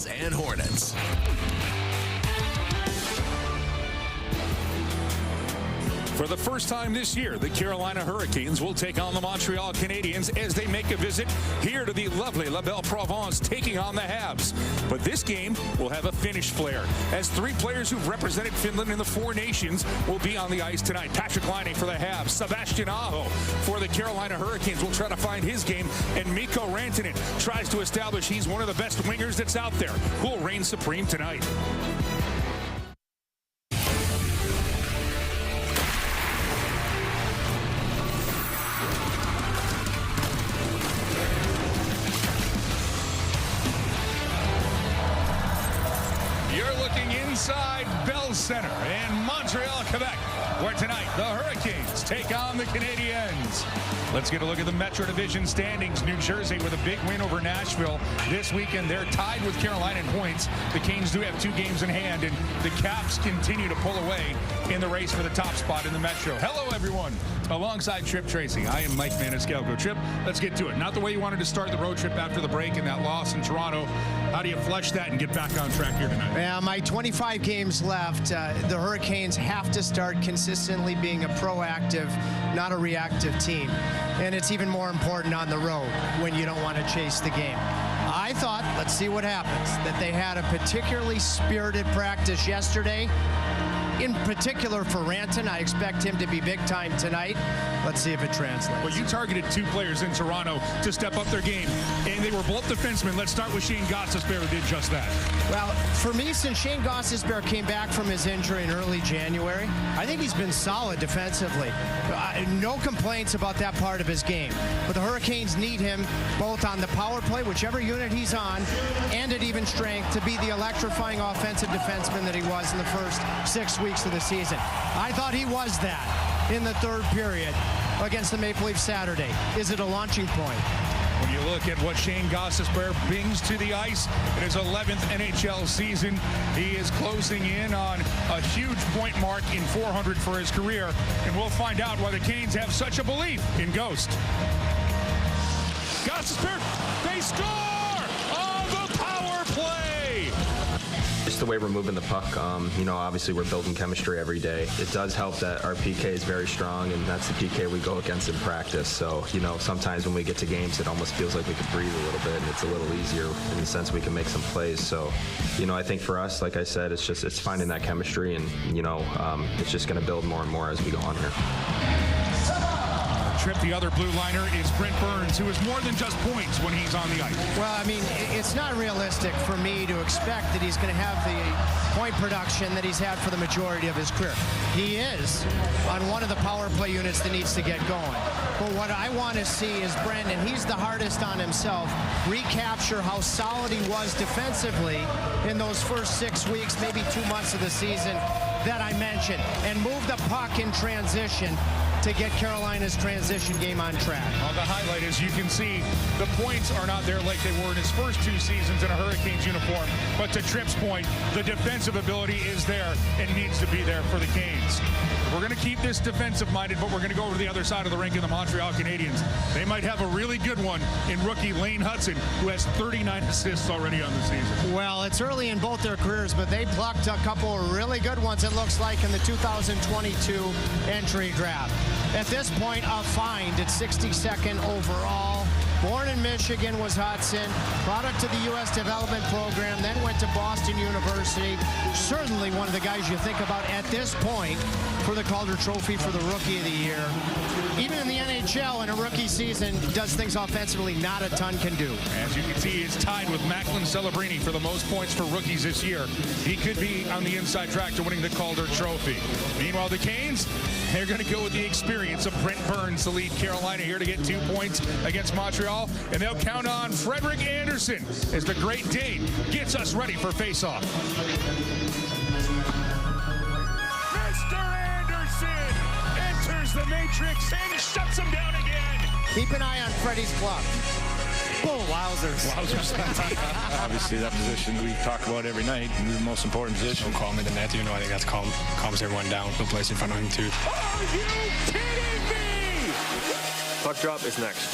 Hurricanes and Hornets. For the first time this year, the Carolina Hurricanes will take on the Montreal Canadiens as they make a visit here to the lovely La Belle Province, taking on the Habs. But this game will have a Finnish flair, as three players who've represented Finland in the Four Nations will be on the ice tonight. Patrik Laine for the Habs, Sebastian Aho for the Carolina Hurricanes will try to find his game, and Mikko Rantanen tries to establish he's one of the best wingers that's out there, who will reign supreme tonight. Inside Bell Center in Montreal, Quebec, where tonight the Hurricanes take on the Canadiens. Let's get a look at the Metro Division standings. New Jersey with a big win over Nashville this weekend. They're tied with Carolina in points. The Canes do have 2 games in hand, and the Caps continue to pull away in the race for the top spot in the Metro. Hello, everyone. Alongside Tripp Tracy, I am Mike Maniscalco. Tripp, let's get to it. Not the way you wanted to start the road trip after the break and that loss in Toronto. How do you flush that and get back on track here tonight? Yeah, my 25 games left. The Hurricanes have to start consistently being a proactive, not a reactive team. And it's even more important on the road when you don't want to chase the game. I thought, let's see what happens, that they had a particularly spirited practice yesterday. In particular for Rantanen, I expect him to be big time tonight. Let's see if it translates. Well, you targeted 2 players in Toronto to step up their game, and they were both defensemen. Let's start with Shane Gostisbehere, who did just that. Well, for me, since Shane Gostisbehere came back from his injury in early January, I think he's been solid defensively. No complaints about that part of his game. But the Hurricanes need him both on the power play, whichever unit he's on, and at even strength to be the electrifying offensive defenseman that he was in the first 6 weeks of the season. I thought he was that in the third period against the Maple Leafs Saturday. Is it a launching point? When you look at what Shane Gostisbehere brings to the ice in his 11th NHL season, he is closing in on a huge point mark in 400 for his career, and we'll find out why the Canes have such a belief in Ghost. Gostisbehere, they score on the power play! Just the way we're moving the puck, obviously we're building chemistry every day. It does help that our PK is very strong, and that's the PK we go against in practice. So, sometimes when we get to games, it almost feels like we can breathe a little bit, and it's a little easier in the sense we can make some plays. So, I think for us, like I said, it's finding that chemistry, and, it's just going to build more and more as we go on here. Tripp, the other blue liner is Brent Burns, who is more than just points when he's on the ice. Well, I mean, it's not realistic for me to expect that he's going to have the point production that he's had for the majority of his career. He is on one of the power play units that needs to get going. But what I want to see is Brendan, he's the hardest on himself, recapture how solid he was defensively in those first 6 weeks, maybe 2 months of the season that I mentioned, and move the puck in transition to get Carolina's transition game on track. Well, the highlight is you can see the points are not there like they were in his first 2 seasons in a Hurricanes uniform. But to Tripp's point, the defensive ability is there and needs to be there for the Canes. We're going to keep this defensive-minded, but we're going to go over to the other side of the rink in the Montreal Canadiens. They might have a really good one in rookie Lane Hutson, who has 39 assists already on the season. Well, it's early in both their careers, but they plucked a couple of really good ones, it looks like, in the 2022 entry draft. At this point, a find at 62nd overall. Born in Michigan was Hudson, product of the U.S. Development Program, then went to Boston University. Certainly one of the guys you think about at this point for the Calder Trophy for the Rookie of the Year. Even in the NHL in a rookie season, does things offensively not a ton can do. As you can see, he's tied with Macklin Celebrini for the most points for rookies this year. He could be on the inside track to winning the Calder Trophy. Meanwhile, the Canes, they're going to go with the experience of Brent Burns to lead Carolina here to get 2 points against Montreal, and they'll count on Frederik Andersen as the Great Dane gets us ready for face-off. Mr. Andersen enters the matrix and shuts him down again. Keep an eye on Freddie's glove. Oh, wowzers. Obviously, that position we talk about every night, the most important position. Don't call me the net, I think that's calms everyone down. No place in front of him, too. Are you kidding me? Puck drop is next.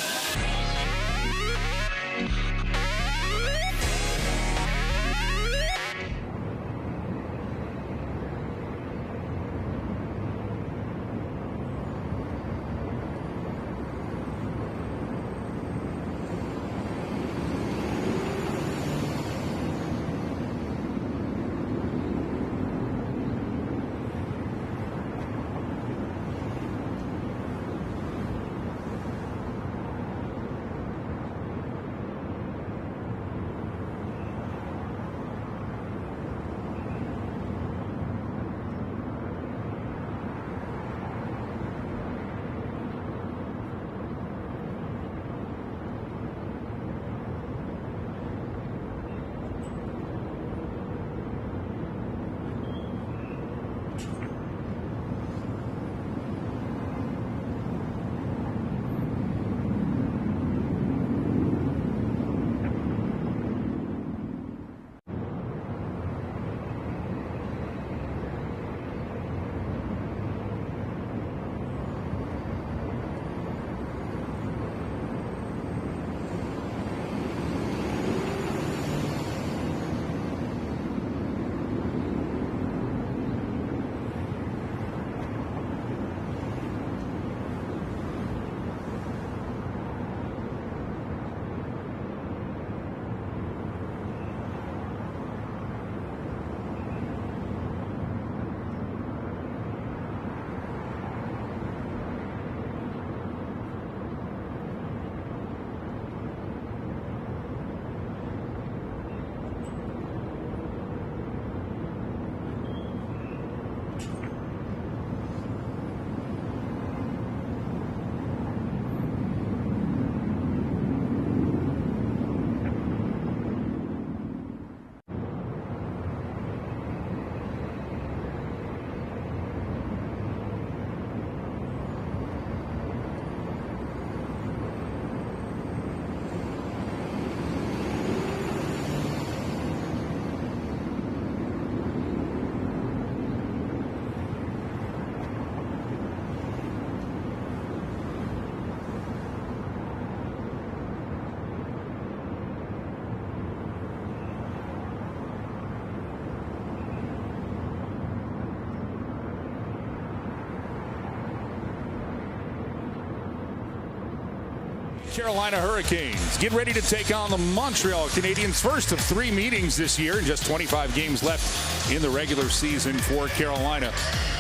Carolina Hurricanes get ready to take on the Montreal Canadiens, first of 3 meetings this year, and just 25 games left in the regular season for Carolina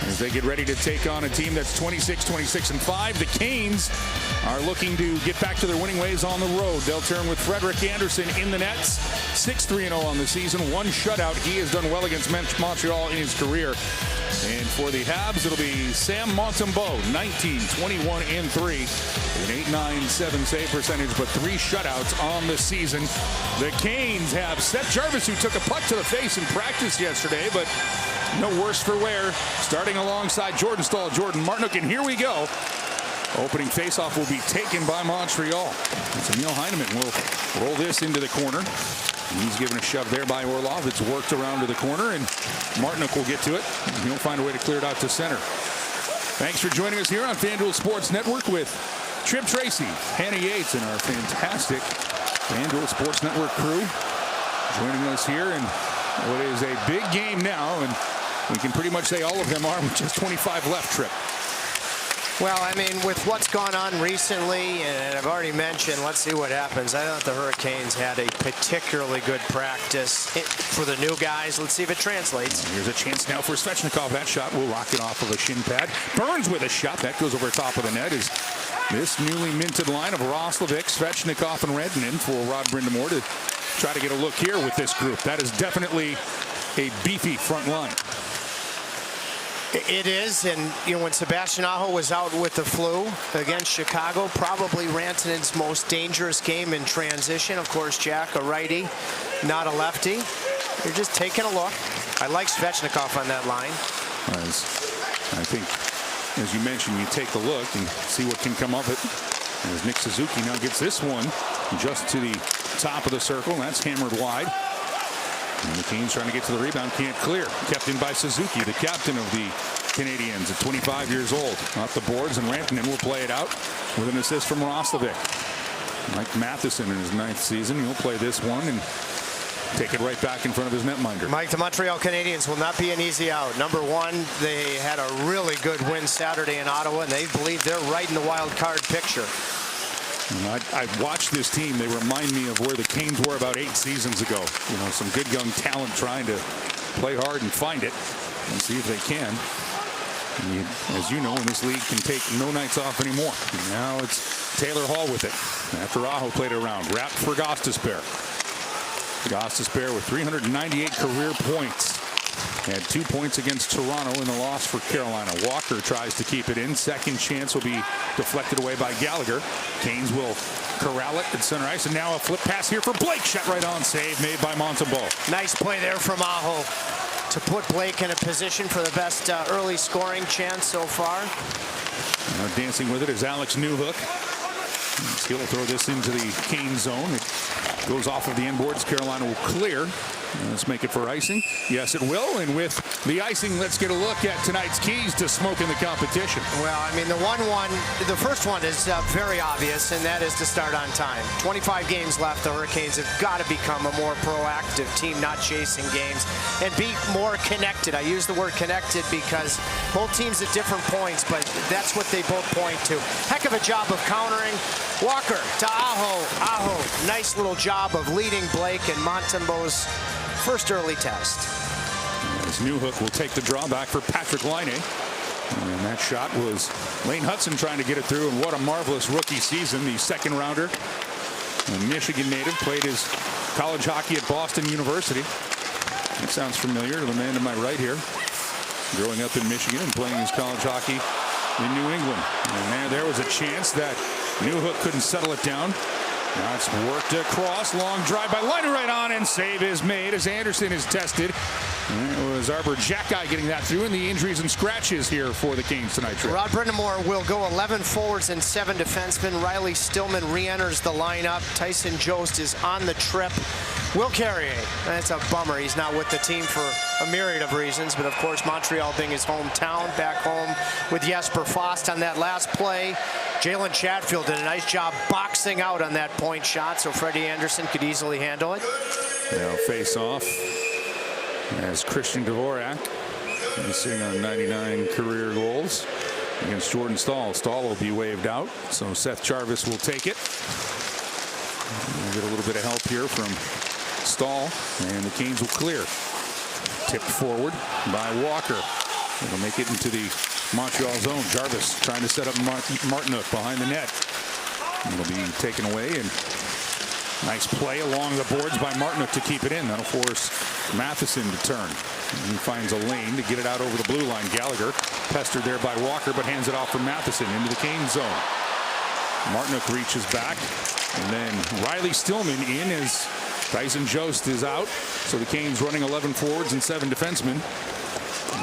as they get ready to take on a team that's 26-5. The Canes are looking to get back to their winning ways on the road. They'll turn with Frederik Andersen in the nets, 6-3-0 on the season, 1 shutout. He has done well against Montreal in his career. And for the Habs, it'll be Sam Montembeault, 19-21-3, an .897 save percentage, but 3 shutouts on the season. The Canes have Seth Jarvis, who took a puck to the face in practice yesterday, but no worse for wear. Starting alongside Jordan Staal, Jordan Martinook, and here we go. Opening faceoff will be taken by Montreal. So Neil Heineman will roll this into the corner. He's given a shove there by Orlov. It's worked around to the corner, and Martinook will get to it. He'll find a way to clear it out to center. Thanks for joining us here on FanDuel Sports Network with Tripp Tracy, Hannah Yates, and our fantastic FanDuel Sports Network crew joining us here in what is a big game now, and we can pretty much say all of them are with just 25 left, Tripp. Well, I mean, with what's gone on recently, and I've already mentioned, let's see what happens. I thought the Hurricanes had a particularly good practice for the new guys. Let's see if it translates. Here's a chance now for Svechnikov. That shot will rocket off of a shin pad. Burns with a shot. That goes over top of the net. Is this newly minted line of Roslovic, Svechnikov, and Redden for Rod Brind'Amour to try to get a look here with this group. That is definitely a beefy front line. It is, and you know, when Sebastian Aho was out with the flu against Chicago, probably Rantanen's most dangerous game in transition. Of course, Jack, a righty, not a lefty. You're just taking a look. I like Svechnikov on that line. I think, as you mentioned, you take a look and see what can come of it. As Nick Suzuki now gets this one just to the top of the circle. That's hammered wide. And the Canes trying to get to the rebound, can't clear. Kept in by Suzuki, the captain of the Canadiens at 25 years old. Off the boards, and Rantanen will play it out with an assist from Roslovic. Mike Matheson in his 9th season, he'll play this one and take it right back in front of his netminder. Mike, the Montreal Canadiens will not be an easy out. Number one, they had a really good win Saturday in Ottawa, and they believe they're right in the wild card picture. I watched this team. They remind me of where the Canes were about 8 seasons ago. You know, some good young talent trying to play hard and find it and see if they can. And as you know, in this league can take no nights off anymore. And now it's Taylor Hall with it. After Aho played it around, wrapped for Gostisbehere. Gostisbehere with 398 career points. Had 2 points against Toronto in the loss for Carolina. Walker tries to keep it in. Second chance will be deflected away by Gallagher. Canes will corral it at center ice. And now a flip pass here for Blake. Shot right on. Save made by Montembeault. Nice play there from Aho to put Blake in a position for the best early scoring chance so far. Now dancing with it is Alex Newhook. He'll throw this into the Canes zone. It goes off of the inboards. Carolina will clear. Let's make it for icing. Yes, it will. And with the icing, let's get a look at tonight's keys to smoking the competition. Well, I mean, the first one is very obvious, and that is to start on time. 25 games left. The Hurricanes have got to become a more proactive team, not chasing games, and be more connected. I use the word connected because both teams at different points, but that's what they both point to. Heck of a job of countering. Walker to Aho. Aho, nice little job of leading Blake and Montembeault's first early test. As Newhook will take the drawback for Patrick Laine. And that shot was Lane Hudson trying to get it through, and what a marvelous rookie season. The second rounder, a Michigan native, played his college hockey at Boston University. That sounds familiar to the man to my right here. Growing up in Michigan and playing his college hockey in New England. And there was a chance that Newhook couldn't settle it down. Now it's worked across. Long drive by Laine right on, and save is made as Andersen is tested. And it was Arbor Xhekaj getting that through, and the injuries and scratches here for the Canes tonight. Rod Brind'Amour will go 11 forwards and 7 defensemen. Riley Stillman re-enters the lineup. Tyson Jost is on the trip. Will Carrier, that's a bummer. He's not with the team for a myriad of reasons, but of course Montreal being his hometown, back home with Jesper Fast on that last play. Jalen Chatfield did a nice job boxing out on that point shot, so Freddie Andersen could easily handle it. Now face off as Christian Dvorak. He's sitting on 99 career goals. against Jordan Staal. Staal will be waved out, so Seth Jarvis will take it. We'll get a little bit of help here from Staal, and the Canes will clear. Tipped forward by Walker. It'll make it into the Montreal zone. Jarvis trying to set up Martinook behind the net. It'll be taken away, and nice play along the boards by Martinook to keep it in. That'll force Matheson to turn. He finds a lane to get it out over the blue line. Gallagher pestered there by Walker, but hands it off for Matheson into the Canes zone. Martinook reaches back, and then Riley Stillman in as Tyson Jost is out. So the Canes running 11 forwards and 7 defensemen.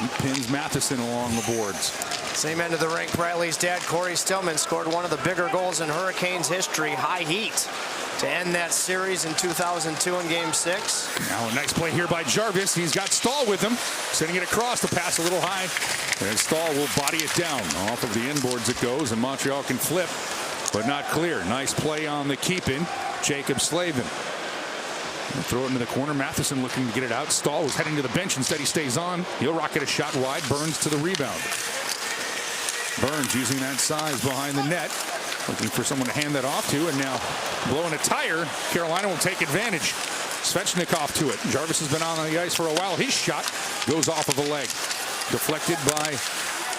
He pins Matheson along the boards. Same end of the rink. Riley's dad, Corey Stillman, scored one of the bigger goals in Hurricanes history. High heat to end that series in 2002 in Game 6. Now a nice play here by Jarvis. He's got Staal with him, sending it across. The pass a little high, and Staal will body it down. Off of the inboards it goes, and Montreal can flip, but not clear. Nice play on the keep-in. Jacob Slavin. Throw it into the corner. Matheson looking to get it out. Staal was heading to the bench. Instead, he stays on. He'll rocket a shot wide. Burns to the rebound. Burns using that size behind the net. Looking for someone to hand that off to. And now blowing a tire. Carolina will take advantage. Svechnikov to it. Jarvis has been on the ice for a while. His shot goes off of a leg. Deflected by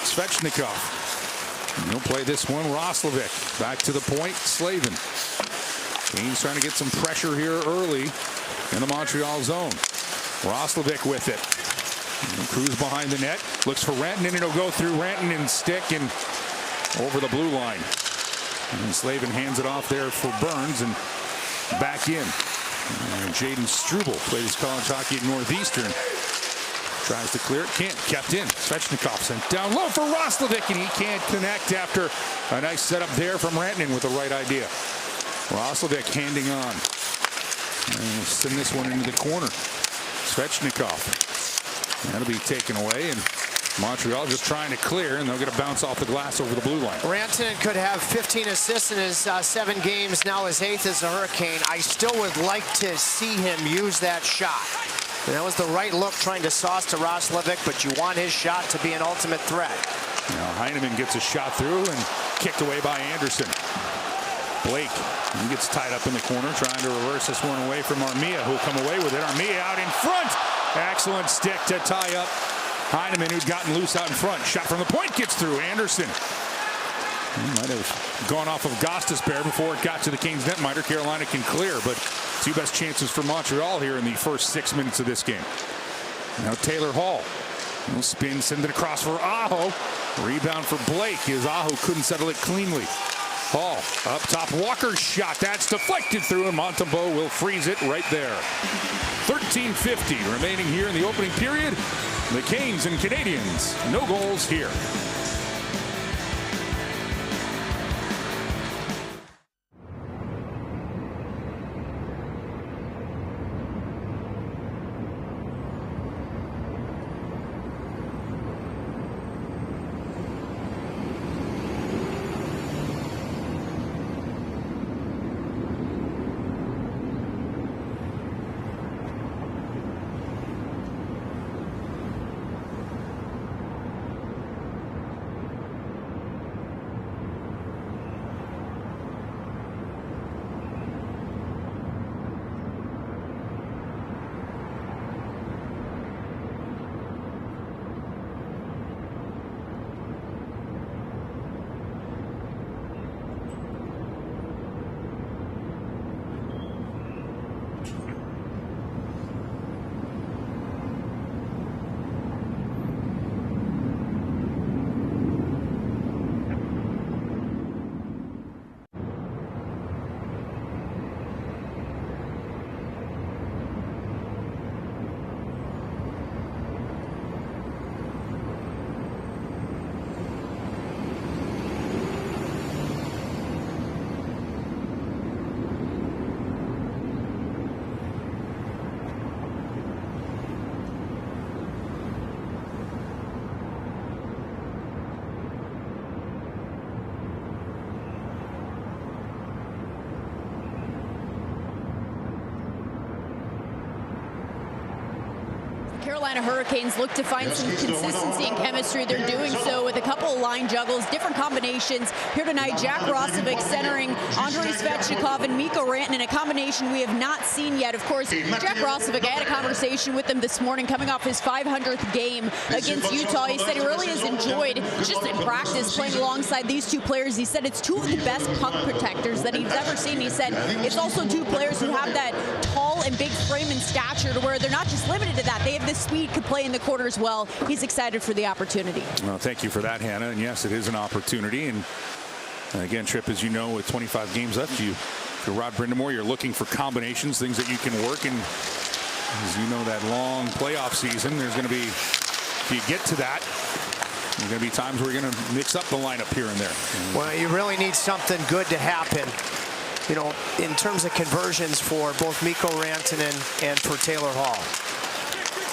Svechnikov. And he'll play this one. Roslovic back to the point. Slavin. Canes trying to get some pressure here early in the Montreal zone. Roslovic with it. Cruz behind the net. Looks for Rantanen, and it'll go through Rantanen's stick and over the blue line. And Slavin hands it off there for Burns and back in. And Jaden Struble played his college hockey at Northeastern. Tries to clear it, can't, kept in. Svechnikov sent down low for Roslovic, and he can't connect after a nice setup there from Rantanen with the right idea. Roslovic handing on. And we'll send this one into the corner. Svechnikov. That'll be taken away, and Montreal just trying to clear, and they'll get a bounce off the glass over the blue line. Rantanen could have 15 assists in his 7 games, now his 8th as a Hurricane. I still would like to see him use that shot. And that was the right look, trying to sauce to Roslovic, but you want his shot to be an ultimate threat. Now Heineman gets a shot through and kicked away by Anderson. Blake, he gets tied up in the corner, trying to reverse this one away from Armia, who'll come away with it. Armia out in front. Excellent stick to tie up Heineman, who'd gotten loose out in front. Shot from the point gets through. Anderson. He might have gone off of Gostisbehere before it got to the Canes netminder. Carolina can clear, but 2 best chances for Montreal here in the first 6 minutes of this game. Now Taylor Hall. No spin, send it across for Aho. Rebound for Blake as Aho couldn't settle it cleanly. Hall up top. Walker's shot. That's deflected through, and Montembeault will freeze it right there. 13:50 remaining here in the opening period. The Canes and Canadians, no goals here. Carolina Hurricanes look to find some consistency and chemistry. They're doing so with a couple of line juggles, different combinations. Here tonight, Jack Roslovic centering Andrei Svechnikov and Mikko Rantanen in a combination we have not seen yet. Of course, Jack Roslovic, I had a conversation with him this morning coming off his 500th game against Utah. He said he really has enjoyed just in practice playing alongside these two players. He said it's two of the best puck protectors that he's ever seen. He said it's also two players who have that tall and big frame and stature to where they're not just limited to that. They have the speed to play in the corner as well. He's excited for the opportunity. Well, thank you for that, Hannah. And yes, it is an opportunity. And again, Tripp, as you know, with 25 games left, if you're Rod Brind'Amour, you're looking for combinations, things that you can work. And as you know, that long playoff season, there's going to be, if you get to that, there's going to be times where you're going to mix up the lineup here and there. Well, you really need something good to happen, you know, in terms of conversions for both Mikko Rantanen and for Taylor Hall.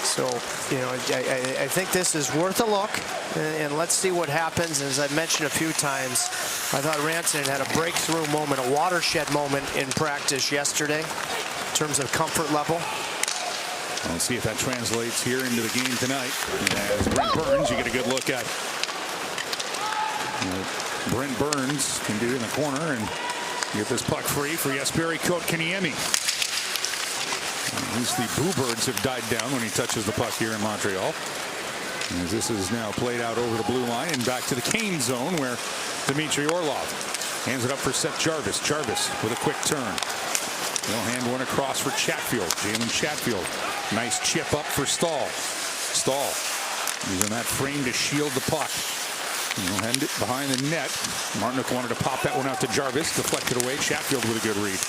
So, you know, I think this is worth a look, and let's see what happens. As I've mentioned a few times, I thought Rantanen had a breakthrough moment, a watershed moment in practice yesterday in terms of comfort level. We'll see if that translates here into the game tonight. As Brent Burns, you get a good look at Brent Burns can do it in the corner and get this puck free for Jesperi Kotkaniemi. At least the Bluebirds have died down when he touches the puck here in Montreal. As this is now played out over the blue line and back to the Kane zone where Dmitry Orlov hands it up for Seth Jarvis. Jarvis with a quick turn. He'll hand one across for Chatfield. Jalen Chatfield. Nice chip up for Stahl. Stahl using that frame to shield the puck. He'll hand it behind the net. Martinook wanted to pop that one out to Jarvis. Deflected away. Chatfield with a good read.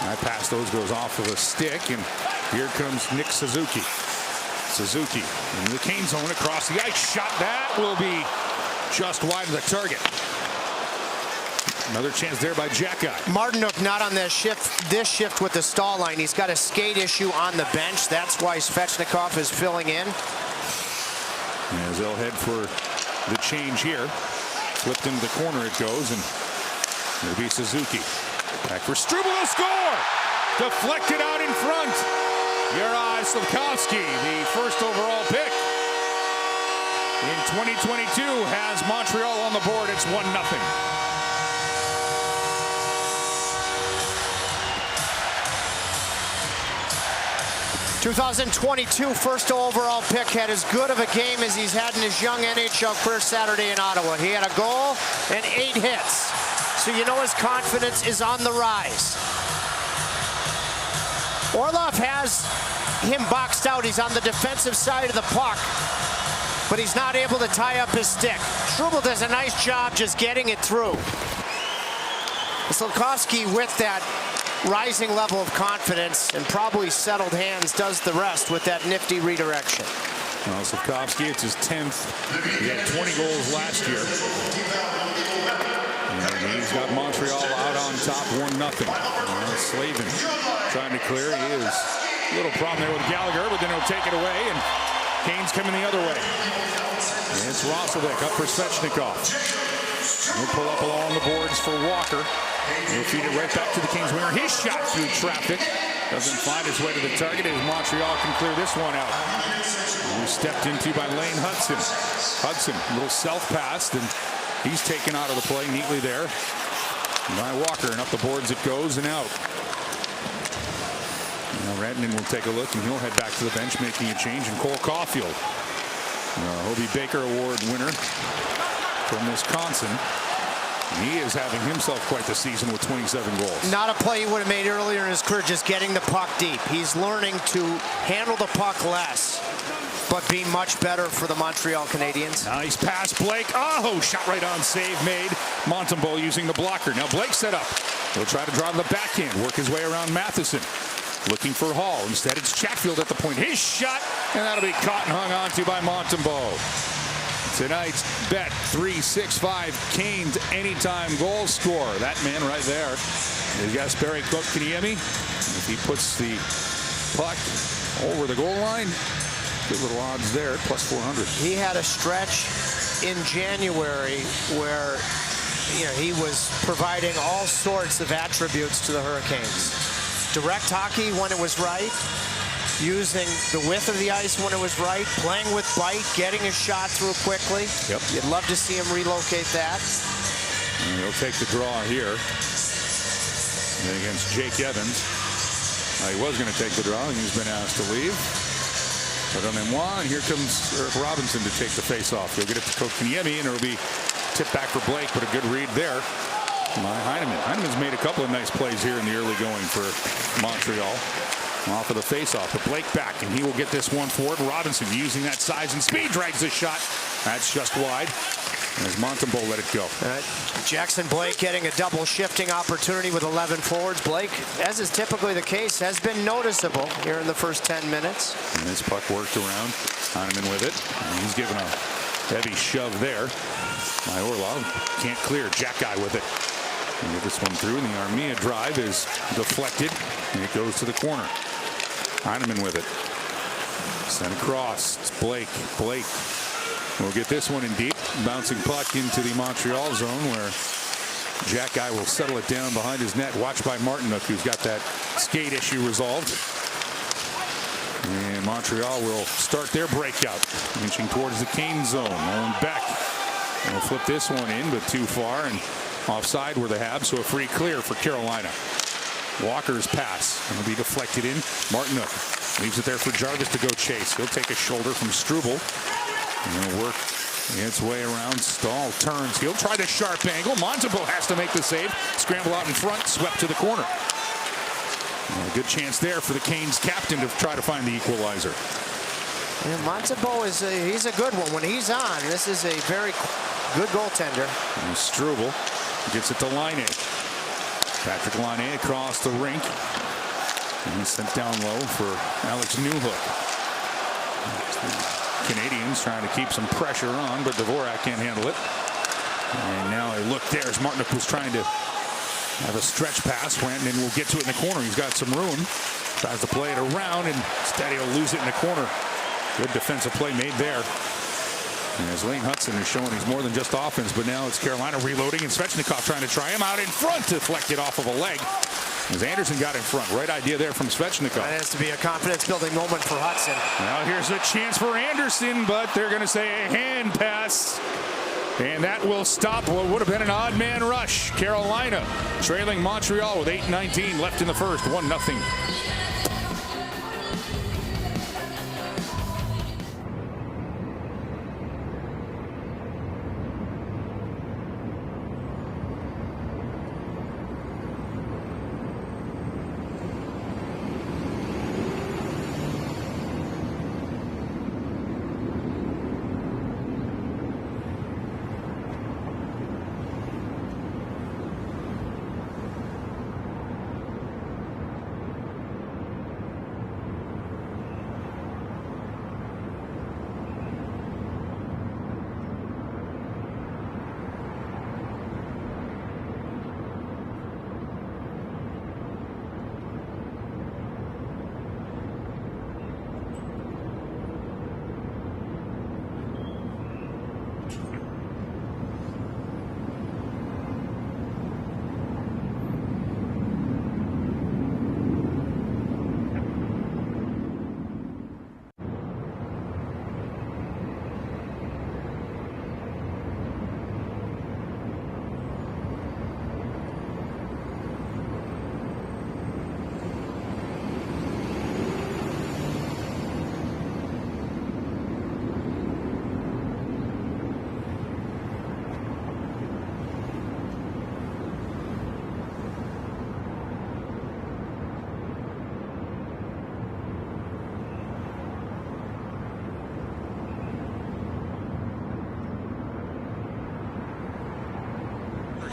That pass goes off of a stick, and here comes Nick Suzuki. Suzuki into the Kane zone across the ice. Shot that will be just wide of the target. Another chance there by Jackeye. Martinook not on this shift with the Stahl line. He's got a skate issue on the bench. That's why Svechnikov is filling in. As they'll head for the change here. Flipped into the corner it goes, and it'll be Suzuki. Back for Struble to score! Deflected out in front. Juraj Slafkovsky, the first overall pick in 2022, has Montreal on the board. It's 1-0. 2022 first overall pick, had as good of a game as he's had in his young NHL career Saturday in Ottawa. He had a goal and 8 hits. So you know his confidence is on the rise. Orlov has him boxed out. He's on the defensive side of the puck, but he's not able to tie up his stick. Struble does a nice job just getting it through. Slafkovsky, with that rising level of confidence and probably settled hands, does the rest with that nifty redirection. Well, Slafkovsky, it's his 10th. He had 20 goals last year. And he's got Montreal out on top 1-0. Slavin trying to clear. He is a little problem there with Gallagher, but then he'll take it away, and Kane's coming the other way. And it's Roslovic up for Svechnikov. He'll pull up along the boards for Walker. He'll feed it right back to the Kings winger. His shot through traffic doesn't find its way to the target as Montreal can clear this one out. He was stepped into by Lane Hudson. Hudson, a little self-pass, and he's taken out of the play neatly there by Walker, and up the boards it goes and out. Now Rantanen will take a look, and he'll head back to the bench, making a change. And Cole Caulfield, Hobey Baker Award winner from Wisconsin. He is having himself quite the season with 27 goals. Not a play he would have made earlier in his career, just getting the puck deep. He's learning to handle the puck less, but be much better for the Montreal Canadiens. Nice pass, Blake. Oh, shot right on, save made. Montembeault using the blocker. Now Blake set up. He'll try to drive the backhand, work his way around Matheson. Looking for Hall. Instead, it's Chatfield at the point. His shot, and that'll be caught and hung onto by Montembeault. Tonight's bet, 3-6-5, Kane's anytime goal scorer. That man right there is Jesperi Kotkaniemi. If he puts the puck over the goal line, good little odds there, plus 400. He had a stretch in January where he was providing all sorts of attributes to the Hurricanes. Direct hockey when it was right, using the width of the ice when it was right, playing with bite, getting his shot through quickly. Yep. You'd love to see him relocate that. And he'll take the draw here against Jake Evans. He was going to take the draw, and he's been asked to leave. But on and here comes Eric Robinson to take the face-off. He'll get it to Kotkaniemi, and it'll be tipped back for Blake, but a good read there by Heineman. Heineman's made a couple of nice plays here in the early going for Montreal. Off of the face-off, but Blake back, and he will get this one forward. Robinson using that size and speed, drags the shot. That's just wide. As Montembeault let it go. Jackson Blake getting a double shifting opportunity with 11 forwards. Blake, as is typically the case, has been noticeable here in the first 10 minutes. And this puck worked around. Heineman with it. And he's given a heavy shove there by Orlov. Can't clear. Jack Guy with it. And get this one through. And the Armia drive is deflected. And it goes to the corner. Heineman with it. Sent across. It's Blake. Blake will get this one in deep. Bouncing puck into the Montreal zone where Jack Guy will settle it down behind his net. Watched by Martinook, who's got that skate issue resolved. And Montreal will start their breakout. Inching towards the Kane zone. Owen Beck will flip this one in, but too far and offside were the Habs, so a free clear for Carolina. Walker's pass will be deflected in. Martinook leaves it there for Jarvis to go chase. He'll take a shoulder from Struble. And he'll work its way around. Stahl turns. He'll try the sharp angle. Montembeault has to make the save. Scramble out in front. Swept to the corner. And a good chance there for the Canes captain to try to find the equalizer. And Montembeault he's a good one when he's on. This is a very good goaltender. And Struble gets it to Laine. Patrick Laine across the rink. And he's sent down low for Alex Newhook. Canadians trying to keep some pressure on, but Dvorak can't handle it. And now a look there as Martinook was trying to have a stretch pass. Rantanen will get to it in the corner. He's got some room. Tries to play it around, and instead he'll lose it in the corner. Good defensive play made there. And as Lane Hudson is showing he's more than just offense, but now it's Carolina reloading, and Svechnikov trying to try him out in front, deflected off of a leg. As Anderson got in front. Right idea there from Svechnikov. That has to be a confidence-building moment for Hudson. Now here's a chance for Anderson, but they're going to say a hand pass. And that will stop what would have been an odd man rush. Carolina trailing Montreal with 8:19 left in the first. 1-0.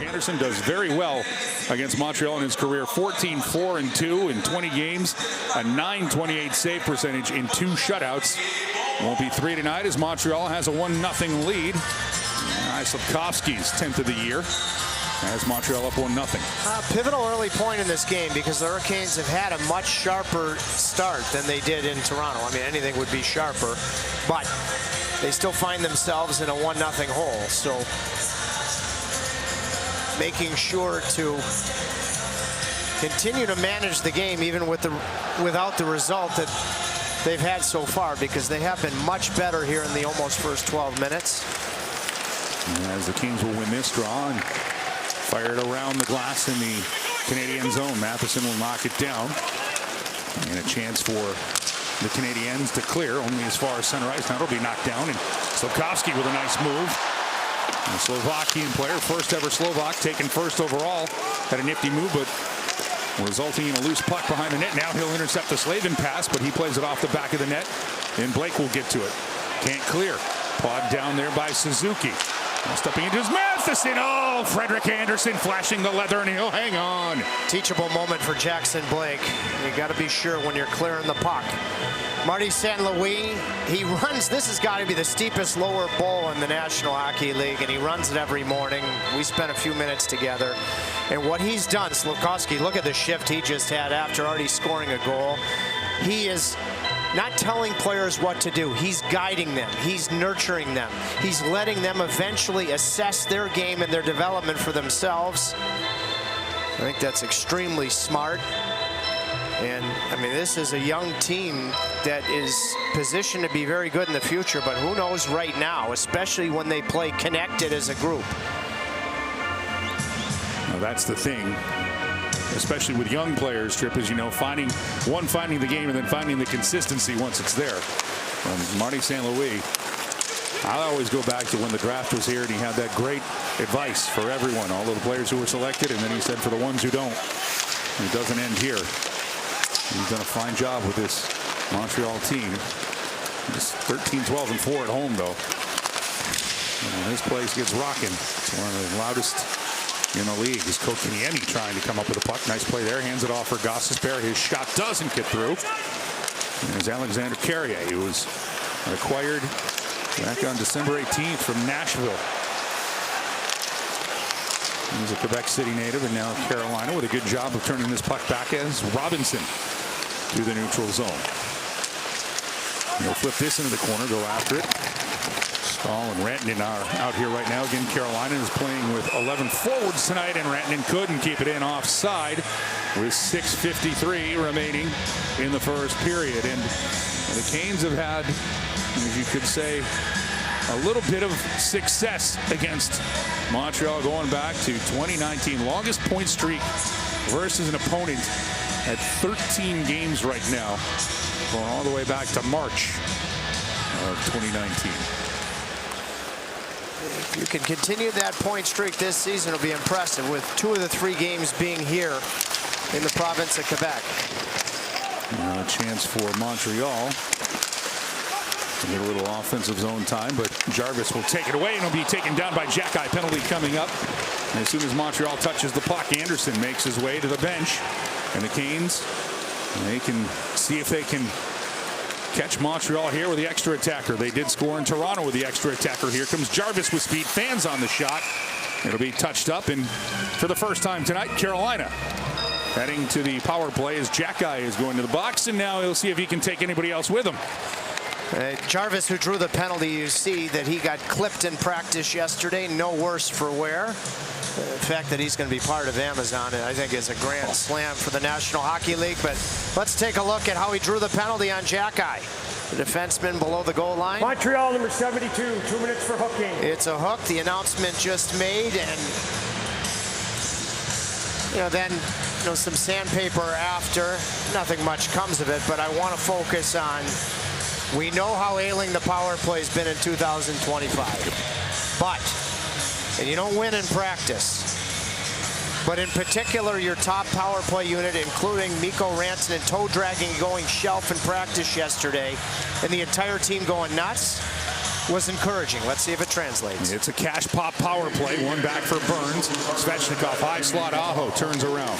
Anderson does very well against Montreal in his career. 14-4-2 in 20 games, a .928 save percentage in 2 shutouts. Won't be 3 tonight as Montreal has a 1-0 lead. Slafkovsky's 10th of the year as Montreal up 1-0. Pivotal early point in this game because the Hurricanes have had a much sharper start than they did in Toronto. I mean, anything would be sharper, but they still find themselves in a 1-0 hole. So making sure to continue to manage the game even without the result that they've had so far, because they have been much better here in the almost first 12 minutes. As the Kings will win this draw and fire it around the glass in the Canadian zone. Matheson will knock it down. And a chance for the Canadiens to clear only as far as center ice. Now it'll be knocked down, and Slafkovsky with a nice move. And a Slovakian player, first ever Slovak, taken first overall. Had a nifty move, but resulting in a loose puck behind the net. Now he'll intercept the Slavin pass, but he plays it off the back of the net, and Blake will get to it. Can't clear. Pawed down there by Suzuki. Now stepping into his Matheson. Oh, Frederik Andersen flashing the leather, and he'll hang on. Teachable moment for Jackson Blake. You got to be sure when you're clearing the puck. Marty St. Louis, he runs, this has got to be the steepest lower bowl in the National Hockey League, and he runs it every morning. We spent a few minutes together, and what he's done, Slafkovsky, look at the shift he just had after already scoring a goal. He is not telling players what to do. He's guiding them. He's nurturing them. He's letting them eventually assess their game and their development for themselves. I think that's extremely smart. And, I mean, this is a young team that is positioned to be very good in the future, but who knows right now, especially when they play connected as a group. Well, that's the thing, especially with young players, Trip, is, you know, finding the game and then finding the consistency once it's there. Marty St. Louis, I always go back to when the draft was here, and he had that great advice for everyone, all of the players who were selected, and then he said for the ones who don't. And it doesn't end here. He's done a fine job with this Montreal team. Just 13-12-4 at home, though. And this place gets rocking. It's one of the loudest in the league. Is Kotkaniemi trying to come up with a puck. Nice play there. Hands it off for Gostisbehere. His shot doesn't get through. And there's Alexander Carrier, who was acquired back on December 18th from Nashville. He's a Quebec City native, and now Carolina with a good job of turning this puck back as Robinson to the neutral zone. He'll flip this into the corner, go after it. Stahl and Rantanen are out here right now. Again, Carolina is playing with 11 forwards tonight, and Rantanen couldn't keep it in offside with 6:53 remaining in the first period. And the Canes have had, as you could say, a little bit of success against Montreal going back to 2019. Longest point streak versus an opponent at 13 games right now, going all the way back to March of 2019. If you can continue that point streak this season, it'll be impressive, with 2 of the 3 games being here in the province of Quebec. Now a chance for Montreal. Get a little offensive zone time, but Jarvis will take it away, and it'll be taken down by Xhekaj. Penalty coming up. And as soon as Montreal touches the puck, Andersen makes his way to the bench. And the Canes, they can see if they can catch Montreal here with the extra attacker. They did score in Toronto with the extra attacker. Here comes Jarvis with speed. Fans on the shot. It'll be touched up, and for the first time tonight, Carolina heading to the power play as Xhekaj is going to the box, and now he'll see if he can take anybody else with him. Jarvis, who drew the penalty, you see that he got clipped in practice yesterday. No worse for wear. The fact that he's going to be part of Amazon, I think, is a grand slam for the National Hockey League. But let's take a look at how he drew the penalty on Xhekaj, the defenseman below the goal line. Montreal, number 72, 2 minutes for hooking. It's a hook. The announcement just made, and then some sandpaper after. Nothing much comes of it, but I want to focus on. We know how ailing the power play has been in 2025, and you don't win in practice. But in particular, your top power play unit, including Mikko Rantanen, toe dragging, going shelf in practice yesterday, and the entire team going nuts, was encouraging. Let's see if it translates. It's a cash pop power play. One back for Burns. Svechnikov, high slot. Aho turns around.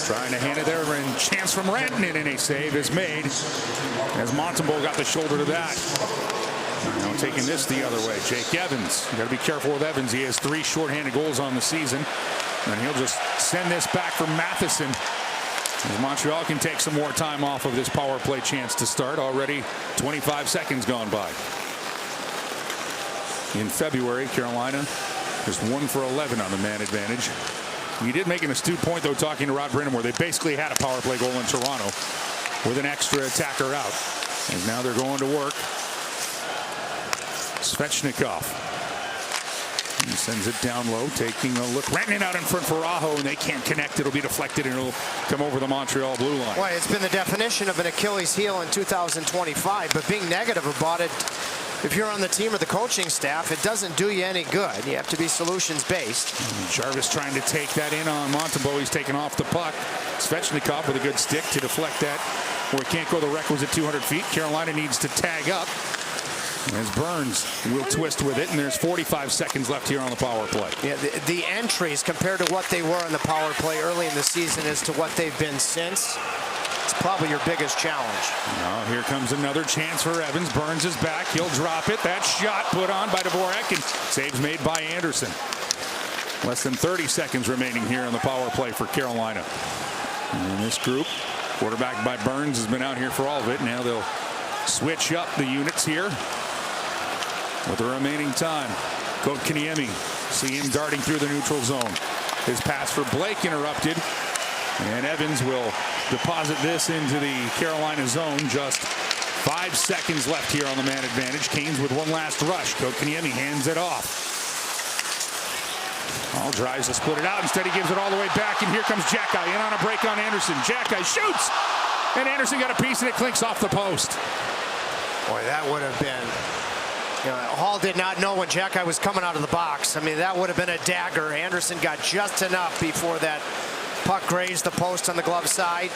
Trying to hand it there, and chance from Rantanen, and a save is made as Montembeault got the shoulder to that. Now taking this the other way. Jake Evans. You got to be careful with Evans. He has 3 shorthanded goals on the season. And he'll just send this back for Matheson. As Montreal can take some more time off of this power play chance to start. Already 25 seconds gone by. In February, Carolina is 1 for 11 on the man advantage. He did make an astute point, though, talking to Rod Brennan, where they basically had a power play goal in Toronto with an extra attacker out. And now they're going to work. Svechnikov. He sends it down low, taking a look. Rantanen out in front for Aho, and they can't connect. It'll be deflected, and it'll come over the Montreal blue line. Well, it's been the definition of an Achilles heel in 2025, but being negative about it, if you're on the team or the coaching staff, it doesn't do you any good. You have to be solutions-based. Jarvis trying to take that in on Montembeault. He's taken off the puck. Svechnikov with a good stick to deflect that, where it can't go the requisite 200 feet. Carolina needs to tag up. As Burns will twist with it, and there's 45 seconds left here on the power play. Yeah, the entries compared to what they were in the power play early in the season as to what they've been since, it's probably your biggest challenge. Now here comes another chance for Evans. Burns is back. He'll drop it. That shot put on by Dvorak, and saves made by Anderson. Less than 30 seconds remaining here on the power play for Carolina. And this group, quarterbacked by Burns, has been out here for all of it. Now they'll switch up the units here with the remaining time. Kotkaniemi, see him darting through the neutral zone. His pass for Blake interrupted, and Evans will deposit this into the Carolina zone. Just 5 seconds left here on the man advantage. Canes with one last rush. Kotkaniemi hands it off. All tries to split it out. Instead, he gives it all the way back, and here comes Xhekaj in on a break on Anderson. Xhekaj shoots, and Anderson got a piece, and it clinks off the post. Boy, that would have been... Hall did not know when Xhekaj was coming out of the box. I mean, that would have been a dagger. Anderson got just enough before that puck grazed the post on the glove side.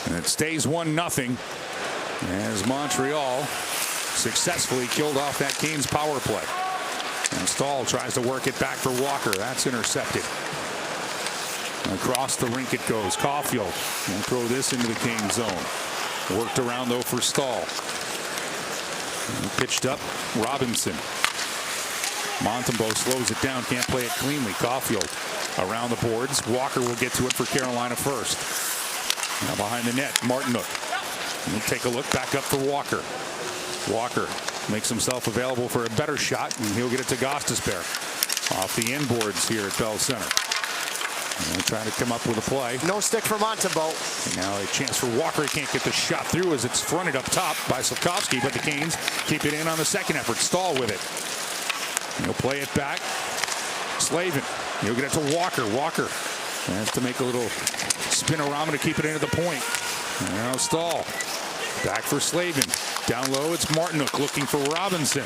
And it stays 1-0 as Montreal successfully killed off that Canes power play. And Stahl tries to work it back for Walker. That's intercepted. Across the rink it goes. Caulfield will throw this into the Canes zone. Worked around, though, for Stahl. And pitched up, Robinson. Montembeault slows it down, can't play it cleanly. Caulfield around the boards. Walker will get to it for Carolina first. Now behind the net, Martinook. We'll take a look back up for Walker. Walker makes himself available for a better shot, and he'll get it to Gostisbehere. Off the end boards here at Bell Center. And trying to come up with a play. No stick for Montembeault. And now a chance for Walker. He can't get the shot through as it's fronted up top by Slafkovsky, but the Canes keep it in on the second effort. Stahl with it. He'll play it back. Slavin. He'll get it to Walker. Walker has to make a little spinorama to keep it into the point. And now Stahl. Back for Slavin. Down low, it's Martinook looking for Robinson.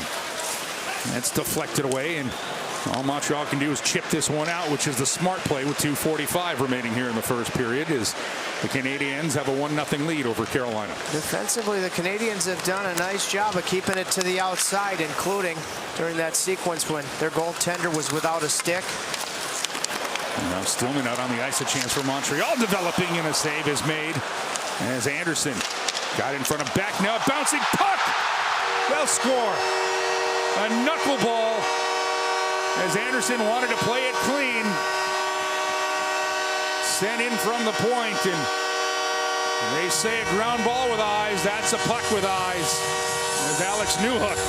That's deflected away, and all Montreal can do is chip this one out, which is the smart play with 2:45 remaining here in the first period, as the Canadiens have a 1-0 lead over Carolina. Defensively, the Canadiens have done a nice job of keeping it to the outside, including during that sequence when their goaltender was without a stick. And now Stillman out on the ice, a chance for Montreal developing, and a save is made as Anderson got in front of back. Now a bouncing puck. They'll score. A knuckleball as Anderson wanted to play it clean. Sent in from the point, and they say a ground ball with eyes. That's a puck with eyes. As Alex Newhook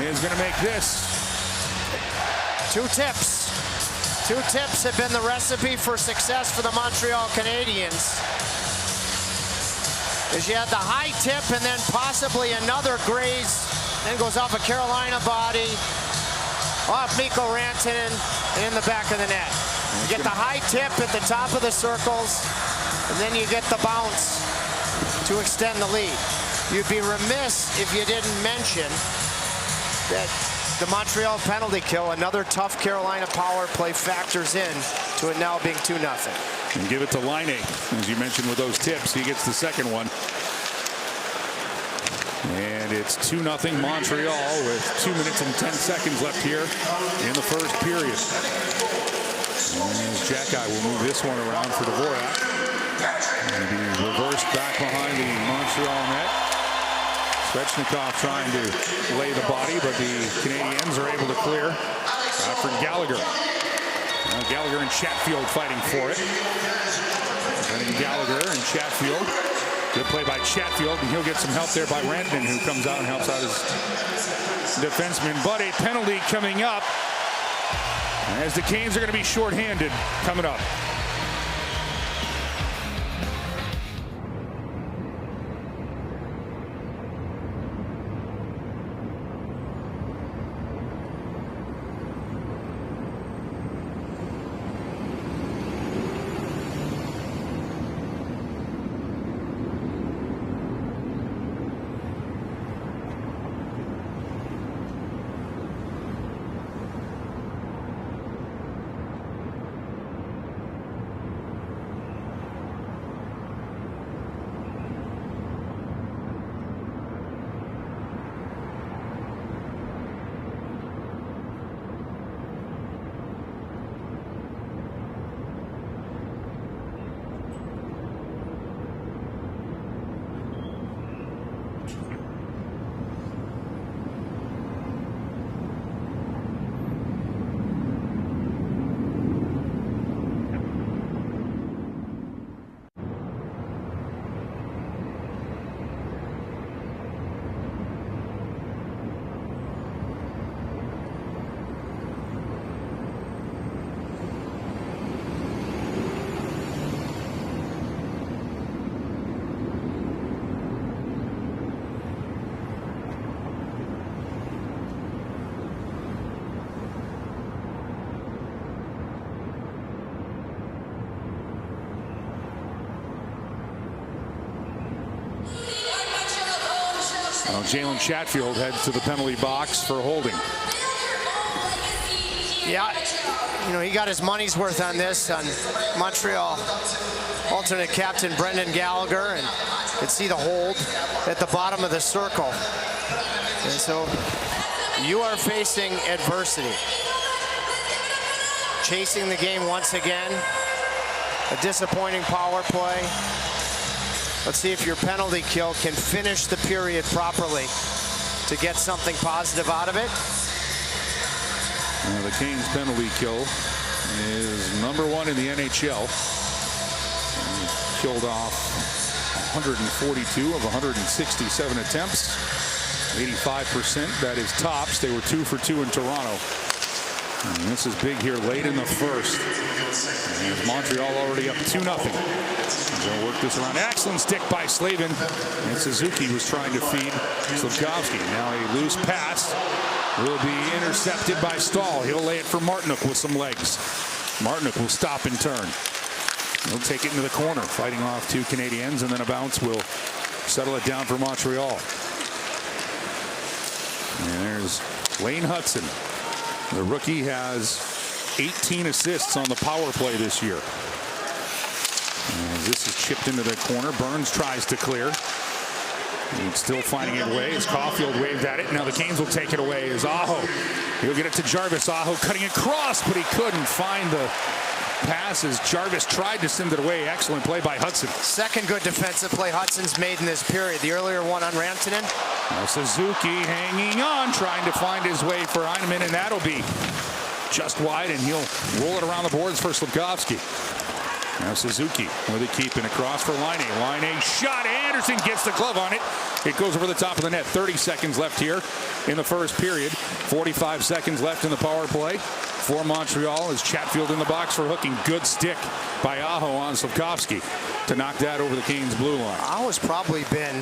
is going to make this. Two tips. Two tips have been the recipe for success for the Montreal Canadiens. Is you had the high tip and then possibly another graze, then goes off a Carolina body, off Mikko Rantanen, and in the back of the net. You get the high tip at the top of the circles, and then you get the bounce to extend the lead. You'd be remiss if you didn't mention that the Montreal penalty kill, another tough Carolina power play, factors in to it now being 2-0. And give it to Laine. As you mentioned with those tips, he gets the second one. And it's 2-0 Montreal with 2 minutes and 10 seconds left here in the first period. And Xhekaj will move this one around for Dvorak. And be reversed back behind the Montreal net. Svechnikov trying to lay the body, but the Canadiens are able to clear for Gallagher. Gallagher and Chatfield fighting for it. And then Gallagher and Chatfield. Good play by Chatfield, and he'll get some help there by Rantanen, who comes out and helps out his defenseman. But a penalty coming up, as the Canes are going to be shorthanded coming up. Well, Jalen Chatfield heads to the penalty box for holding. Yeah, you know, he got his money's worth on this, on Montreal alternate captain Brendan Gallagher, and you can see the hold at the bottom of the circle. And so you are facing adversity. Chasing the game once again. A disappointing power play. Let's see if your penalty kill can finish the period properly to get something positive out of it. The Canes penalty kill is #1 in the NHL. Killed off 142 of 167 attempts. 85%, that is tops. They were 2 for 2 in Toronto. And this is big here late in the first. And Montreal already up 2-0. They'll work this around. Excellent stick by Slavin. And Suzuki was trying to feed Slafkovsky. Now a loose pass will be intercepted by Stahl. He'll lay it for Martinook with some legs. Martinook will stop and turn. He'll take it into the corner, fighting off 2 Canadiens, and then a bounce will settle it down for Montreal. And there's Wayne Hudson. The rookie has 18 assists on the power play this year. As this is chipped into the corner, Burns tries to clear. He's still finding it away as Caulfield waved at it. Now the Canes will take it away as Aho. He'll get it to Jarvis. Aho cutting across, but he couldn't find the passes. Jarvis tried to send it away. Excellent play by Hudson. Second good defensive play Hudson's made in this period. The earlier one on Rantanen. Now Suzuki hanging on, trying to find his way for Heineman, and that'll be just wide, and he'll roll it around the boards for Slafkovsky. Now Suzuki with it, keeping across for Laine. Laine shot. Anderson gets the glove on it. It goes over the top of the net. 30 seconds left here in the first period. 45 seconds left in the power play for Montreal as Chatfield in the box for hooking. Good stick by Aho on Slafkovsky to knock that over the Canes blue line. Aho's probably been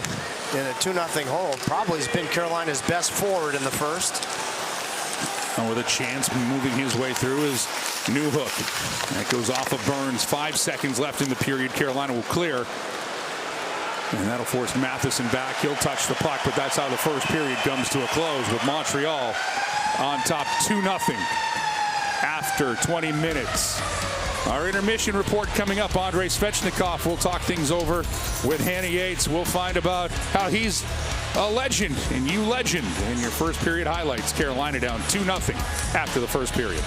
in a 2-0 hold. Probably has been Carolina's best forward in the first. And with a chance moving his way through is Newhook. That goes off of Burns. 5 seconds left in the period. Carolina will clear. And that'll force Matheson back. He'll touch the puck, but that's how the first period comes to a close with Montreal on top 2-0 after 20 minutes. Our intermission report coming up. Andrei Svechnikov will talk things over with Hannah Yates. We'll find about how he's a legend and you legend in your first period highlights. Carolina down 2-0 after the first period.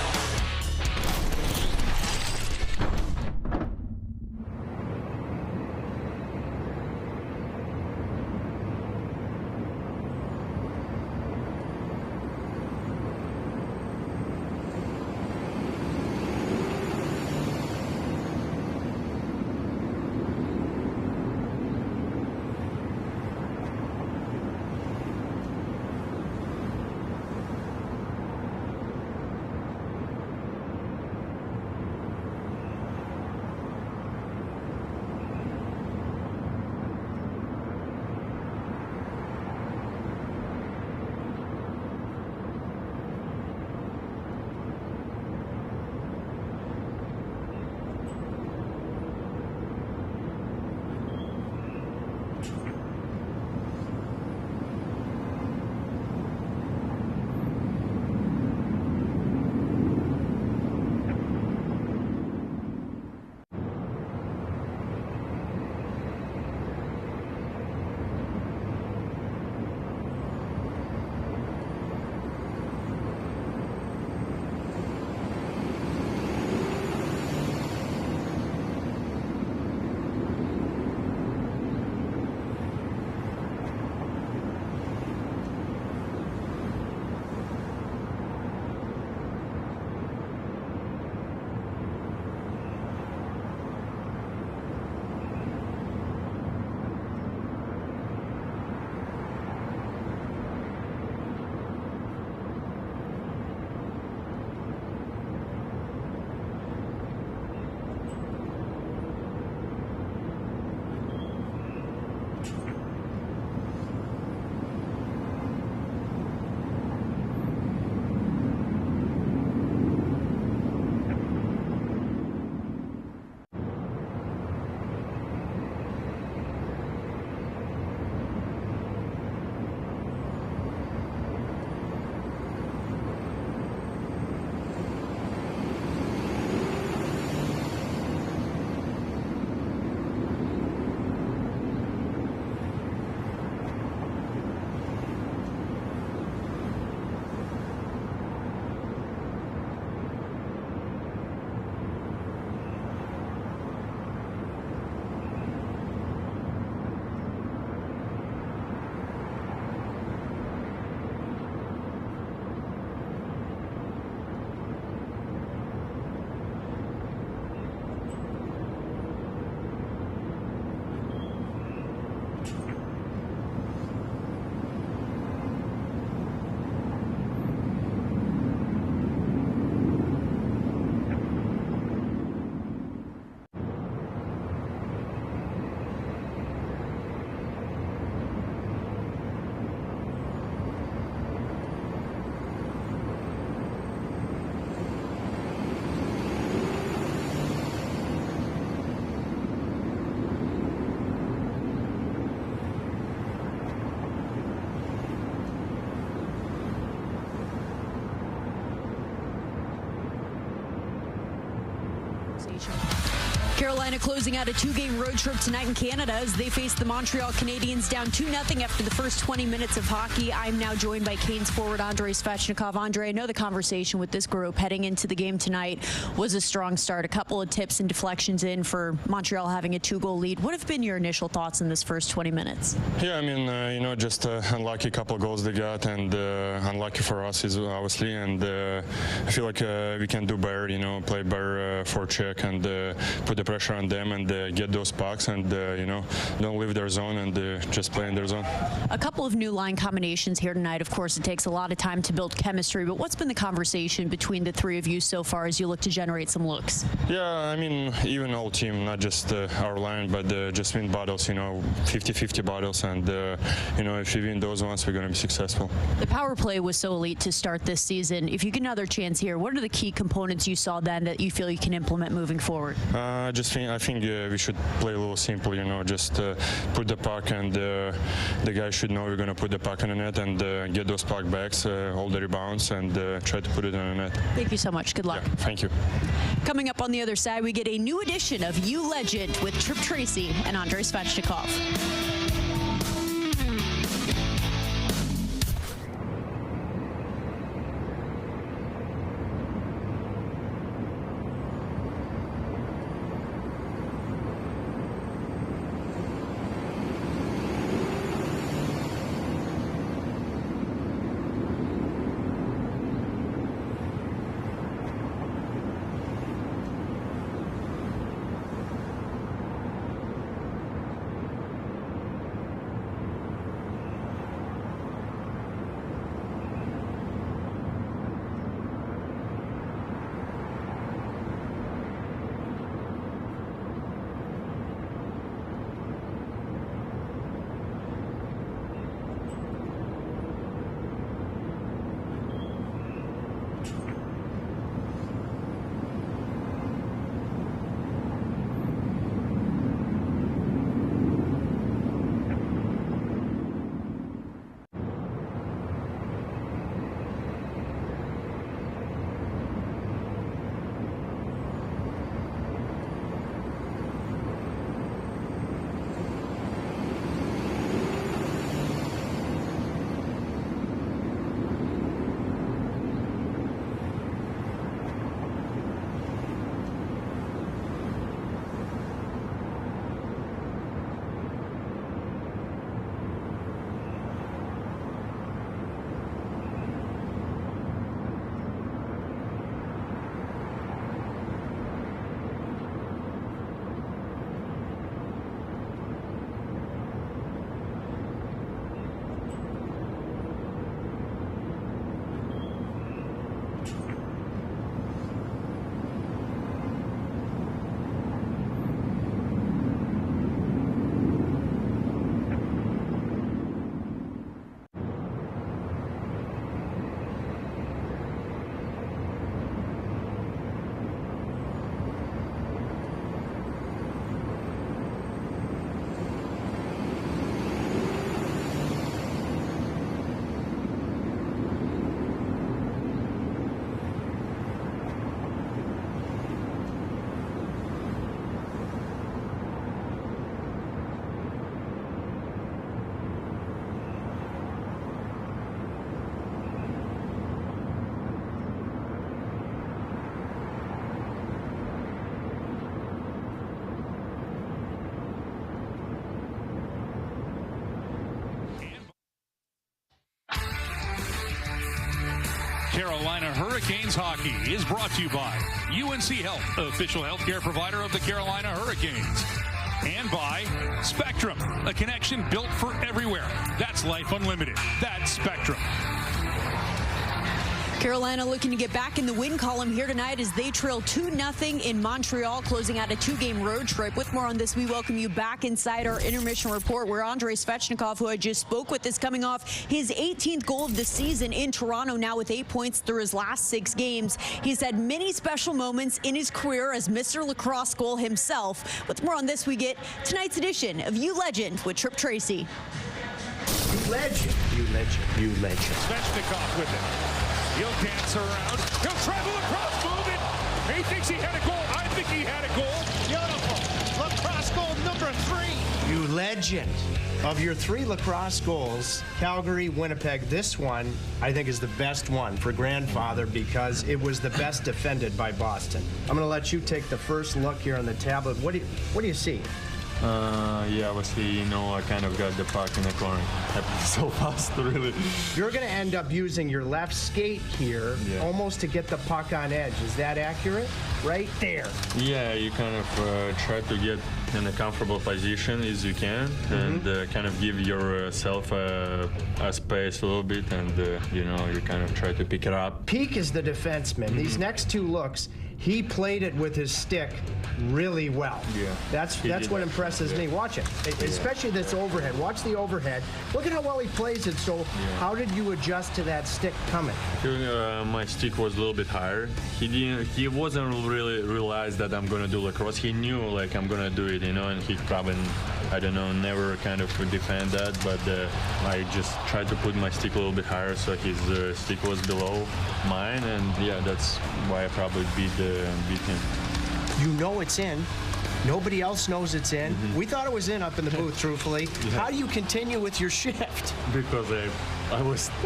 Carolina closing out a two-game road trip tonight in Canada as they face the Montreal Canadiens down 2-0 after the first 20 minutes of hockey. I'm now joined by Canes forward Andrei Svechnikov. Andrei, I know the conversation with this group heading into the game tonight was a strong start. A couple of tips and deflections in for Montreal having a 2-goal lead. What have been your initial thoughts in this first 20 minutes? Yeah, I mean, just unlucky couple of goals they got, and unlucky for us is obviously, and I feel like we can do better, play better forecheck and put the pressure on them and get those pucks and, don't leave their zone and just play in their zone. A couple of new line combinations here tonight. Of course, it takes a lot of time to build chemistry, but what's been the conversation between the three of you so far as you look to generate some looks? Yeah, I mean, even all team, not just our line, but just win battles, 50-50 battles, and, if we win those ones, we're going to be successful. The power play was so elite to start this season. If you get another chance here, what are the key components you saw then that you feel you can implement moving forward? I think we should play a little simple, just put the puck, and the guys should know we're going to put the puck in the net and get those puck backs, hold the rebounds, and try to put it in the net. Thank you so much. Good luck. Yeah, thank you. Coming up on the other side, we get a new edition of You Legend with Tripp Tracy and Andrei Svechnikov. Carolina Hurricanes hockey is brought to you by UNC Health, official healthcare provider of the Carolina Hurricanes. And by Spectrum, a connection built for everywhere. That's life unlimited. That's Spectrum. Carolina looking to get back in the win column here tonight as they trail 2-0 in Montreal, closing out a two-game road trip. With more on this, we welcome you back inside our intermission report where Andrei Svechnikov, who I just spoke with, is coming off his 18th goal of the season in Toronto, now with 8 points through his last 6 games. He's had many special moments in his career as Mr. Lacrosse goal himself. With more on this, we get tonight's edition of You Legend with Tripp Tracy. You legend. You legend. You legend. Svechnikov with it. He'll dance around. He'll travel across, move it. He thinks he had a goal. I think he had a goal. Beautiful. legend. Of your 3 lacrosse goals, Calgary, Winnipeg, this one I think is the best one for grandfather because it was the best defended by Boston. I'm going to let you take the first look here on the tablet. What do you see? Yeah, obviously, I kind of got the puck in the corner. Happened so fast, really. You're going to end up using your left skate here almost to get the puck on edge. Is that accurate? Right there. Yeah, you kind of try to get in a comfortable position as you can and kind of give yourself a space a little bit and, you kind of try to pick it up. Peak is the defenseman. These next 2 looks, he played it with his stick really well. Yeah. That's what impresses me. Watch it, especially this overhead. Watch the overhead. Look at how well he plays it. So how did you adjust to that stick coming? My stick was a little bit higher. He wasn't really realized that I'm going to do lacrosse. He knew like I'm going to do it, and he probably, I don't know, never kind of defend that, but I just tried to put my stick a little bit higher so his stick was below mine, and yeah, that's why I probably beat him. You know it's in. Nobody else knows it's in. We thought it was in up in the booth, truthfully. How do you continue with your shift? Because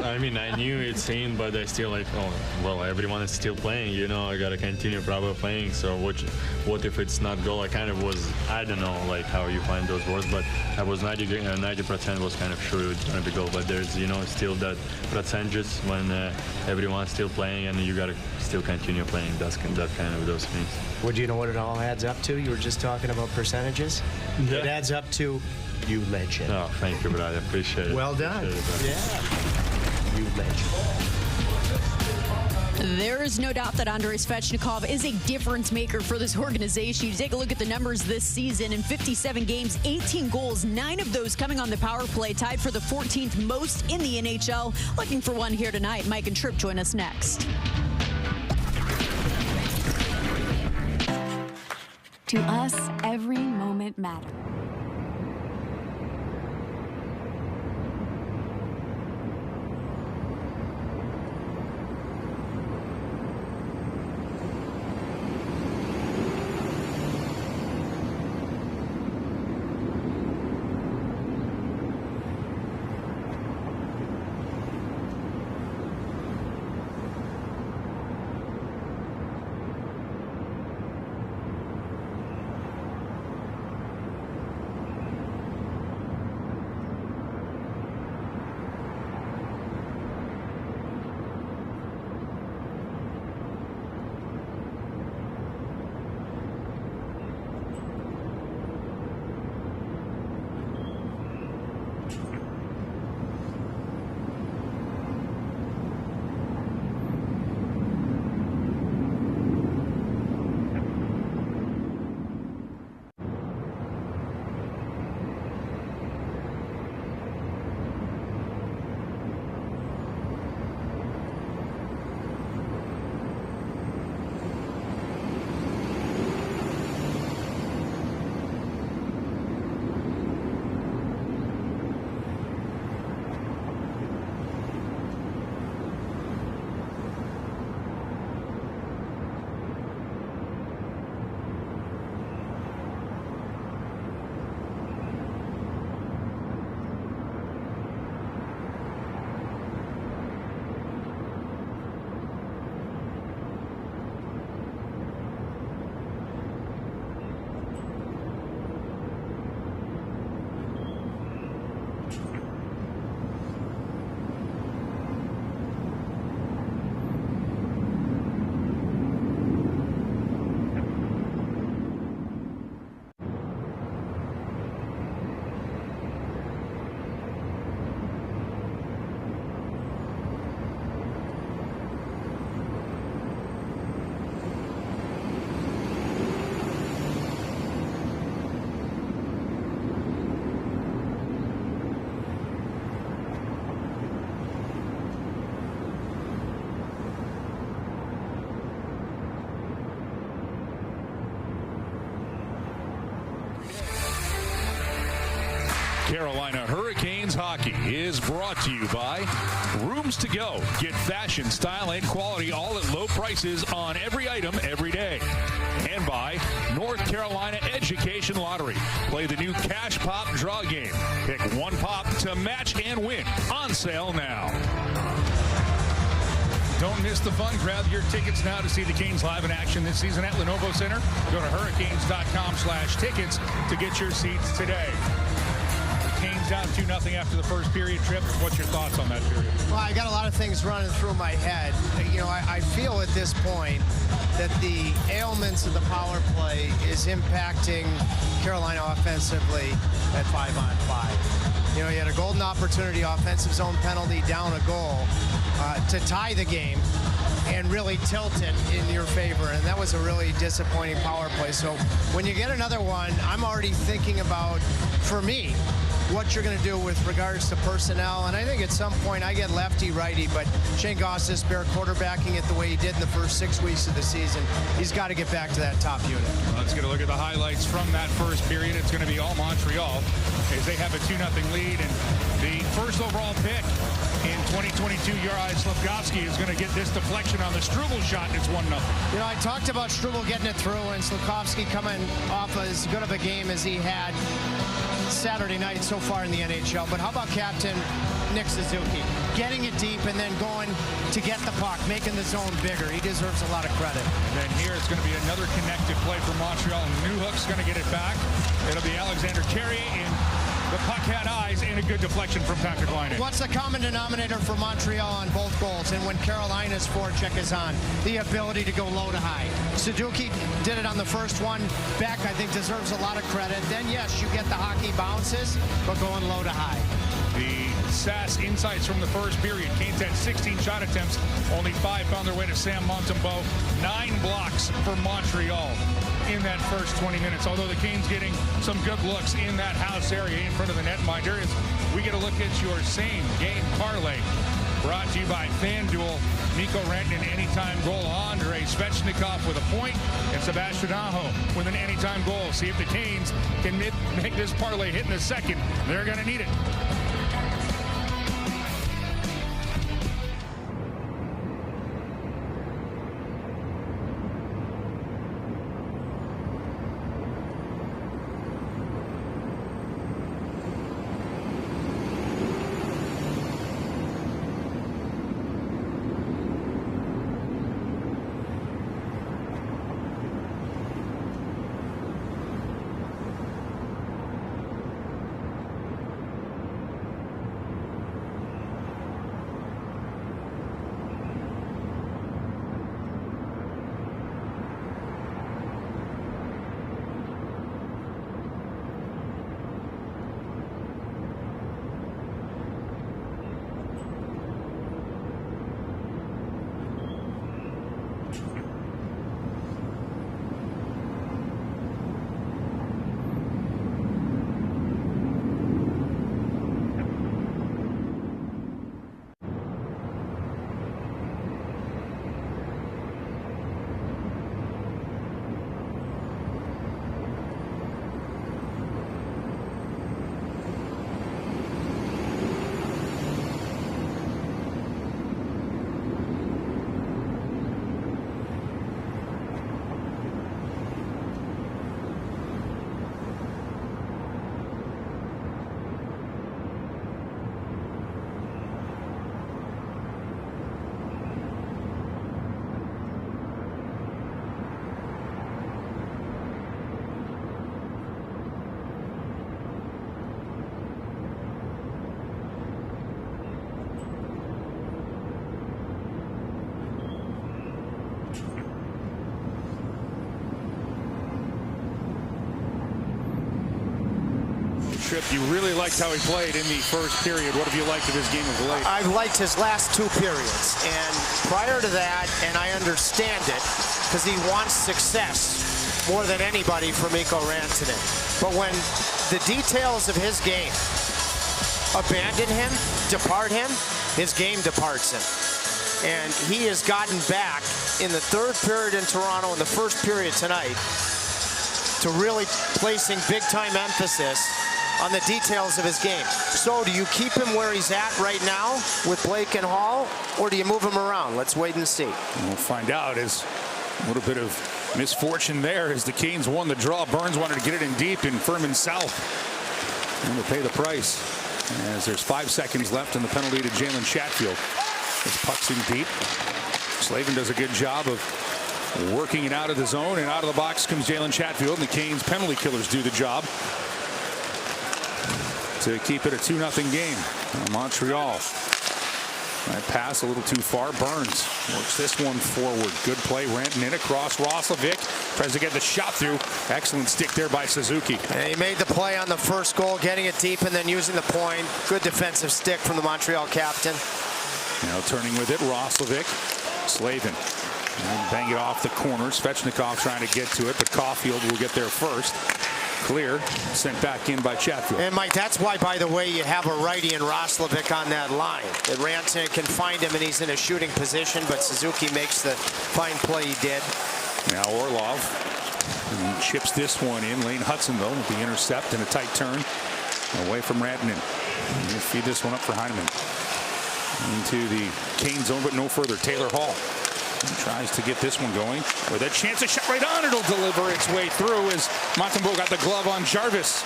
I knew it's in, but I still everyone is still playing, I gotta continue probably playing. So what if it's not goal? I kind of was, I don't know, like how you find those words, but I was 90% was kind of sure it's gonna be goal. But there's, still that percentages when everyone's still playing and you gotta still continue playing. That kind of those things. Well, do you know what it all adds up to? You were just talking about percentages. Yeah. It adds up to you legend. Oh, thank you, brother. Appreciate it. Well done. You legend. There is no doubt that Andrei Svechnikov is a difference maker for this organization. You take a look at the numbers this season. In 57 games, 18 goals, 9 of those coming on the power play, tied for the 14th most in the NHL. Looking for one here tonight. Mike and Tripp join us next. To us, every moment matters. Carolina Hurricanes hockey is brought to you by Rooms to Go. Get fashion, style, and quality all at low prices on every item every day. and by North Carolina Education Lottery. Play the new Cash Pop Draw game. Pick one pop to match and win. On sale now. Don't miss the fun. Grab your tickets now to see the Canes live in action this season at Lenovo Center. Go to hurricanes.com/tickets to get your seats today. Canes down 2-0 after the first period. Trip, what's your thoughts on that period? Well, I got a lot of things running through my head. You know, I feel at this point that the ailments of the power play is impacting Carolina offensively at 5-on-5. You know, you had a golden opportunity, offensive zone penalty, down a goal to tie the game and really tilt it in your favor. And that was a really disappointing power play. So when you get another one, I'm already thinking about, for me, what you're going to do with regards to personnel. And I think at some point I get lefty-righty, but Shane Gostisbehere quarterbacking it the way he did in the first 6 weeks of the season, he's got to get back to that top unit. Let's get a look at the highlights from that first period. It's going to be all Montreal as they have a 2-0 lead. And the first overall pick in 2022, Juraj Slafkovsky, is going to get this deflection on the Struble shot, and it's 1-0. You know, I talked about Struble getting it through and Slafkovsky coming off as good of a game as he had Saturday night so far in the NHL. But how about Captain Nick Suzuki getting it deep and then going to get the puck, making the zone bigger? He deserves a lot of credit. And then here it's going to be another connected play for Montreal. Newhook's going to get it back. It'll be Alexander Carrier, and the puck had eyes and a good deflection from Patrick Laine. What's the common denominator for Montreal on both goals? And when Carolina's forecheck is on, the ability to go low to high. Suzuki did it on the first one. Beck, I think, deserves a lot of credit. Then, yes, you get the hockey bounces, but going low to high. The SAS insights from the first period. Canes had 16 shot attempts. Only 5 found their way to Sam Montembeault. 9 blocks for Montreal in that first 20 minutes. Although the Canes getting some good looks in that house area in front of the netminder as we get a look at your same game parlay. Brought to you by FanDuel. Mikko Rantanen, anytime goal. Andrei Svechnikov with a point. And Sebastian Aho with an anytime goal. See if the Canes can make this parlay hit in the second. They're going to need it. Tripp, you really liked how he played in the first period. What have you liked of his game of late? I've liked his last 2 periods. And prior to that, and I understand it, because he wants success more than anybody for Mikko Rantanen. But when the details of his game abandon him, depart him, his game departs him. And he has gotten back in the 3rd period in Toronto, in the first period tonight, to really placing big-time emphasis on the details of his game. So do you keep him where he's at right now with Blake and Hall, or do you move him around? Let's wait and see. We'll find out as a little bit of Misfortune there as the Canes won the draw. Burns wanted to get it in deep in Furman South. And to pay the price as there's 5 seconds left in the penalty to Jalen Chatfield. This puck's in deep. Slavin does a good job of working it out of the zone, and out of the box comes Jalen Chatfield, and the Canes penalty killers do the job to keep it a 2-0 game. Montreal. That pass a little too far. Burns works this one forward. Good play. Rantanen across. Roslovic tries to get the shot through. Excellent stick there by Suzuki. And he made the play on the first goal, getting it deep and then using the point. Good defensive stick from the Montreal captain. Now turning with it, Roslovic. Slavin. And bang it off the corner. Svechnikov trying to get to it, but Caulfield will get there first. Clear, sent back in by Chatfield. And Mike, that's why, by the way, you have a righty in Roslovic on that line. That Rantanen can find him and he's in a shooting position, but Suzuki makes the fine play he did. Now Orlov chips this one in. Lane Hudson, though, with the intercept and a tight turn away from Rantanen. Feed this one up for Heineman. Into the Kane zone, but no further. Taylor Hall tries to get this one going with a chance to shot right on. It'll deliver its way through as Montembeault got the glove on Jarvis.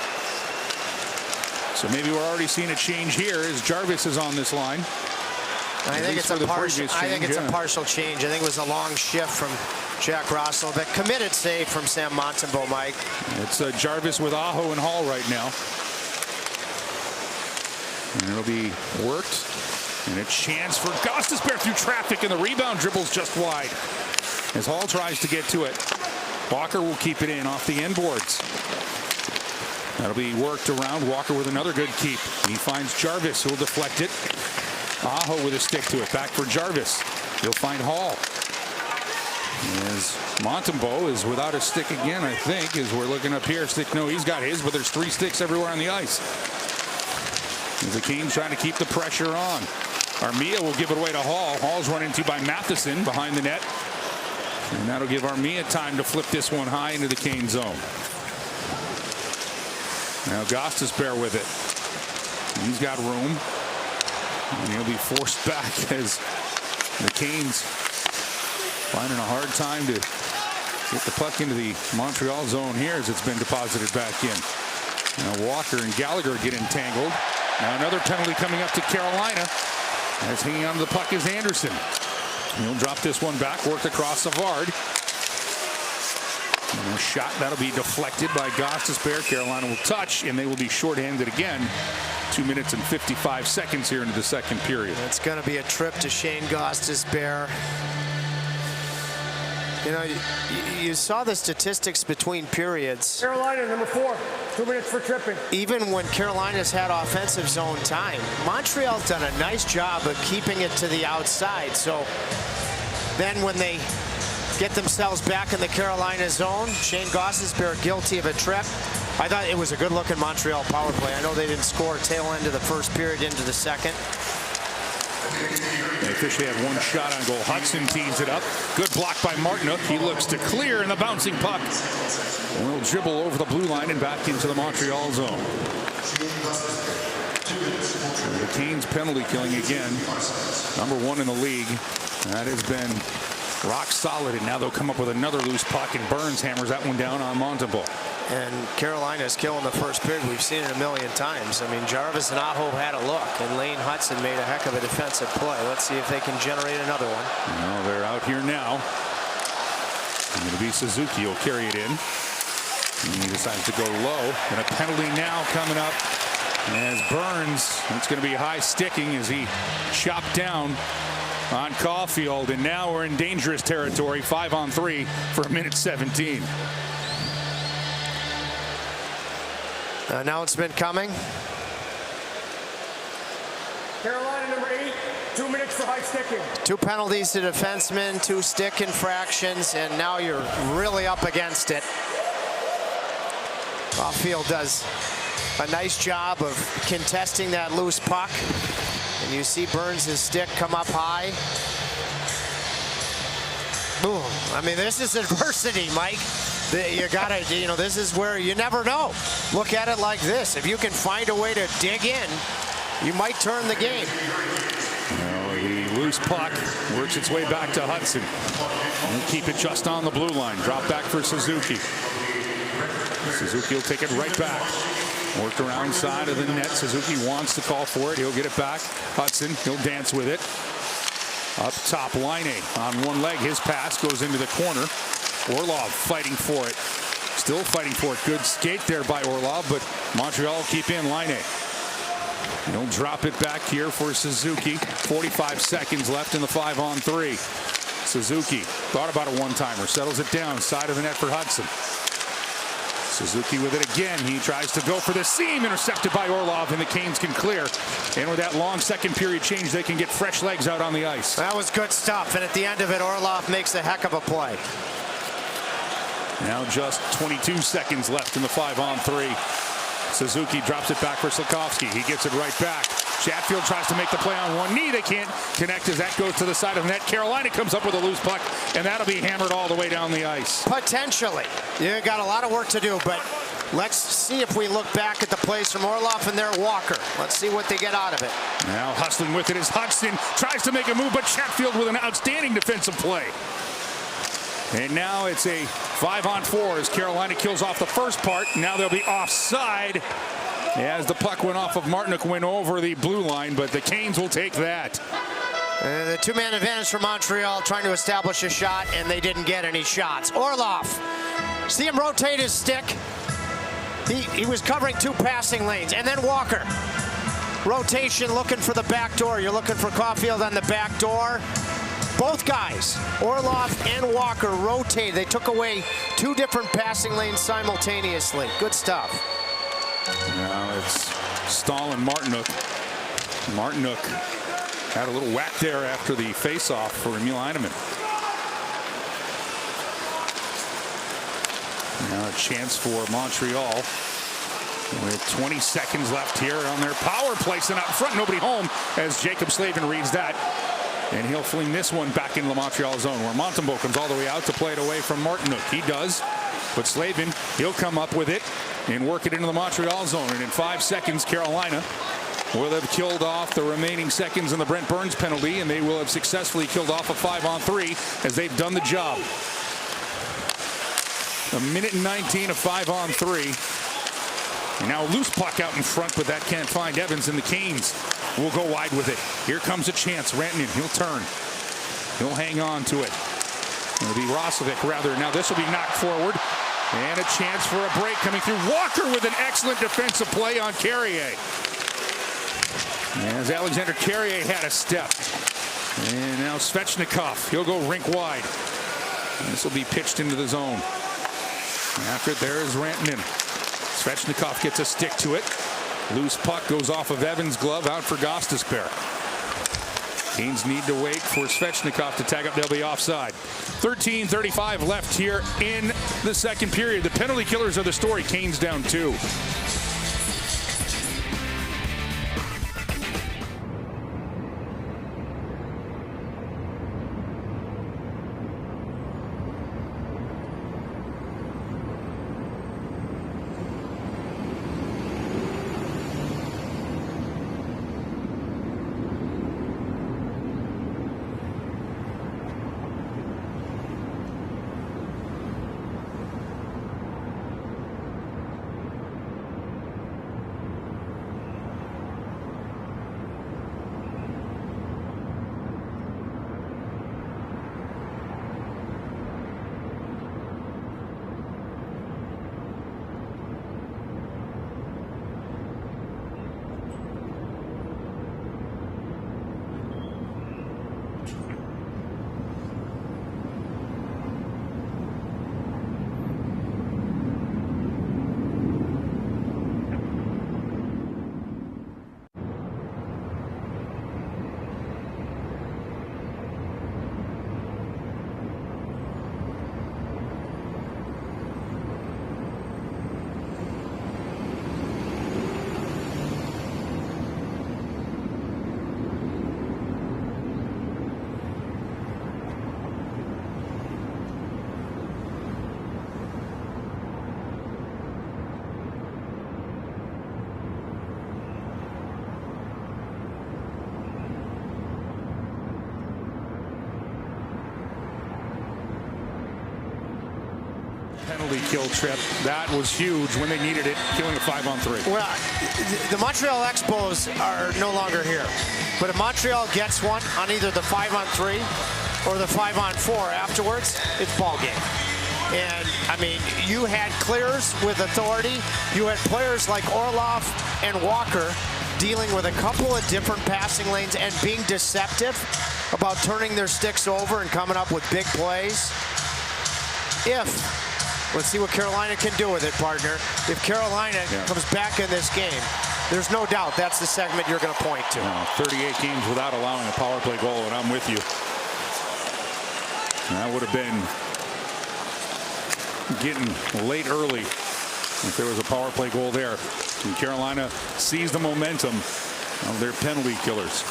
So maybe we're already seeing a change here as Jarvis is on this line. I think it's a partial change. I think it was a long shift from Jack Roslovic. Committed save from Sam Montembeault, Mike. It's Jarvis with Aho and Hall right now. And it'll be worked. And a chance for Gostisbehere through traffic, and the rebound dribbles just wide as Hall tries to get to it. Walker will keep it in off the end boards. That'll be worked around. Walker with another good keep. He finds Jarvis, who will deflect it. Aho with a stick to it. Back for Jarvis. He'll find Hall. As Montembeault is without a stick again, I think, as we're looking up here. Stick, no, he's got his, but there's 3 sticks everywhere on the ice. As the Canes trying to keep the pressure on. Armia will give it away to Hall. Hall's run into by Matheson behind the net. And that'll give Armia time to flip this one high into the Cane zone. Now Gostisbehere with it. He's got room. And he'll be forced back as the Canes finding a hard time to get the puck into the Montreal zone here as it's been deposited back in. Now Walker and Gallagher get entangled. Now another penalty coming up to Carolina. As hanging onto the puck is Anderson. He'll drop this one back, worked across Savard. And a shot that'll be deflected by Gostisbehere. Carolina will touch, and they will be shorthanded again. 2 minutes and 55 seconds here into the second period. It's going to be a trip to Shane Gostisbehere. You know, you saw the statistics between periods. Carolina, number 4, 2 minutes for tripping. Even when Carolina's had offensive zone time, Montreal's done a nice job of keeping it to the outside. So then when they get themselves back in the Carolina zone, Shane Gostisbehere guilty of a trip. I thought it was a good-looking Montreal power play. I know they didn't score tail end of the first period into the second. They officially had one shot on goal. Hudson tees it up. Good block by Martinook. He looks to clear, and the bouncing puck will dribble over the blue line and back into the Montreal zone. The Canes penalty killing again. Number 1 in the league. That has been rock solid, and now they'll come up with another loose puck, and Burns hammers that one down on Montembeault. And Carolina's killing the first period. We've seen it a million times. I mean, Jarvis and Aho had a look, and Lane Hudson made a heck of a defensive play. Let's see if they can generate another one. Well, they're out here now. And it'll be Suzuki who'll carry it in. And he decides to go low. And a penalty now coming up as Burns. It's going to be high sticking as he chopped down on Caulfield. And now we're in dangerous territory. 5-on-3 for 1:17. Announcement coming. Carolina, number 8, 2 minutes for high sticking. 2 penalties to defensemen, 2 stick infractions, and now you're really up against it. Caulfield does a nice job of contesting that loose puck. And you see Burns' stick come up high. Boom. I mean, this is adversity, Mike. You gotta, you know, this is where you never know. Look at it like this. If you can find a way to dig in, you might turn the game. The loose puck works its way back to Hudson. And keep it just on the blue line. Drop back for Suzuki. Suzuki will take it right back. Worked around side of the net. Suzuki wants to call for it. He'll get it back. Hudson, he'll dance with it. Up top, Laine on one leg. His pass goes into the corner. Orlov fighting for it. Still fighting for it. Good skate there by Orlov, but Montreal keep in. Laine. He'll drop it back here for Suzuki. 45 seconds left in the 5-on-3. Suzuki thought about a one-timer. Settles it down. Side of the net for Hudson. Suzuki with it again. He tries to go for the seam. Intercepted by Orlov, and the Canes can clear. And with that long second period change, they can get fresh legs out on the ice. That was good stuff. And at the end of it, Orlov makes a heck of a play. Now just 22 seconds left in the 5-on-3. Suzuki drops it back for Slafkovsky. He gets it right back. Chatfield tries to make the play on one knee. They can't connect as that goes to the side of the net. Carolina comes up with a loose puck, and that'll be hammered all the way down the ice. Potentially. You got a lot of work to do, but let's see if we look back at the plays from Orlov and their Walker. Let's see what they get out of it. Now hustling with it is Hudson. Tries to make a move, but Chatfield with an outstanding defensive play. And now it's a 5-on-4 as Carolina kills off the first part. Now they'll be offside as the puck went off of Martinook, went over the blue line, but the Canes will take that. The two-man advantage for Montreal trying to establish a shot, and they didn't get any shots. Orlov, see him rotate his stick. He was covering two passing lanes, and then Walker. Rotation looking for the back door. You're looking for Caulfield on the back door. Both guys, Orlov and Walker, rotated. They took away two different passing lanes simultaneously. Good stuff. Now it's Stahl and Martinook. Martinook had a little whack there after the face-off for Emil Heineman. Now a chance for Montreal with 20 seconds left here on their power play. And out in front, nobody home as Jacob Slavin reads that. And he'll fling this one back into the Montreal zone where Montembeault comes all the way out to play it away from Martinook. He does, but Slavin, he'll come up with it and work it into the Montreal zone. And in 5 seconds, Carolina will have killed off the remaining seconds in the Brent Burns penalty, and they will have successfully killed off a 5-on-3 as they've done the job. 1:19 of 5-on-3. And now a loose puck out in front, but that can't find Evans, and the Canes will go wide with it. Here comes a chance. Rantanen, he'll turn. He'll hang on to it. It'll be Roslovic, rather. Now this will be knocked forward. And a chance for a break coming through. Walker with an excellent defensive play on Carrier. As Alexander Carrier had a step. And now Svechnikov. He'll go rink wide. And this will be pitched into the zone. After it, there is Rantanen. Svechnikov gets a stick to it. Loose puck goes off of Evans' glove, out for Gostisbehere. Canes need to wait for Svechnikov to tag up. They'll be offside. 13:35 left here in the second period. The penalty killers are the story. Canes down 2. penalty kill trip. That was huge when they needed it, killing a 5-on-3. Well, the Montreal Expos are no longer here. But if Montreal gets one on either the 5-on-3 or the 5-on-4 afterwards, it's ball game. And, I mean, you had clears with authority. You had players like Orlov and Walker dealing with a couple of different passing lanes and being deceptive about turning their sticks over and coming up with big plays. Let's see what Carolina can do with it, partner. If Carolina comes back in this game, there's no doubt that's the segment you're going to point to. 38 games without allowing a power play goal, and I'm with you. That would have been getting late early if there was a power play goal there. And Carolina sees the momentum of their penalty killers.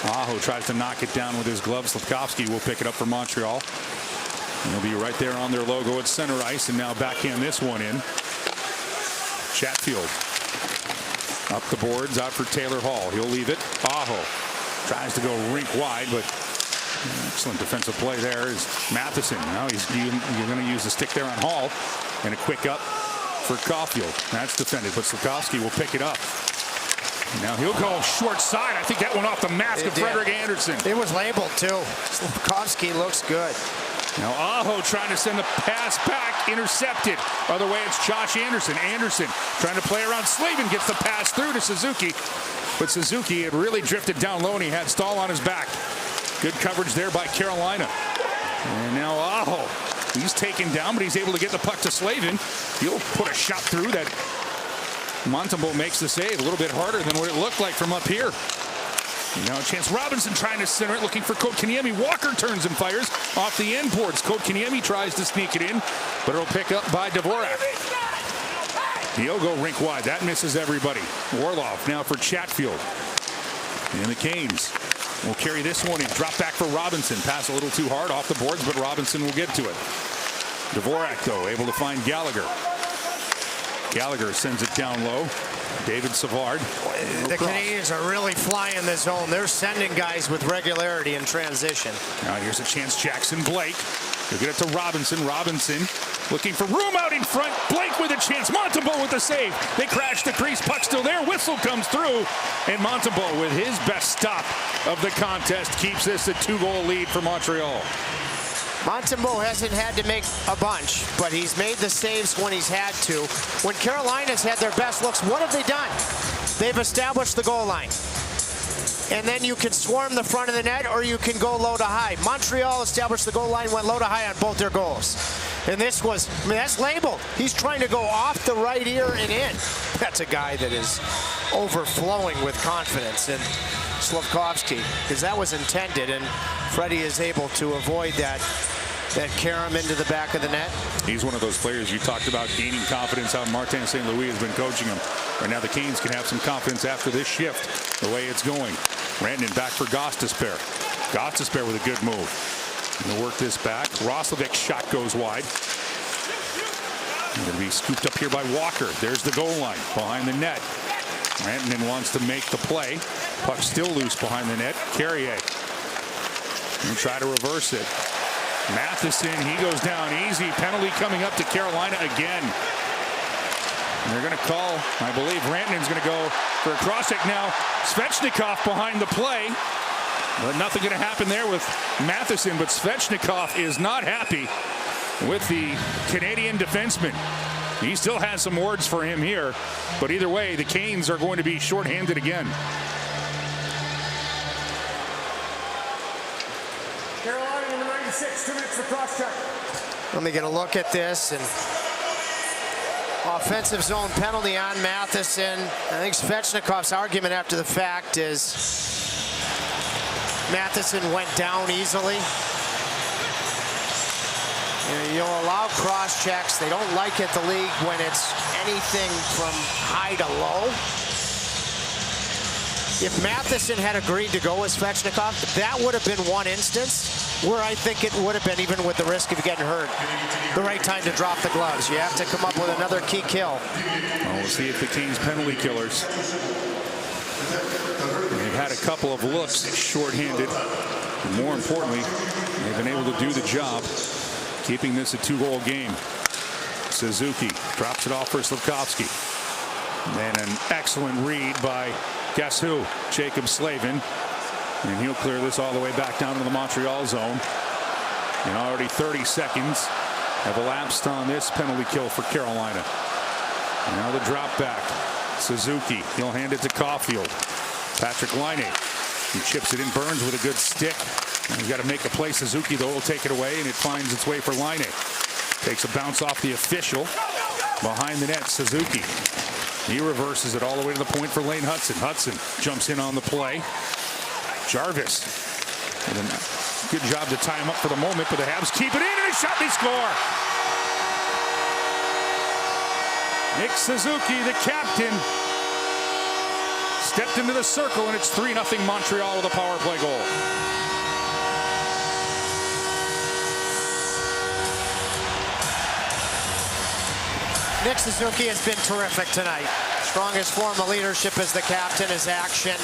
Aho tries to knock it down with his glove. Slafkovsky will pick it up for Montreal. And he'll be right there on their logo at center ice, and now backhand this one in. Chatfield up the boards, out for Taylor Hall. He'll leave it. Aho tries to go rink wide, but excellent defensive play there is Matheson. Now you're going to use the stick there on Hall, and a quick up for Caulfield. That's defended, but Slafkovsky will pick it up. Now he'll go short side. I think that went off the mask of Frederik Andersen. It was labeled too. Slafkovsky looks good. Now Aho trying to send the pass back, intercepted. Other way, it's Josh Anderson. Anderson trying to play around Slavin, gets the pass through to Suzuki. But Suzuki had really drifted down low, and he had Stahl on his back. Good coverage there by Carolina. And now Aho, he's taken down, but he's able to get the puck to Slavin. He'll put a shot through that. Montembeault makes the save. A little bit harder than what it looked like from up here. Now a chance. Robinson trying to center it, looking for Kotkaniemi. Walker turns and fires off the end boards. Kotkaniemi tries to sneak it in, but it'll pick up by Dvorak. He'll go rink wide. That misses everybody. Orlov now for Chatfield. And the Canes will carry this one in. Drop back for Robinson. Pass a little too hard off the boards, but Robinson will get to it. Dvorak, though, able to find Gallagher. Gallagher sends it down low. David Savard. The Canadians are really flying the zone. They're sending guys with regularity in transition. Now here's a chance. Jackson Blake. He'll get it to Robinson. Robinson looking for room out in front. Blake with a chance. Montembeault with the save. They crash the crease. Puck still there. Whistle comes through. And Montembeault, with his best stop of the contest, keeps this a 2-goal lead for Montreal. Montembeault hasn't had to make a bunch, but he's made the saves when he's had to. When Carolina's had their best looks, what have they done? They've established the goal line. And then you can swarm the front of the net, or you can go low to high. Montreal established the goal line, went low to high on both their goals. And this was, I mean, that's labeled. He's trying to go off the right ear and in. That's a guy that is overflowing with confidence. And Slafkovsky, because that was intended, and Freddie is able to avoid that carom into the back of the net. He's one of those players you talked about gaining confidence, how Martin St. Louis has been coaching him. Right now the Canes can have some confidence after this shift, the way it's going. Rantanen back for Gostisbehere. Gostisbehere with a good move. Gonna work this back. Roslovic's shot goes wide. Going to be scooped up here by Walker. There's the goal line behind the net. Rantanen wants to make the play. Puck still loose behind the net. Carrier. And try to reverse it. Matheson, he goes down easy. Penalty coming up to Carolina again. And they're going to call, I believe Rantanen's going to go for a cross-check now. Svechnikov behind the play. But nothing going to happen there with Matheson. But Svechnikov is not happy with the Canadian defenseman. He still has some words for him here. But either way, the Canes are going to be shorthanded again. Carolina number 96 commits the cross-check. Let me get a look at this. And offensive zone penalty on Matheson. I think Svechnikov's argument after the fact is Matheson went down easily. You'll allow cross-checks. They don't like it, the league, when it's anything from high to low. If Matheson had agreed to go with Svechnikov, that would have been one instance where I think it would have been, even with the risk of getting hurt, the right time to drop the gloves. You have to come up with another key kill. Well, we'll see if the Canes penalty killers. They've had a couple of looks shorthanded. And more importantly, they've been able to do the job, keeping this a 2-goal game. Suzuki drops it off for Slafkovsky. And an excellent read by, guess who? Jacob Slavin. And he'll clear this all the way back down to the Montreal zone. And already 30 seconds have elapsed on this penalty kill for Carolina. Now the drop back. Suzuki, he'll hand it to Caulfield. Patrick Laine, he chips it in. Burns with a good stick. He's got to make a play. Suzuki, though, will take it away, and it finds its way for Laine. Takes a bounce off the official. Behind the net, Suzuki. He reverses it all the way to the point for Lane Hudson. Hudson jumps in on the play. Jarvis with a good job to tie him up for the moment, but the Habs keep it in, and a shot, they score. Nick Suzuki, the captain, stepped into the circle, and it's 3-0 Montreal with a power play goal. Nick Suzuki has been terrific tonight. Strongest form of leadership as the captain, his action.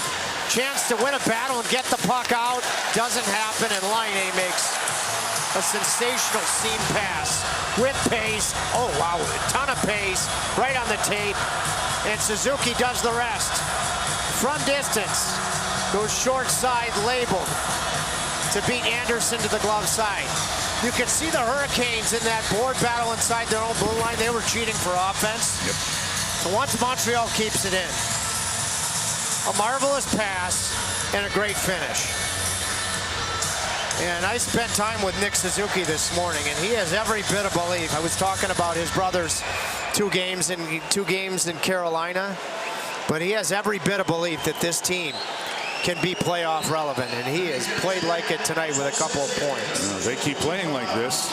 Chance to win a battle and get the puck out. Doesn't happen, and Laine makes a sensational seam pass with pace. Oh, wow, a ton of pace right on the tape. And Suzuki does the rest. From distance, goes short side labeled to beat Anderson to the glove side. You can see the Hurricanes in that board battle inside their own blue line. They were cheating for offense. Yep. So once Montreal keeps it in, a marvelous pass and a great finish. And I spent time with Nick Suzuki this morning, and he has every bit of belief. I was talking about his brother's two games in Carolina, but he has every bit of belief that this team can be playoff relevant, and he has played like it tonight with a couple of points. They keep playing like this.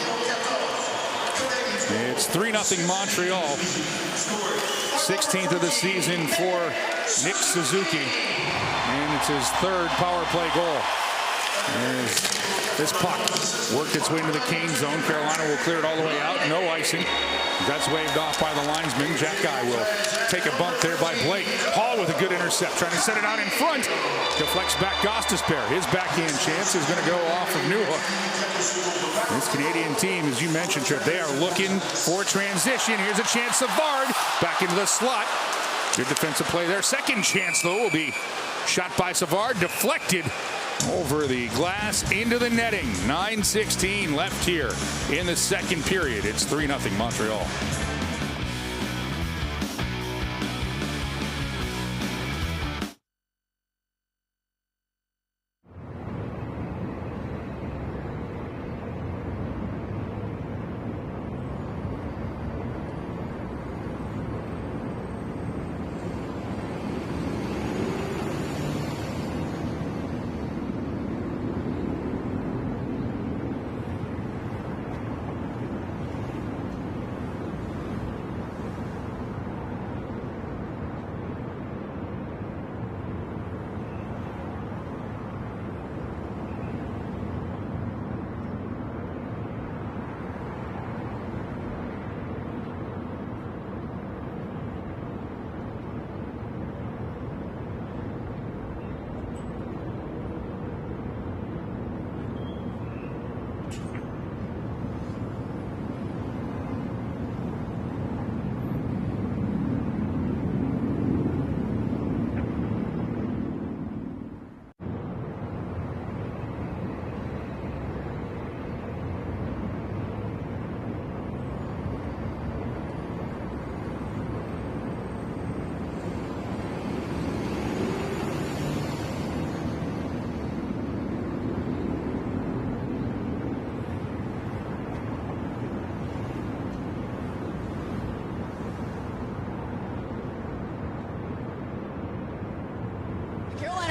It's 3-0 Montreal. 16th of the season for Nick Suzuki, and it's his third power play goal. As this puck worked its way into the Kane zone, Carolina will clear it all the way out. No icing. That's waved off by the linesman. Jack Guy will take a bump there by Blake. Hall with a good intercept, trying to set it out in front. Deflects back Gostisbehere. His backhand chance is going to go off of Newhook. This Canadian team, as you mentioned, Trip, they are looking for transition. Here's a chance. Savard back into the slot. Good defensive play there. Second chance, though, will be shot by Savard. Deflected over the glass into the netting. 9:16 left here in the second period. It's 3-0 Montreal.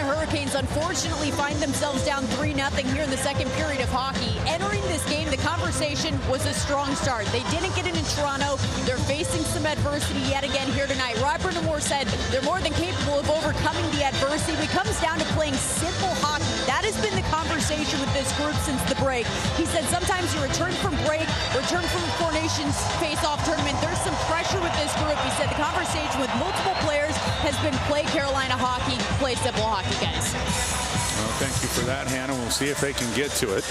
Hurricanes unfortunately find themselves down 3-0 here in the second period of hockey. Entering this game, the conversation was a strong start. They didn't get it in Toronto. They're facing some adversity yet again here tonight. Rod Brind'Amour said they're more than capable of overcoming the adversity. It comes down to playing simple hockey. That has been the conversation with this this group since the break. He said sometimes you return from break, return from the Four Nations face-off tournament. There's some pressure with this group. He said the conversation with multiple players has been play Carolina hockey, play simple hockey, guys. Well, thank you for that, Hannah. We'll see if they can get to it.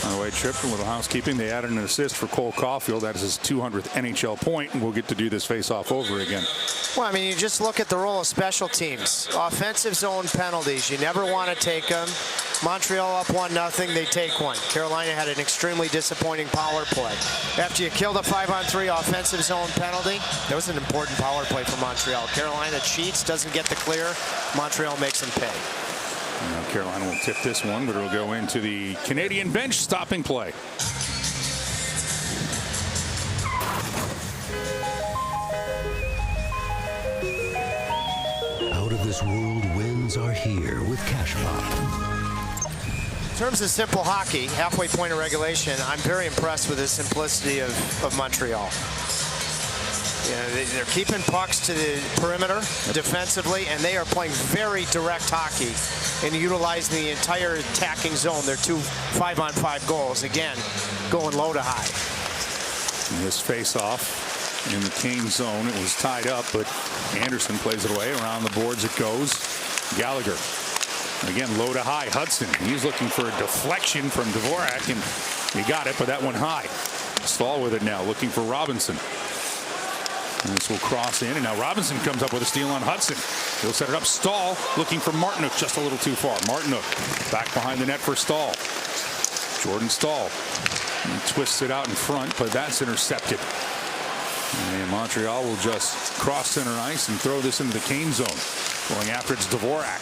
By the way, Tripp, a little housekeeping. They added an assist for Cole Caulfield. That is his 200th NHL point, and we'll get to do this face-off over again. Well, I mean, you just look at the role of special teams. Offensive zone penalties, you never want to take them. Montreal up 1-0, they take one. Carolina had an extremely disappointing power play. After you killed a 5-on-3 offensive zone penalty, that was an important power play for Montreal. Carolina cheats, doesn't get the clear. Montreal makes them pay. Now Carolina will tip this one, but it'll go into the Canadian bench, stopping play. Out of this world wins are here with CashPop. In terms of simple hockey, halfway point of regulation, I'm very impressed with the simplicity of Montreal. They're keeping pucks to the perimeter defensively, and they are playing very direct hockey and utilizing the entire attacking zone. Their 2 5-on-5 goals, again, going low to high. And this face-off in the Kane zone, it was tied up, but Anderson plays it away. Around the boards it goes. Gallagher. Again, low to high. Hudson, he's looking for a deflection from Dvorak, and he got it, but that one high. Stahl with it now, looking for Robinson. And this will cross in, and now Robinson comes up with a steal on Hudson. He'll set it up. Stahl looking for Martinook, just a little too far. Martinook back behind the net for Stahl. Jordan Stahl. He twists it out in front, but that's intercepted. And Montreal will just cross center ice and throw this into the Kane zone. Going after it's Dvorak.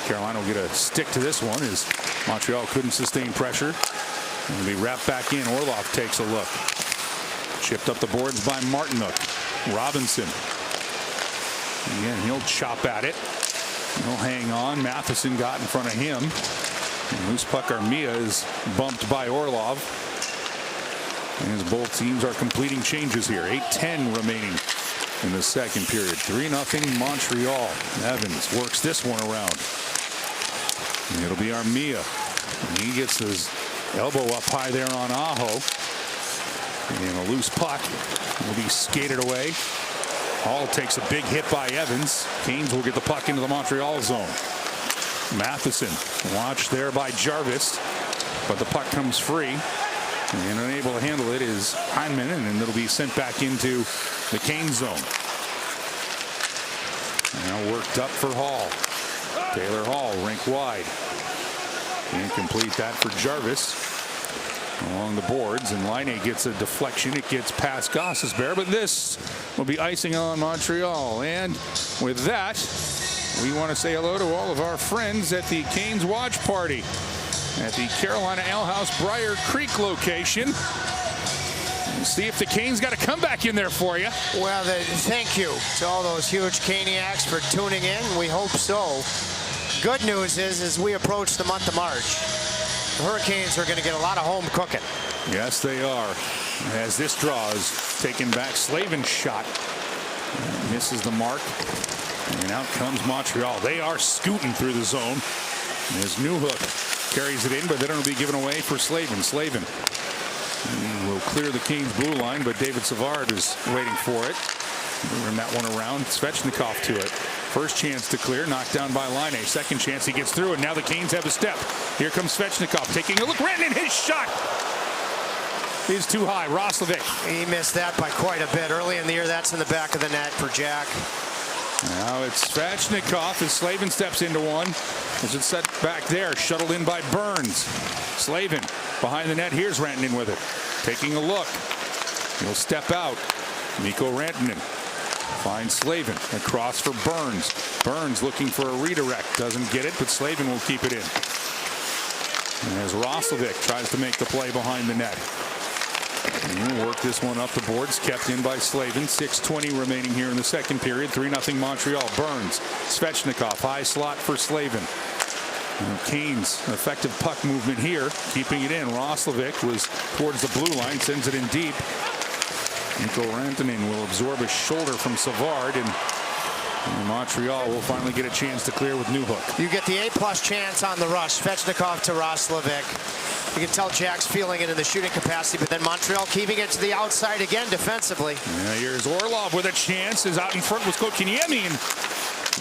Carolina will get a stick to this one as Montreal couldn't sustain pressure. And it'll be wrapped back in. Orlov takes a look. Chipped up the boards by Martinook. Robinson. Again, he'll chop at it. He'll hang on. Matheson got in front of him. And loose puck Armia is bumped by Orlov. And as both teams are completing changes here. 8:10 remaining in the second period. 3-0 Montreal. Evans works this one around. And it'll be Armia. And he gets his elbow up high there on Aho. And a loose puck will be skated away. Hall takes a big hit by Evans. Canes will get the puck into the Montreal zone. Matheson watched there by Jarvis, but the puck comes free. And unable to handle it is Hyman, and it'll be sent back into the Kane zone. Now worked up for Hall. Taylor Hall, rink wide. Can't complete that for Jarvis. Along the boards, and Laine gets a deflection. It gets past Gostisbehere, but this will be icing on Montreal. And with that, we want to say hello to all of our friends at the Canes watch party at the Carolina Ale House Briar Creek location. And see if the Canes got a comeback in there for you. Well, thank you to all those huge Caniacs for tuning in. We hope so. Good news is, as we approach the month of March, the Hurricanes are going to get a lot of home cooking. Yes, they are. As this draw is taken back, Slavin's shot misses the mark. And out comes Montreal. They are scooting through the zone. As Newhook carries it in, but then it'll be given away for Slavin. Slavin will clear the Canes blue line, but David Savard is waiting for it. Moving that one around. Svechnikov to it. First chance to clear, knocked down by Laine. Second chance, he gets through, and now the Canes have a step. Here comes Svechnikov taking a look. Rantanen, his shot is too high. Roslovic. He missed that by quite a bit. Early in the year, that's in the back of the net for Jack. Now it's Svechnikov as Slavin steps into one. As it's set back there, shuttled in by Burns. Slavin behind the net. Here's Rantanen with it. Taking a look. He'll step out. Mikko Rantanen finds Slavin across for Burns. Burns looking for a redirect. Doesn't get it, but Slavin will keep it in. And as Roslovic tries to make the play behind the net. And he'll work this one up the boards. Kept in by Slavin. 6:20 remaining here in the second period. 3-0 Montreal. Burns. Svechnikov. High slot for Slavin. And Canes effective puck movement here. Keeping it in. Roslovic was towards the blue line. Sends it in deep. Mikko Rantanen will absorb a shoulder from Savard, and And Montreal will finally get a chance to clear with Newhook. You get the A+ chance on the rush. Svechnikov to Roslovic. You can tell Jack's feeling it in the shooting capacity, but then Montreal keeping it to the outside again defensively. Yeah, here's Orlov with a chance. Is out in front was Kotkaniemi, and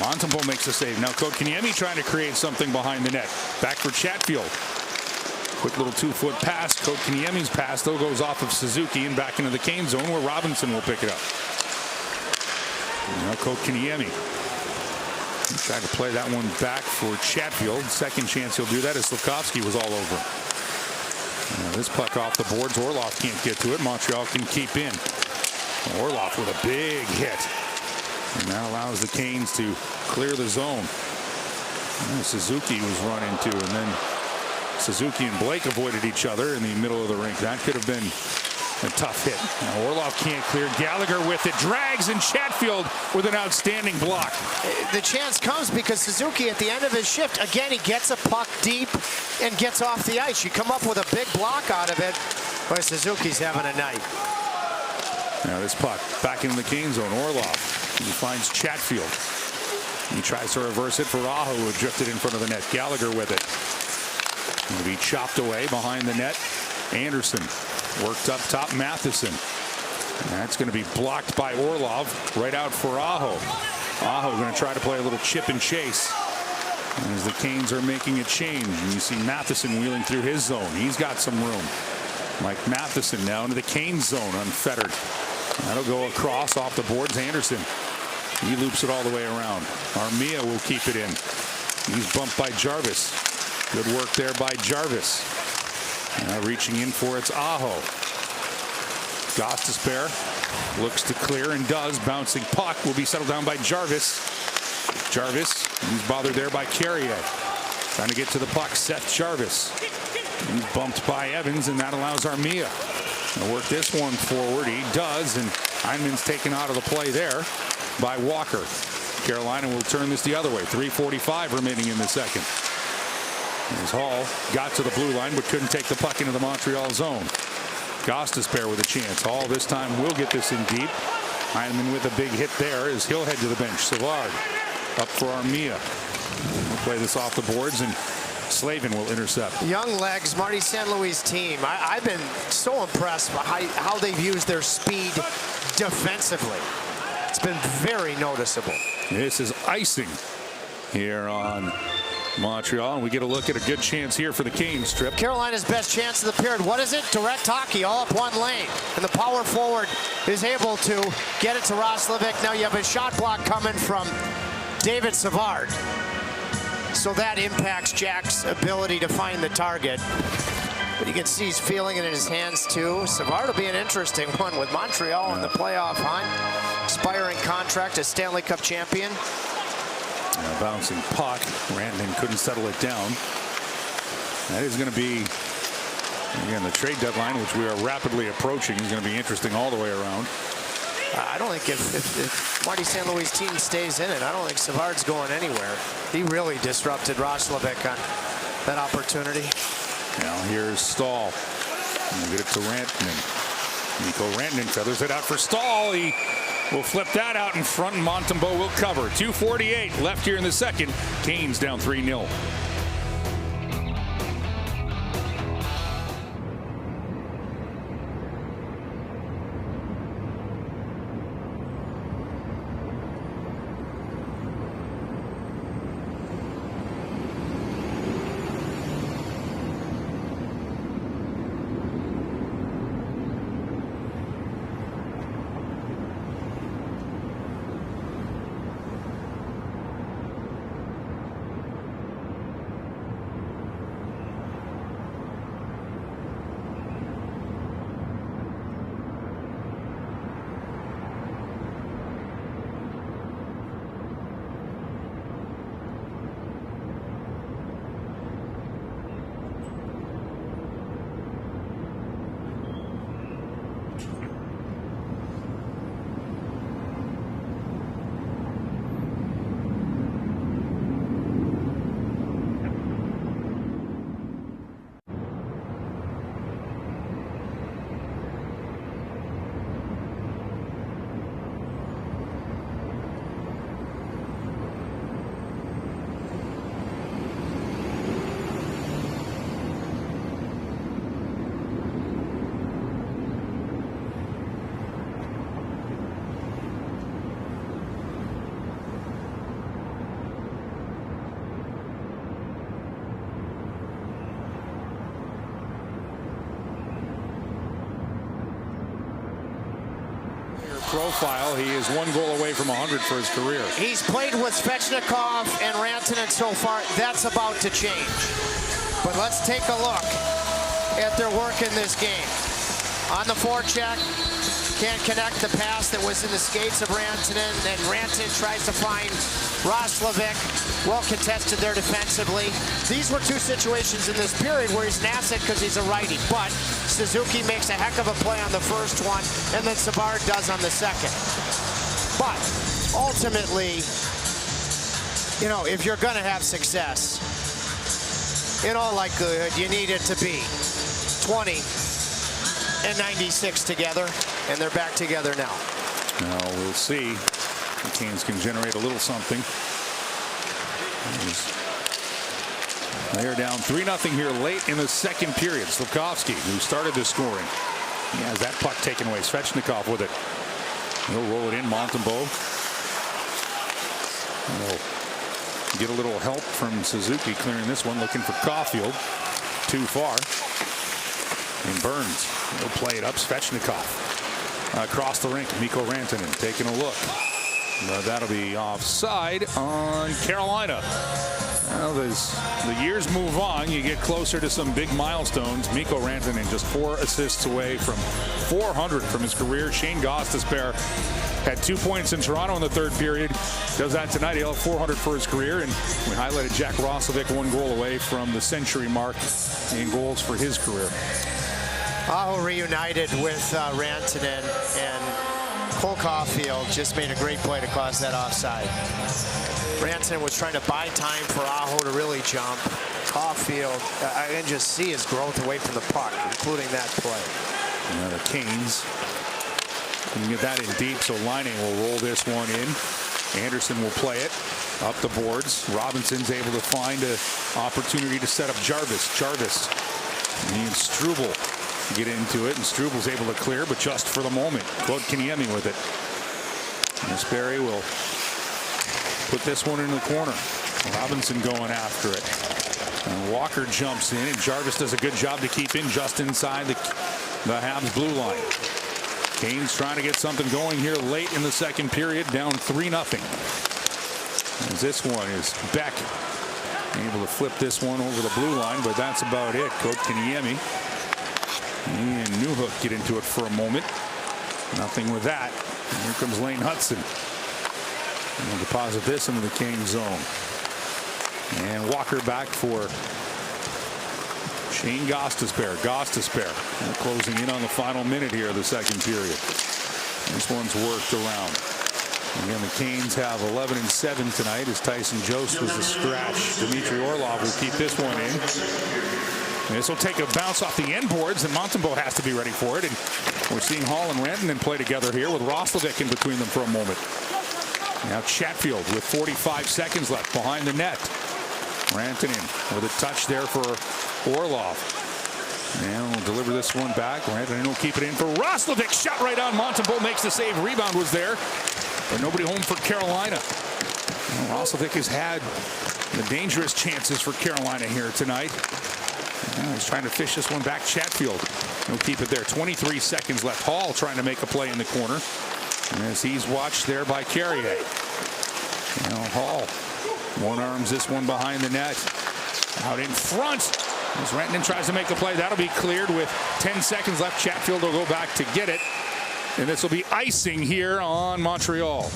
Montembeault makes a save. Now Kotkaniemi trying to create something behind the net. Back for Chatfield. Quick little 2-foot pass. Kotkaniemi's pass though goes off of Suzuki and back into the Kane zone where Robinson will pick it up. Now Kotkaniemi tried to play that one back for Chatfield. Second chance he'll do that as Slafkovsky was all over. Now this puck off the boards. Orlov can't get to it. Montreal can keep in. Orlov with a big hit. And that allows the Canes to clear the zone. And Suzuki was run into, and then Suzuki and Blake avoided each other in the middle of the rink. That could have been a tough hit. Now Orlov can't clear. Gallagher with it. Drags, and Chatfield with an outstanding block. The chance comes because Suzuki at the end of his shift, again, he gets a puck deep and gets off the ice. You come up with a big block out of it, but Suzuki's having a night. Now this puck back into the Kane zone. Orlov. He finds Chatfield. He tries to reverse it for Aho, who drifted in front of the net. Gallagher with it. Going to be chopped away behind the net. Anderson worked up top. Matheson. And that's going to be blocked by Orlov. Right out for Aho. Aho going to try to play a little chip and chase. And as the Canes are making a change, and you see Matheson wheeling through his zone. He's got some room. Mike Matheson now into the Canes zone, unfettered. That'll go across off the boards. Anderson. He loops it all the way around. Armia will keep it in. He's bumped by Jarvis. Good work there by Jarvis. Now reaching in for it's Aho. Gostisbehere looks to clear and does. Bouncing puck will be settled down by Jarvis. Jarvis, he's bothered there by Carrier. Trying to get to the puck. Seth Jarvis. He's bumped by Evans, and that allows Armia to work this one forward. He does, and Heineman's taken out of the play there by Walker. Carolina will turn this the other way. 3:45 remaining in the second. As Hall got to the blue line but couldn't take the puck into the Montreal zone. Gostisbehere with a chance. Hall this time will get this in deep. Heineman with a big hit there as he'll head to the bench. Savard up for Armia. We'll play this off the boards, and Slavin will intercept. Young legs, Marty St. Louis' team. I've been so impressed by how they've used their speed defensively. It's been very noticeable. This is icing here on Montreal, and we get a look at a good chance here for the Canes. Trip. Carolina's best chance of the period. What is it? Direct hockey all up one lane. And the power forward is able to get it to Roslovic. Now you have a shot block coming from David Savard. So that impacts Jack's ability to find the target. But you can see he's feeling it in his hands too. Savard will be an interesting one with Montreal in the playoff hunt. Expiring contract as Stanley Cup champion. Bouncing puck. Rantanen couldn't settle it down. That is going to be, again, the trade deadline, which we are rapidly approaching, is going to be interesting all the way around. I don't think if Marty St. Louis' team stays in it, I don't think Savard's going anywhere. He really disrupted Roslovic on that opportunity. Now here's Stahl. We'll get it to Rantanen. Mikko Rantanen feathers it out for Stahl. He will flip that out in front, and Montembeault will cover. 2:48 left here in the second. Canes down 3-0. profile. He is 1 goal away from 100 for his career. He's played with Svechnikov and Rantanen so far. That's about to change. But let's take a look at their work in this game. On the forecheck, can't connect the pass that was in the skates of Rantanen. Then Rantanen tries to find Roslovic. Well contested there defensively. These were 2 situations in this period where he's an asset because he's a righty. But Suzuki makes a heck of a play on the first one, and then Savard does on the second. But ultimately, you know, if you're going to have success, in all likelihood, you need it to be 20 and 96 together, and they're back together now. Now we'll see. The Canes can generate a little something. They are down 3-0 here late in the second period. Slafkovsky, who started the scoring, he has that puck taken away. Svechnikov with it. He'll roll it in. Montembeault will get a little help from Suzuki clearing this one, looking for Caulfield. Too far. And Burns will play it up. Svechnikov across the rink. Mikko Rantanen taking a look. That'll be offside on Carolina. Well, as the years move on, you get closer to some big milestones. Mikko Rantanen just 4 assists away from 400 from his career. Shane Gostisbehere had 2 points in Toronto in the third period. Does that tonight. He'll have 400 for his career. And we highlighted Jack Roslovic, 1 goal away from the century mark in goals for his career. Aho reunited with Rantanen, and Cole Caulfield just made a great play to cause that offside. Rantanen was trying to buy time for Aho to really jump. Caulfield, I can just see his growth away from the puck, including that play. Now the Canes can get that in deep, so Lining will roll this one in. Anderson will play it up the boards. Robinson's able to find an opportunity to set up Jarvis. Jarvis and Struble get into it, and Struble's able to clear, but just for the moment. Claude Kaniemi with it. And Sperry will put this one in the corner. Robinson going after it. And Walker jumps in, and Jarvis does a good job to keep in just inside the Habs blue line. Canes trying to get something going here late in the second period, down 3-0. As this one is Beck able to flip this one over the blue line, but that's about it. Claude Kaniemi and Newhook get into it for a moment. Nothing with that. And here comes Lane Hudson. And we'll deposit this into the King zone. And Walker back for Shane Gostisbehere. Gostisbehere closing in on the final minute here of the second period. This one's worked around. Again, the Canes have 11-7 tonight as Tyson Jost was the scratch. Dmitry Orlov will keep this one in. This will take a bounce off the end boards, and Montembeault has to be ready for it. And we're seeing Hall and Rantanen play together here with Roslovic in between them for a moment. Now Chatfield with 45 seconds left behind the net. Rantanen with a touch there for Orlov. And we'll deliver this one back. Rantanen will keep it in for Roslovic. Shot right on. Montembeault makes the save. Rebound was there, but nobody home for Carolina. Well, Roslovic has had the dangerous chances for Carolina here tonight. He's trying to fish this one back. Chatfield will keep it there. 23 seconds left. Hall trying to make a play in the corner. And as he's watched there by Carrier. Now Hall one-arms this one behind the net. Out in front. As Rantanen tries to make the play. That'll be cleared with 10 seconds left. Chatfield will go back to get it. And this will be icing here on Montreal.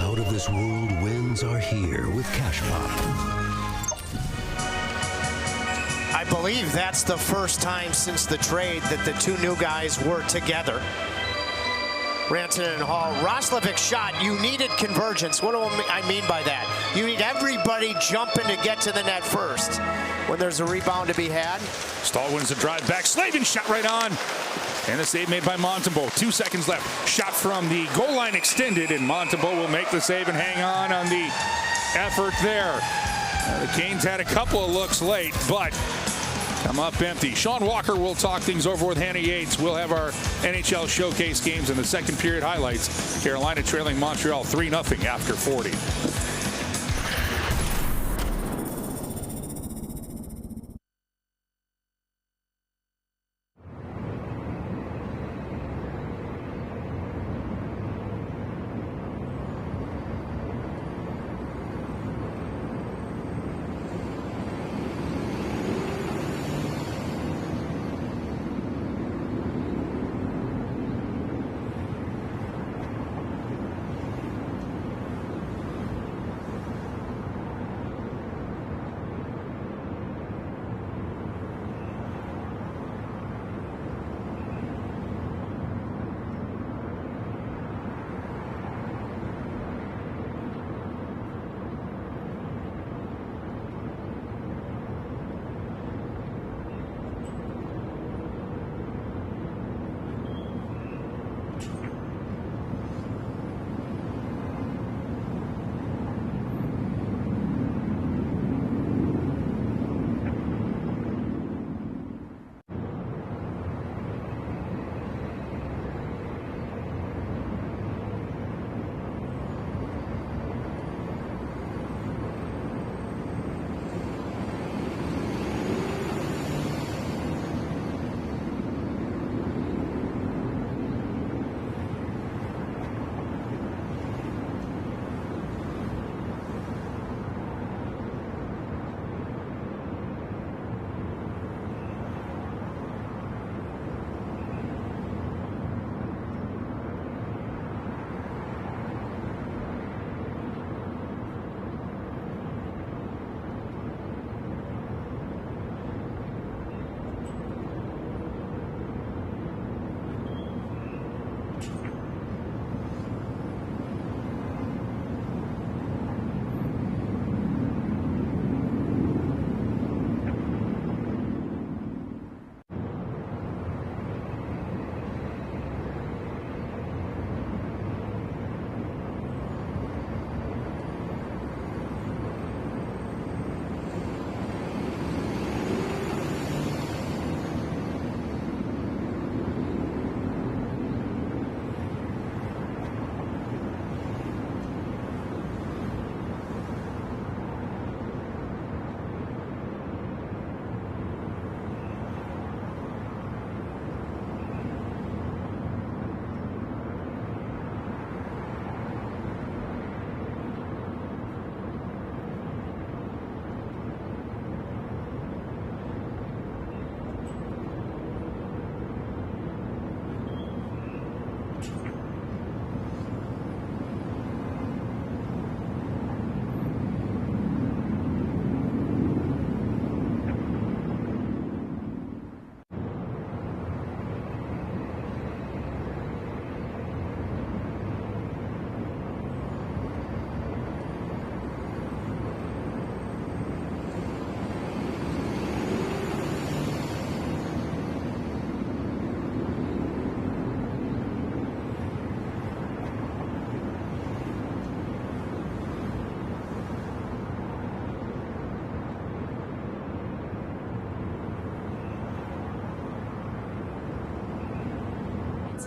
Out of this world wins are here with CashPop. I believe that's the first time since the trade that the 2 new guys were together. Rantanen and Hall. Roslovic's shot, you needed convergence. What do I mean by that? You need everybody jumping to get to the net first when there's a rebound to be had. Stahl wins the drive back. Slavin shot right on. And the save made by Montembeault. 2 seconds left. Shot from the goal line extended, and Montembeault will make the save and hang on the effort there. The Canes had a couple of looks late, but come up empty. Sean Walker will talk things over with Hannah Yates. We'll have our NHL Showcase games in the second period highlights. Carolina trailing Montreal 3-0 after 40.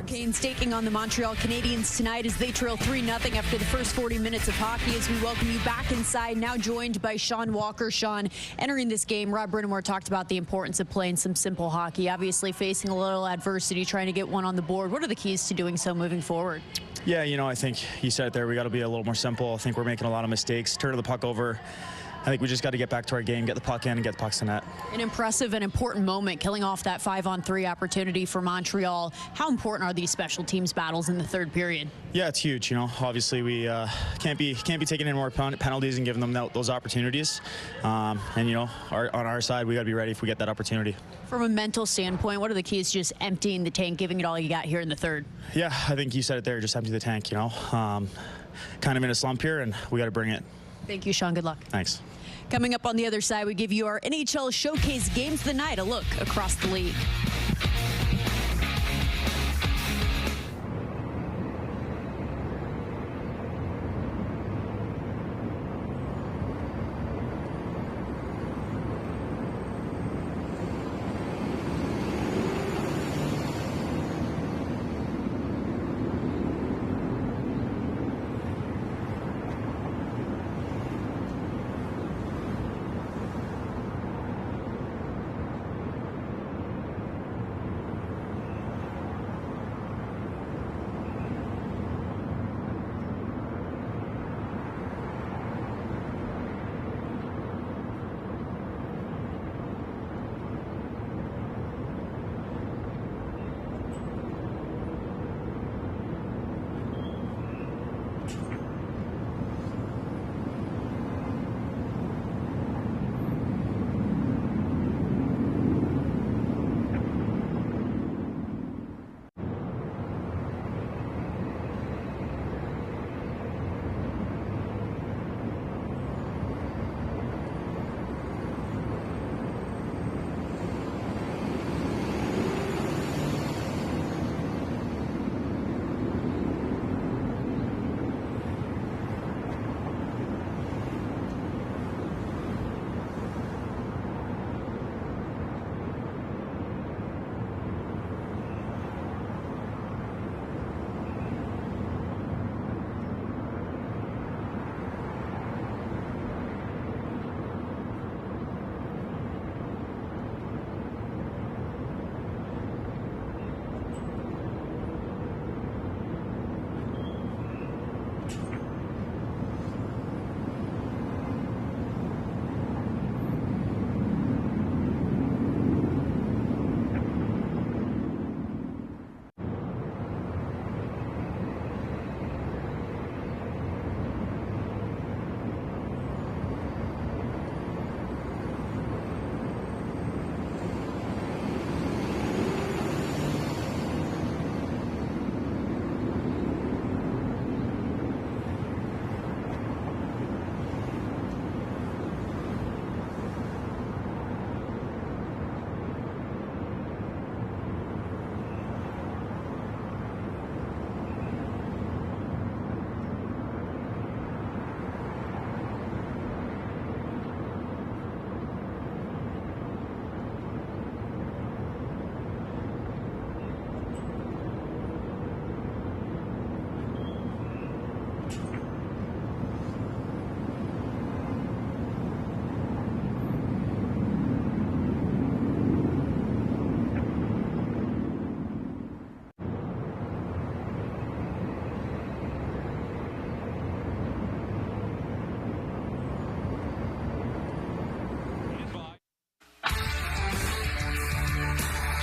Hurricanes taking on the Montreal Canadiens tonight as they trail 3-0 after the first 40 minutes of hockey. As we welcome you back inside, now joined by Sean Walker. Sean, entering this game, Rob Brind'Amour talked about the importance of playing some simple hockey, obviously facing a little adversity, trying to get one on the board. What are the keys to doing so moving forward? Yeah, you know, I think you said it there. We got to be a little more simple. I think we're making a lot of mistakes. Turn the puck over. I think we just got to get back to our game, get the puck in, and get the pucks in net. An impressive and important moment, killing off that 5-on-3 opportunity for Montreal. How important are these special teams battles in the third period? Yeah, it's huge. You know, obviously we can't be taking any more penalties and giving them those opportunities. And you know, on our side, we got to be ready if we get that opportunity. From a mental standpoint, what are the keys to just emptying the tank, giving it all you got here in the third? Yeah, I think you said it there. Just empty the tank. You know, kind of in a slump here, and we got to bring it. Thank you, Sean. Good luck. Thanks. Coming up on the other side, we give you our NHL Showcase Games of the Night, a look across the league.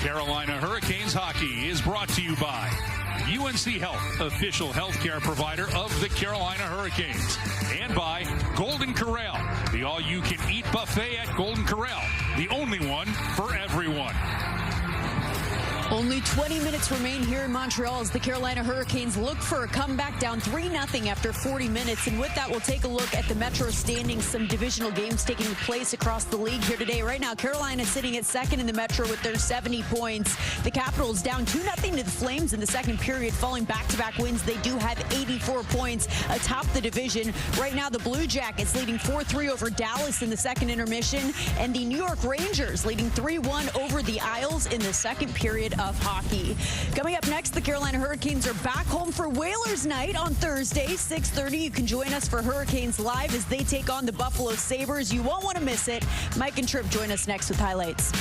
Carolina Hurricanes hockey is brought to you by UNC Health, official healthcare provider of the Carolina Hurricanes, and by Golden Corral, the all-you-can-eat buffet at Golden Corral, the only one for everyone. Only 20 minutes remain here in Montreal as the Carolina Hurricanes look for a comeback, down 3-0 after 40 minutes. And with that, we'll take a look at the Metro standings, some divisional games taking place across the league here today. Right now, Carolina sitting at second in the Metro with their 70 points. The Capitals down 2-0 to the Flames in the second period, following back-to-back wins. They do have 84 points atop the division. Right now, the Blue Jackets leading 4-3 over Dallas in the second intermission, and the New York Rangers leading 3-1 over the Isles in the second period of of hockey. Coming up next, the Carolina Hurricanes are back home for Whalers Night on Thursday, 6:30. You can join us for Hurricanes Live as they take on the Buffalo Sabres. You won't want to miss it. Mike and Tripp join us next with highlights.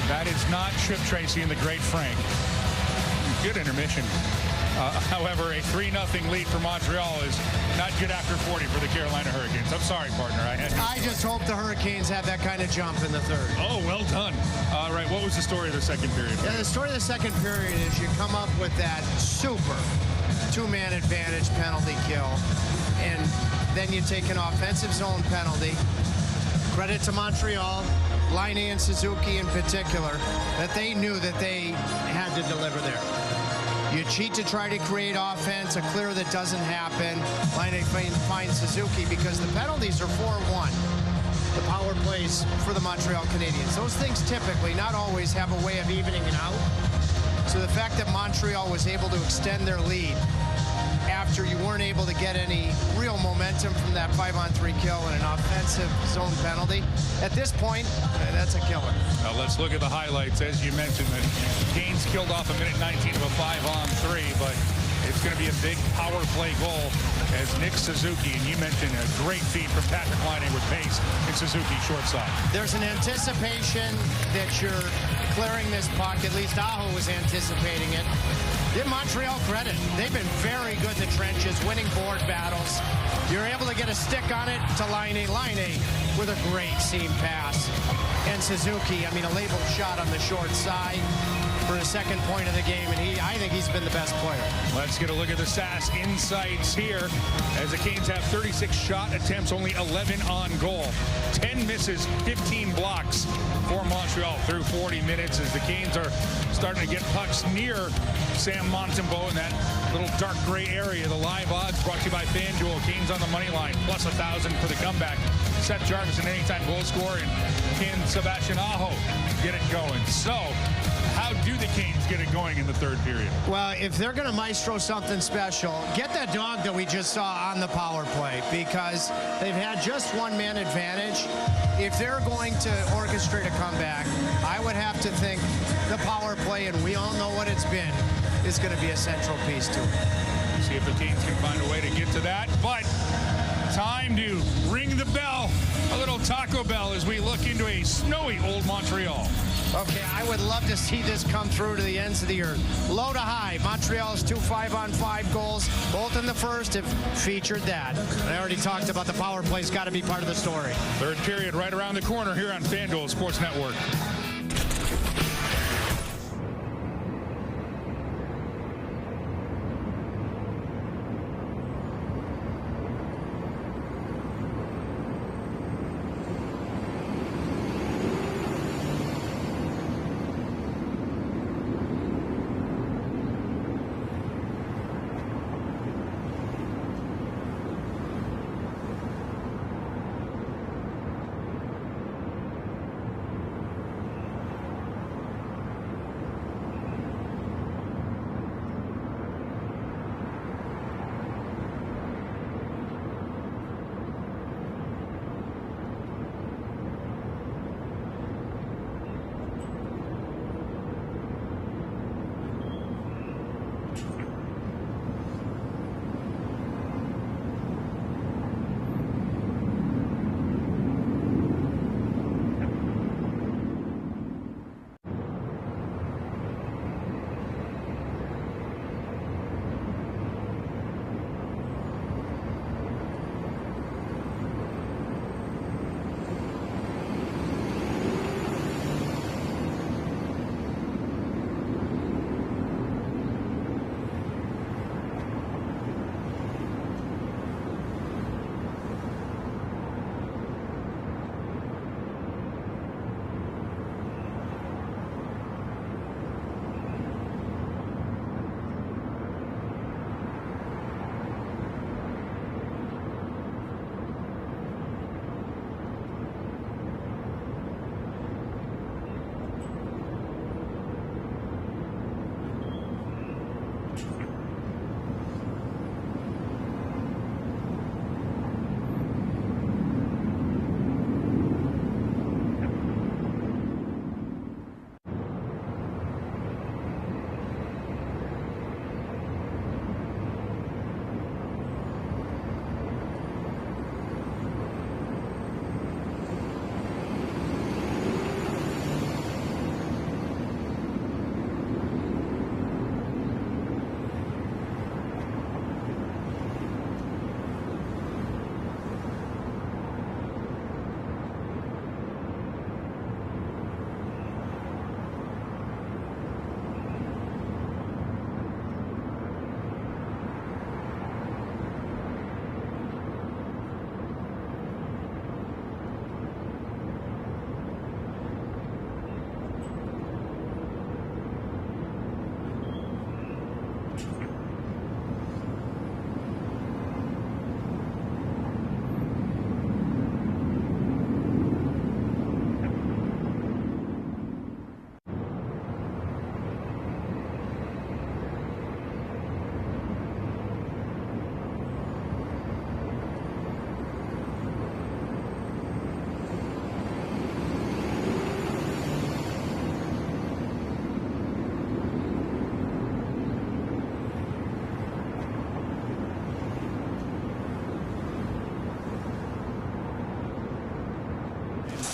That is not Tripp Tracy and the great Frank. Good intermission. However, a 3-0 lead for Montreal is not good after 40 for the Carolina Hurricanes. I'm sorry, partner. I just hope the Hurricanes have that kind of jump in the third. Oh, well done. All right, what was the story of the second period? Yeah, the story of the second period is you come up with that super two-man advantage penalty kill, and then you take an offensive zone penalty. Credit to Montreal, Laine and Suzuki in particular, that they knew that they had to deliver there. You cheat to try to create offense, a clear that doesn't happen. Laine finds Suzuki because the penalties are 4-1. The power plays for the Montreal Canadiens. Those things typically, not always, have a way of evening it out. So the fact that Montreal was able to extend their lead after you weren't able to get any real momentum from that 5-on-3 kill and an offensive zone penalty, at this point, that's a killer. Now let's look at the highlights. As you mentioned, the Canes killed off a minute 19 of a 5-on-3, but it's going to be a big power play goal as Nick Suzuki, and you mentioned a great feed from Patrick Laine with pace and Suzuki short side. There's an anticipation that you're clearing this puck. At least Aho was anticipating it. Give Montreal credit. They've been very good in the trenches, winning board battles. You're able to get a stick on it to Laine. Laine with a great seam pass. And Suzuki, I mean, a labeled shot on the short side for the second point of the game, and I think he's been the best player. Let's get a look at the SAS insights here as the Canes have 36 shot attempts, only 11 on goal. 10 misses, 15 blocks for Montreal through 40 minutes as the Canes are starting to get pucks near Sam Montembeault in that little dark gray area. The live odds brought to you by FanDuel. Canes on the money line, plus 1,000 for the comeback. Seth Jarvis, an anytime goal scorer, and can Sebastian Aho get it going. So, how do the Canes get it going in the third period? Well, if they're going to maestro something special, get that dog that we just saw on the power play, because they've had just one man advantage. If they're going to orchestrate a comeback, I would have to think the power play, and we all know what it's been, is going to be a central piece to it. See if the Canes can find a way to get to that, but time to ring the bell, a little Taco Bell, as we look into a snowy Old Montreal. Okay, I would love to see this come through to the ends of the earth. Low to high, Montreal's 2 5-on-5 goals, both in the first have featured that. I already talked about the power play's got to be part of the story. Third period right around the corner here on FanDuel Sports Network.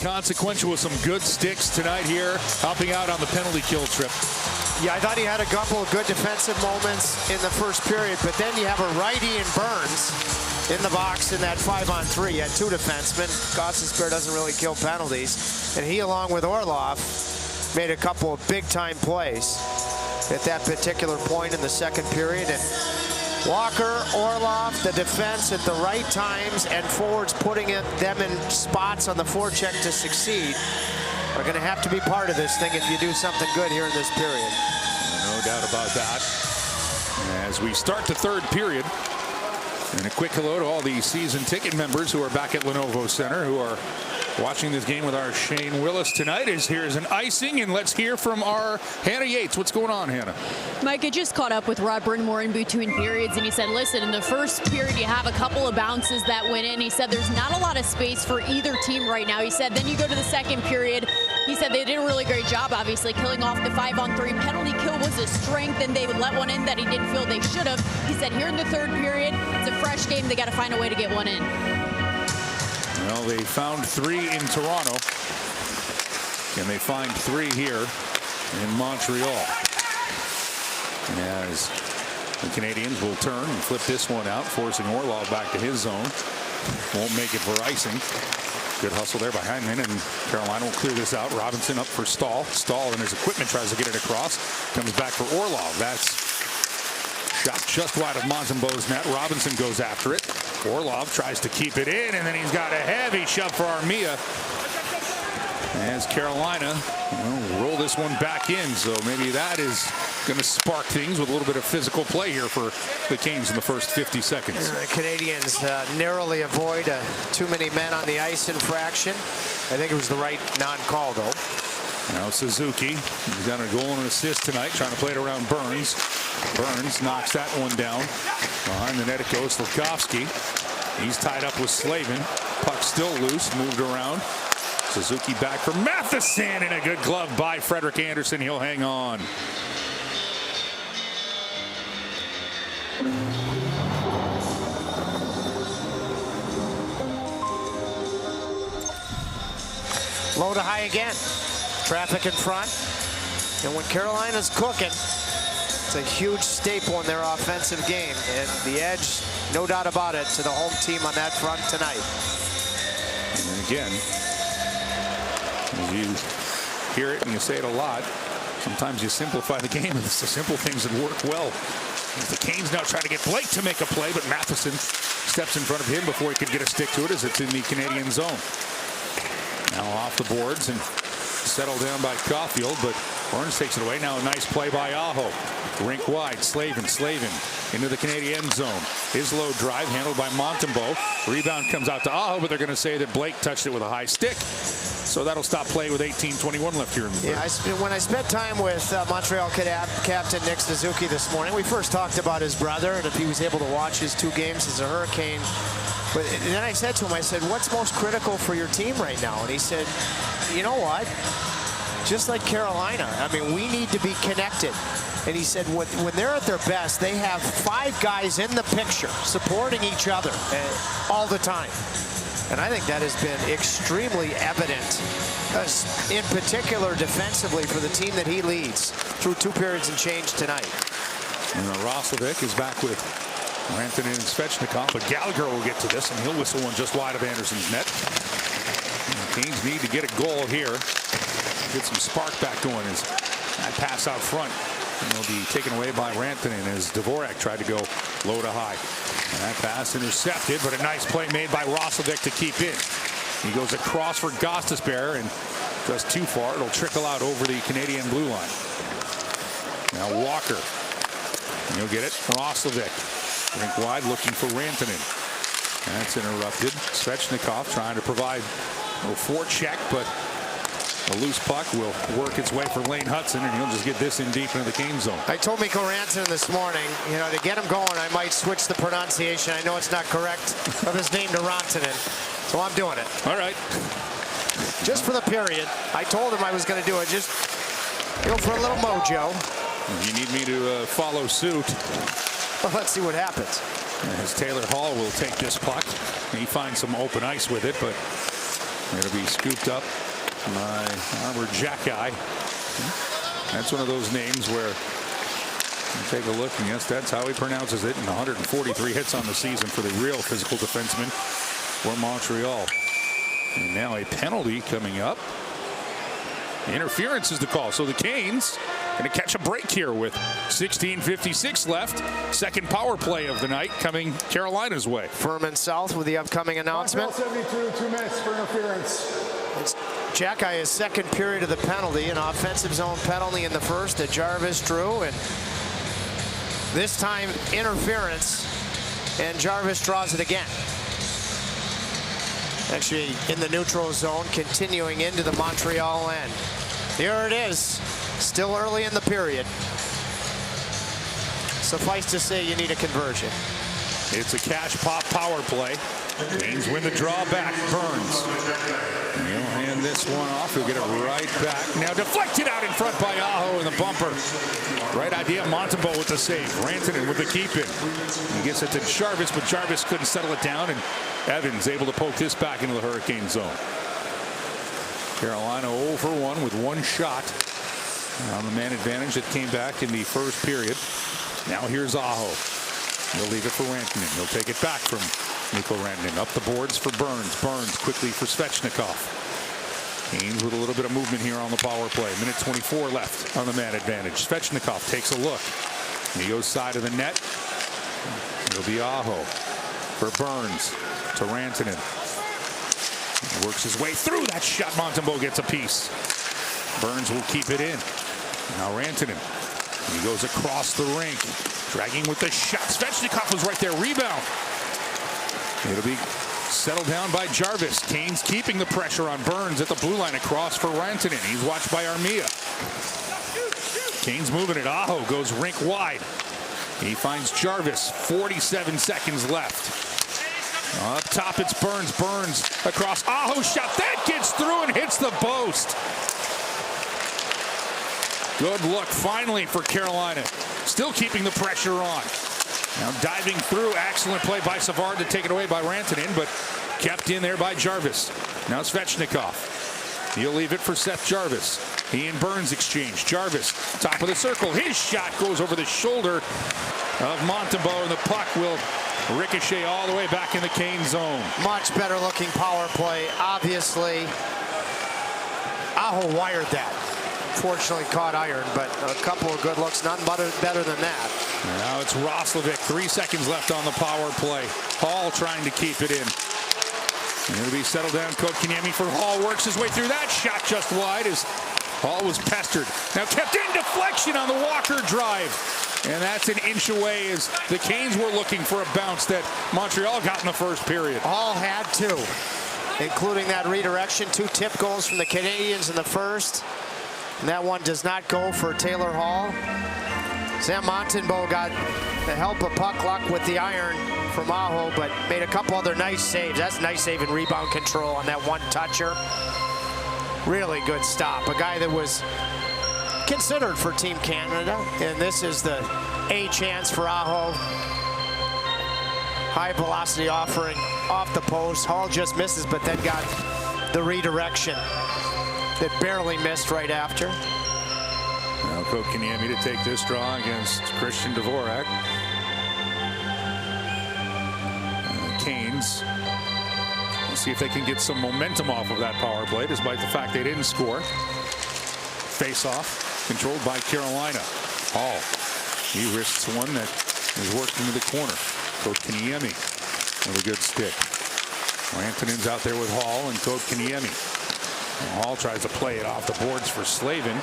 Consequential with some good sticks tonight here, helping out on the penalty kill trip. Yeah, I thought he had a couple of good defensive moments in the first period, but then you have a righty in Burns in the box in that 5-on-3. You had two defensemen. Gostisbehere doesn't really kill penalties, and he, along with Orlov, made a couple of big-time plays at that particular point in the second period. And Walker, Orlov, the defense at the right times, and forwards putting them in spots on the forecheck to succeed are going to have to be part of this thing if you do something good here in this period. No doubt about that. As we start the third period, and a quick hello to all the season ticket members who are back at Lenovo Center, who are watching this game with our Shane Willis tonight. Here's an icing, and let's hear from our Hannah Yates. What's going on, Hannah? Mike, I just caught up with Rod Brindamore in between periods, and he said, listen, in the first period, you have a couple of bounces that went in. He said there's not a lot of space for either team right now. He said then you go to the second period. He said they did a really great job, obviously, killing off the 5-on-3. Penalty kill was a strength, and they would let one in that he didn't feel they should have. He said here in the third period, it's a fresh game. They got to find a way to get one in. Well, they found 3 in Toronto. Can they find 3 here in Montreal? As the Canadians will turn and flip this one out, forcing Orlov back to his zone. Won't make it for icing. Good hustle there by Hyman, and Carolina will clear this out. Robinson up for Stahl. Stahl and his equipment tries to get it across. Comes back for Orlov. That's shot just wide of Montembeau's net. Robinson goes after it. Orlov tries to keep it in, and then he's got a heavy shove for Armia. As Carolina roll this one back in, so maybe that is going to spark things with a little bit of physical play here for the Canes in the first 50 seconds. The Canadians narrowly avoid too many men on the ice infraction. I think it was the right non-call, though. Now Suzuki, he's got a goal and an assist tonight, trying to play it around Burns. Burns knocks that one down. Behind the net it goes, Slafkovsky. He's tied up with Slavin. Puck still loose, moved around. Suzuki back for Matheson, and a good glove by Frederik Andersen. He'll hang on. Low to high again. Traffic in front. And when Carolina's cooking, it's a huge staple in their offensive game. And the edge, no doubt about it, to the home team on that front tonight. And again, as you hear it and you say it a lot, sometimes you simplify the game, and it's the simple things that work well. The Canes now try to get Blake to make a play, but Matheson steps in front of him before he could get a stick to it as it's in the Canadian zone. Now off the boards and settled down by Caulfield, but Burns takes it away. Now a nice play by Aho. Rink wide, Slavin into the Canadian zone. His low drive handled by Montembeau. Rebound comes out to Aho, but they're going to say that Blake touched it with a high stick. So that'll stop play with 18:21 left here in the third. Yeah, when I spent time with Montreal captain Nick Suzuki this morning, we first talked about his brother and if he was able to watch his 2 games as a Hurricane. But then I said to him, I said, what's most critical for your team right now? And he said, you know what? Just like Carolina, I mean, we need to be connected. And he said when they're at their best, they have 5 guys in the picture supporting each other all the time. And I think that has been extremely evident, in particular defensively for the team that he leads through 2 periods and change tonight. And Roslovic is back with Rantanen and Svechnikov, but Gallagher will get to this, and he'll whistle one just wide of Anderson's net. The Canes need to get a goal here. Get some spark back going as that pass out front. And will be taken away by Rantanen as Dvorak tried to go low to high. And that pass intercepted, but a nice play made by Roslovic to keep in. He goes across for Gostisbehere and just too far. It'll trickle out over the Canadian blue line. Now Walker. And he'll get it. Roslovic. Rink wide looking for Rantanen. That's interrupted. Svechnikov trying to provide a little forecheck, but a loose puck will work its way for Lane Hudson, and he'll just get this in deep into the Cane zone. I told Mikko Rantanen this morning, you know, to get him going, I might switch the pronunciation. I know it's not correct of his name to Rantanen, so I'm doing it. All right. Just for the period. I told him I was going to do it. Just go for a little mojo. If you need me to follow suit. Well, let's see what happens. As Taylor Hall will take this puck. He finds some open ice with it, but it'll be scooped up by Armor Jacki. That's one of those names where you take a look, and yes, that's how he pronounces it. And 143 hits on the season for the real physical defenseman for Montreal. And now a penalty coming up. Interference is the call. So the Canes going to catch a break here with 16:56 left. Second power play of the night coming Carolina's way. Furman South with the upcoming announcement. 72, 2 minutes for interference. It's Jack, his second period of the penalty, an offensive zone penalty in the first that Jarvis drew, and this time interference, and Jarvis draws it again. Actually in the neutral zone, continuing into the Montreal end. Here it is, still early in the period. Suffice to say, you need a conversion. It's a cash pop power play. Canes win the draw back. Burns. He'll hand this one off. He'll get it right back. Now deflected out in front by Aho in the bumper. Right idea. Montembeault with the save. Rantanen with the keep in. He gets it to Jarvis, but Jarvis couldn't settle it down, and Evans able to poke this back into the Hurricane zone. Carolina 0 for 1 with one shot on the man advantage that came back in the first period. Now here's Aho. He'll leave it for Rantanen. He'll take it back from Mikko Rantanen. Up the boards for Burns. Burns quickly for Svechnikov. Canes with a little bit of movement here on the power play. Minute 24 left on the man advantage. Svechnikov takes a look. He goes side of the net. It'll be Aho for Burns to Rantanen. He works his way through that shot. Montembeault gets a piece. Burns will keep it in. Now Rantanen. He goes across the rink, dragging with the shot. Svechnikov was right there. Rebound. It'll be settled down by Jarvis. Canes keeping the pressure on Burns at the blue line across for Rantanen. He's watched by Armia. Canes moving it. Aho goes rink wide. He finds Jarvis. 47 seconds left. Up top, it's Burns. Burns across. Aho shot. That gets through and hits the post. Good look finally for Carolina. Still keeping the pressure on. Now diving through. Excellent play by Savard to take it away by Rantanen, but kept in there by Jarvis. Now Svechnikov. He'll leave it for Seth Jarvis. He and Burns exchange. Jarvis, top of the circle. His shot goes over the shoulder of Montembeault, and the puck will ricochet all the way back in the Cane zone. Much better looking power play. Obviously, Aho wired that. Fortunately caught iron, but a couple of good looks. None better than that. Now it's Roslovic. 3 seconds left on the power play. Hall trying to keep it in. And it'll be settled down. Kotkaniemi for Hall. Works his way through that shot just wide as Hall was pestered. Now kept in deflection on the Walker drive. And that's an inch away as the Canes were looking for a bounce that Montreal got in the first period. Hall had two, including that redirection. 2 tip goals from the Canadians in the first. And that one does not go for Taylor Hall. Sam Montembeault got the help of puck luck with the iron from Aho, but made a couple other nice saves. That's nice save and rebound control on that one-toucher. Really good stop. A guy that was considered for Team Canada, and this is the A chance for Aho. High velocity offering off the post. Hall just misses, but then got the redirection that barely missed right after. Now Kotkaniemi to take this draw against Christian Dvorak. Canes, we'll see if they can get some momentum off of that power play, despite the fact they didn't score. Face-off controlled by Carolina. Hall, he risks one that is worked into the corner. Kotkaniemi with a good stick. Rantanen's out there with Hall and Kotkaniemi. Hall tries to play it off the boards for Slavin.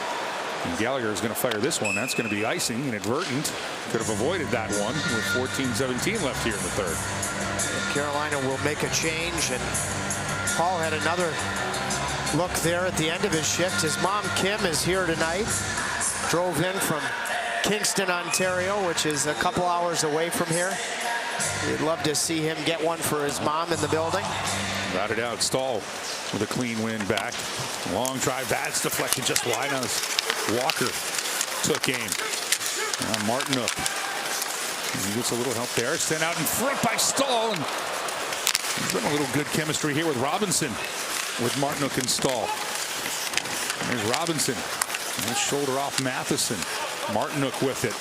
And Gallagher is going to fire this one. That's going to be icing, inadvertent. Could have avoided that one with 14-17 left here in the third. Carolina will make a change, and Hall had another look there at the end of his shift. His mom, Kim, is here tonight. Drove in from Kingston, Ontario, which is a couple hours away from here. We'd love to see him get one for his mom in the building. Got it out. Stahl with a clean win back. Long drive. That's deflected just wide on Walker. Took aim. Now Martinook. He gets a little help there. Sent out in front by Stahl. And there's been a little good chemistry here with Robinson, with Martinook and Stahl. There's Robinson. Nice shoulder off Matheson. Martinook with it.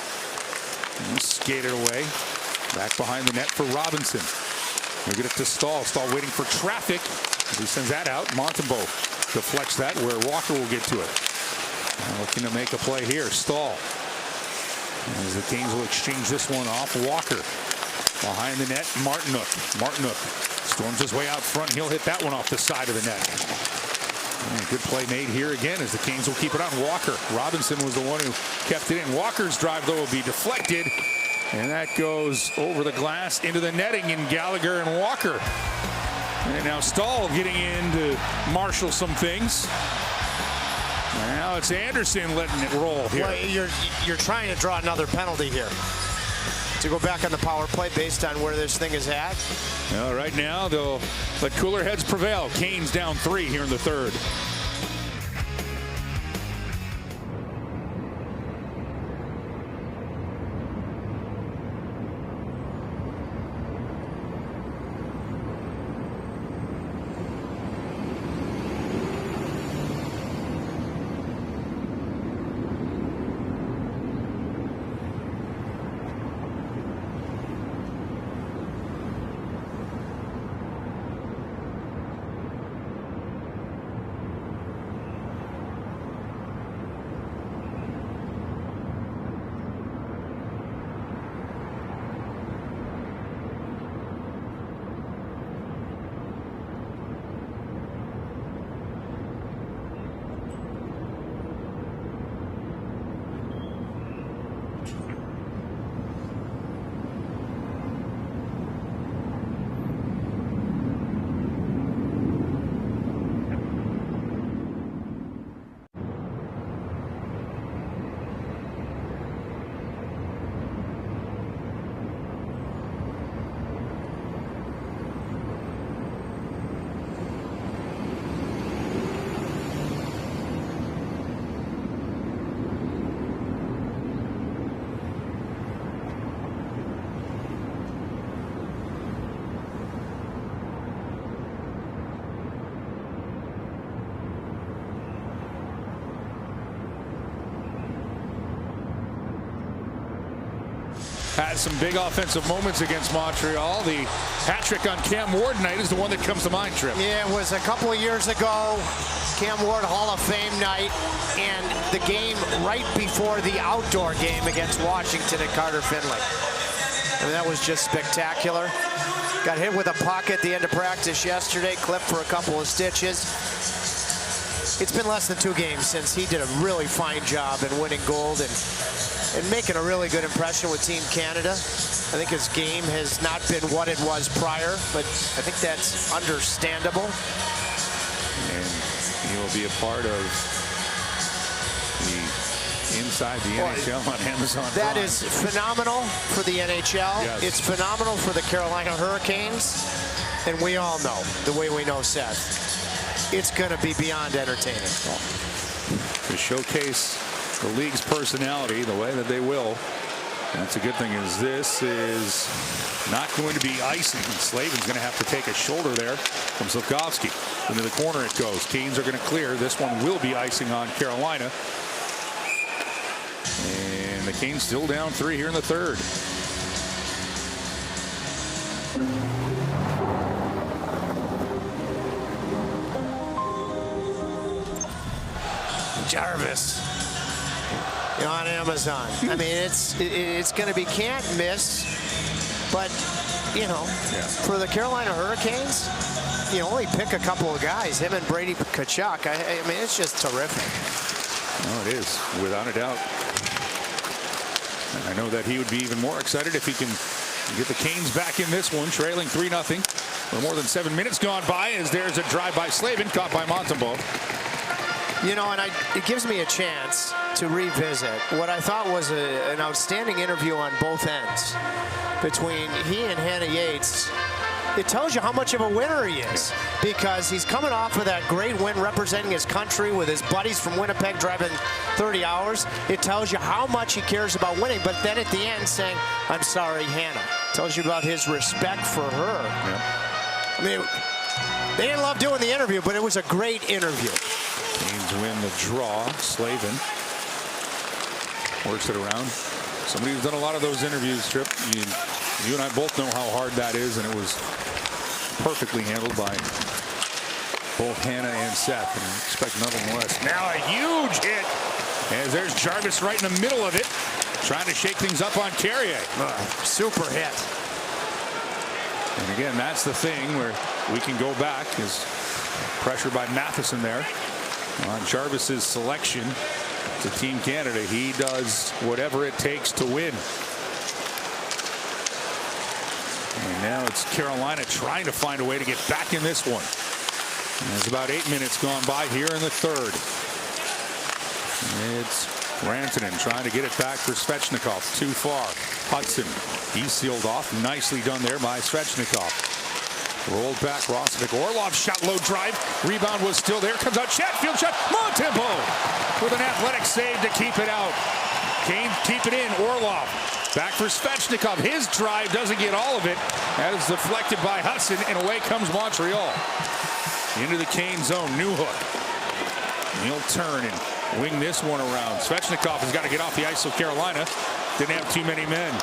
And skated away. Back behind the net for Robinson. We'll get it to Stahl. Stahl waiting for traffic. He sends that out. Montembeault deflects that where Walker will get to it. Looking to make a play here. Stahl. As the Canes will exchange this one off. Walker behind the net. Martinook. Martinook storms his way out front. He'll hit that one off the side of the net. Good play made here again as the Canes will keep it on Walker. Robinson was the one who kept it in. Walker's drive, though, will be deflected. And that goes over the glass into the netting in Gallagher and Walker. And now Stahl getting in to marshal some things. Now it's Anderson letting it roll here. Well, you're trying to draw another penalty here to go back on the power play based on where this thing is at. Well, right now they'll let cooler heads prevail. Canes down 3 here in the third. Had some big offensive moments against Montreal. The hat trick on Cam Ward tonight is the one that comes to mind, Trip. Yeah, it was a couple of years ago. Cam Ward Hall of Fame night, and the game right before the outdoor game against Washington at Carter Finley. I mean, that was just spectacular. Got hit with a puck at the end of practice yesterday, clipped for a couple of stitches. It's been less than 2 games since he did a really fine job in winning gold and making a really good impression with Team Canada. I think his game has not been what it was prior, but I think that's understandable. And he'll be a part of the Inside the NHL on Amazon Prime. That is phenomenal for the NHL. Yes. It's phenomenal for the Carolina Hurricanes. And we all know, the way we know Seth, it's going to be beyond entertaining. To showcase the league's personality the way that they will. That's a good thing, is this is not going to be icing. Slavin's going to have to take a shoulder there from Slafkovsky. Into the corner it goes. Canes are going to clear. This one will be icing on Carolina. And the Canes still down 3 here in the third. Jarvis on Amazon. I mean, it's going to be can't miss, but you know, for the Carolina Hurricanes, you only pick a couple of guys, him and Brady Tkachuk. I mean, it's just terrific. Oh, it is, without a doubt. And I know that he would be even more excited if he can get the Canes back in this one, trailing 3-0. With more than 7 minutes gone by, as there's a drive by Slavin, caught by Montembeault. You know, and it gives me a chance to revisit what I thought was an outstanding interview on both ends between he and Hannah Yates. It tells you how much of a winner he is, because he's coming off of that great win representing his country with his buddies from Winnipeg driving 30 hours. It tells you how much he cares about winning, but then at the end saying, I'm sorry, Hannah. Tells you about his respect for her. Yep. I mean, they didn't love doing the interview, but it was a great interview. Canes win the draw. Slavin works it around. Somebody who's done a lot of those interviews, Trip. You and I both know how hard that is, and it was perfectly handled by both Hannah and Seth, and expect nothing less. Now a huge hit, as there's Jarvis right in the middle of it, trying to shake things up on Carrier. Super hit. And again, that's the thing where we can go back, is pressure by Matheson there. On Jarvis's selection to Team Canada, he does whatever it takes to win. And now it's Carolina trying to find a way to get back in this one. There's about 8 minutes gone by here in the third. It's Rantanen trying to get it back for Svechnikov. Too far. Hudson, he's sealed off. Nicely done there by Svechnikov. Rolled back, Roslovic. Orlov shot, low drive. Rebound was still there. Comes out Chatfield shot. Montembeault with an athletic save to keep it out. Kane keep it in. Orlov back for Svechnikov. His drive doesn't get all of it. That is deflected by Hudson, and away comes Montreal. Into the Kane zone. Newhook. He'll turn and wing this one around. Svechnikov has got to get off the ice, so Carolina didn't have too many men.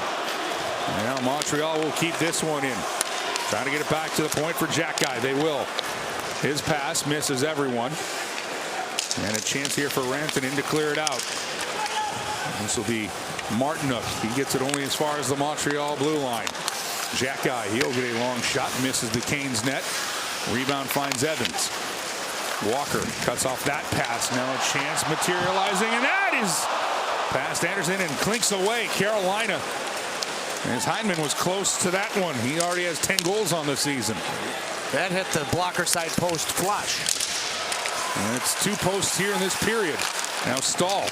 Now Montreal will keep this one in. Trying to get it back to the point for Jack Guy. They will. His pass misses everyone. And a chance here for Rantanen to clear it out. This will be Martinook. He gets it only as far as the Montreal blue line. Jack Guy, he'll get a long shot. Misses the Canes net. Rebound finds Evans. Walker cuts off that pass. Now a chance materializing, and that is past Anderson and clinks away. Carolina. As Hyndman was close to that one. He already has 10 goals on the season. That hit the blocker side post flush. And it's 2 posts here in this period. Now Stahl.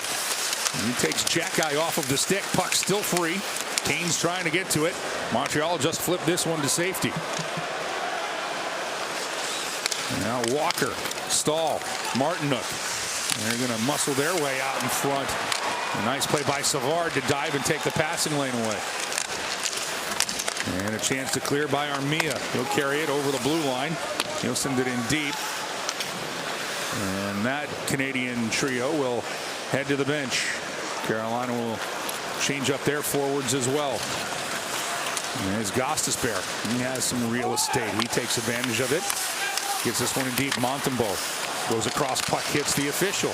He takes Jack Guy off of the stick. Puck still free. Kane's trying to get to it. Montreal just flipped this one to safety. Now Walker, Stahl, Martinook. They're going to muscle their way out in front. A nice play by Savard to dive and take the passing lane away. And a chance to clear by Armia. He'll carry it over the blue line. He'll send it in deep. And that Canadian trio will head to the bench. Carolina will change up their forwards as well. There's Gostisbehere. He has some real estate. He takes advantage of it. Gets this one in deep. Montembeault goes across, puck hits the official.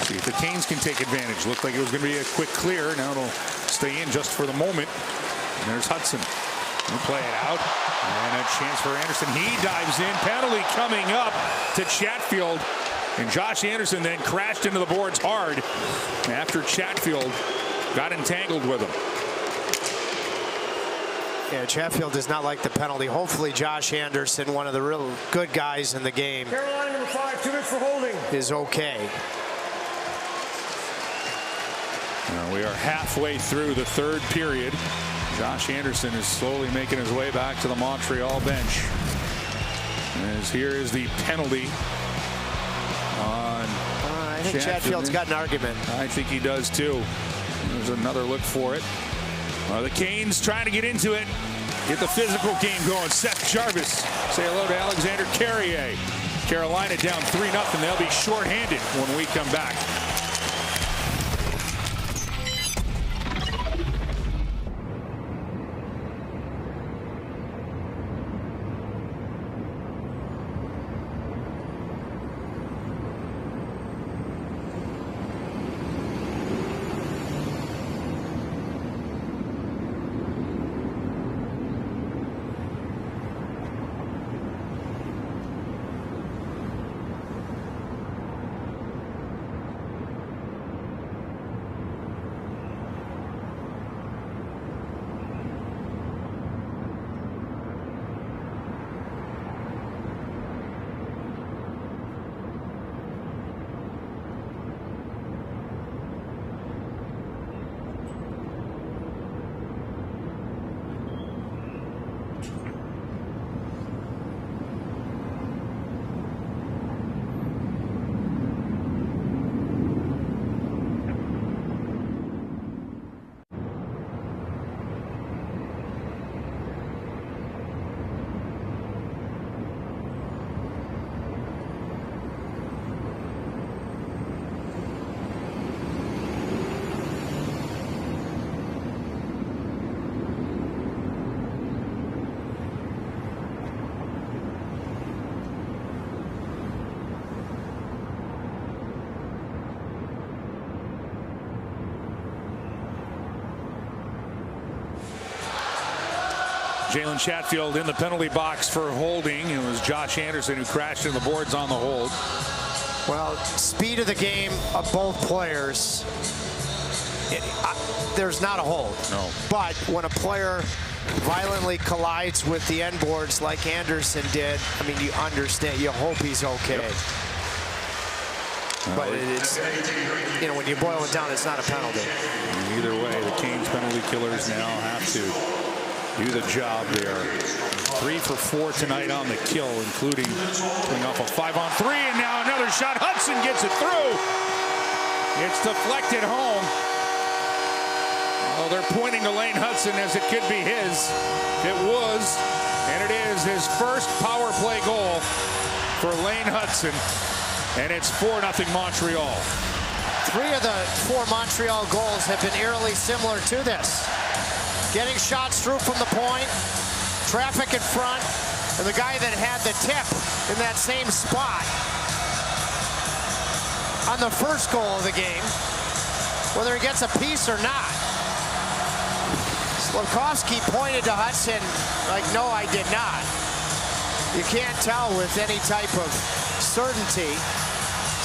See if the Canes can take advantage. Looked like it was going to be a quick clear. Now it'll stay in just for the moment. And there's Hudson. He'll play it out. And a chance for Anderson. He dives in. Penalty coming up to Chatfield. And Josh Anderson then crashed into the boards hard after Chatfield got entangled with him. Yeah, Chatfield does not like the penalty. Hopefully Josh Anderson, one of the real good guys in the game, Carolina number 5, 2 minutes for holding, is okay. We are halfway through the third period. Josh Anderson is slowly making his way back to the Montreal bench. As here is the penalty on I think Chatfield's got an argument. I think he does too. There's another look for it. The Canes trying to get into it. Get the physical game going. Seth Jarvis. Say hello to Alexander Carrier. Carolina down 3-0. They'll be shorthanded when we come back. Jalen Chatfield in the penalty box for holding. It was Josh Anderson who crashed in the boards on the hold. Well, speed of the game of both players, there's not a hold. No. But when a player violently collides with the end boards like Anderson did, I mean, you understand, you hope he's okay. Yep. But it's, you know, when you boil it down, it's not a penalty. Either way, the Canes penalty killers now have to do the job. They are 3 for 4 tonight on the kill, including pulling off a 5-on-3, and now another shot. Hudson gets it through. It's deflected home. Oh, they're pointing to Lane Hudson as it could be his. It was, and it is his first power play goal for Lane Hudson, and it's 4-0 Montreal. 3 of the 4 Montreal goals have been eerily similar to this. Getting shots through from the point, traffic in front, and the guy that had the tip in that same spot on the first goal of the game, whether he gets a piece or not. Slafkovsky pointed to Hudson like, no, I did not. You can't tell with any type of certainty.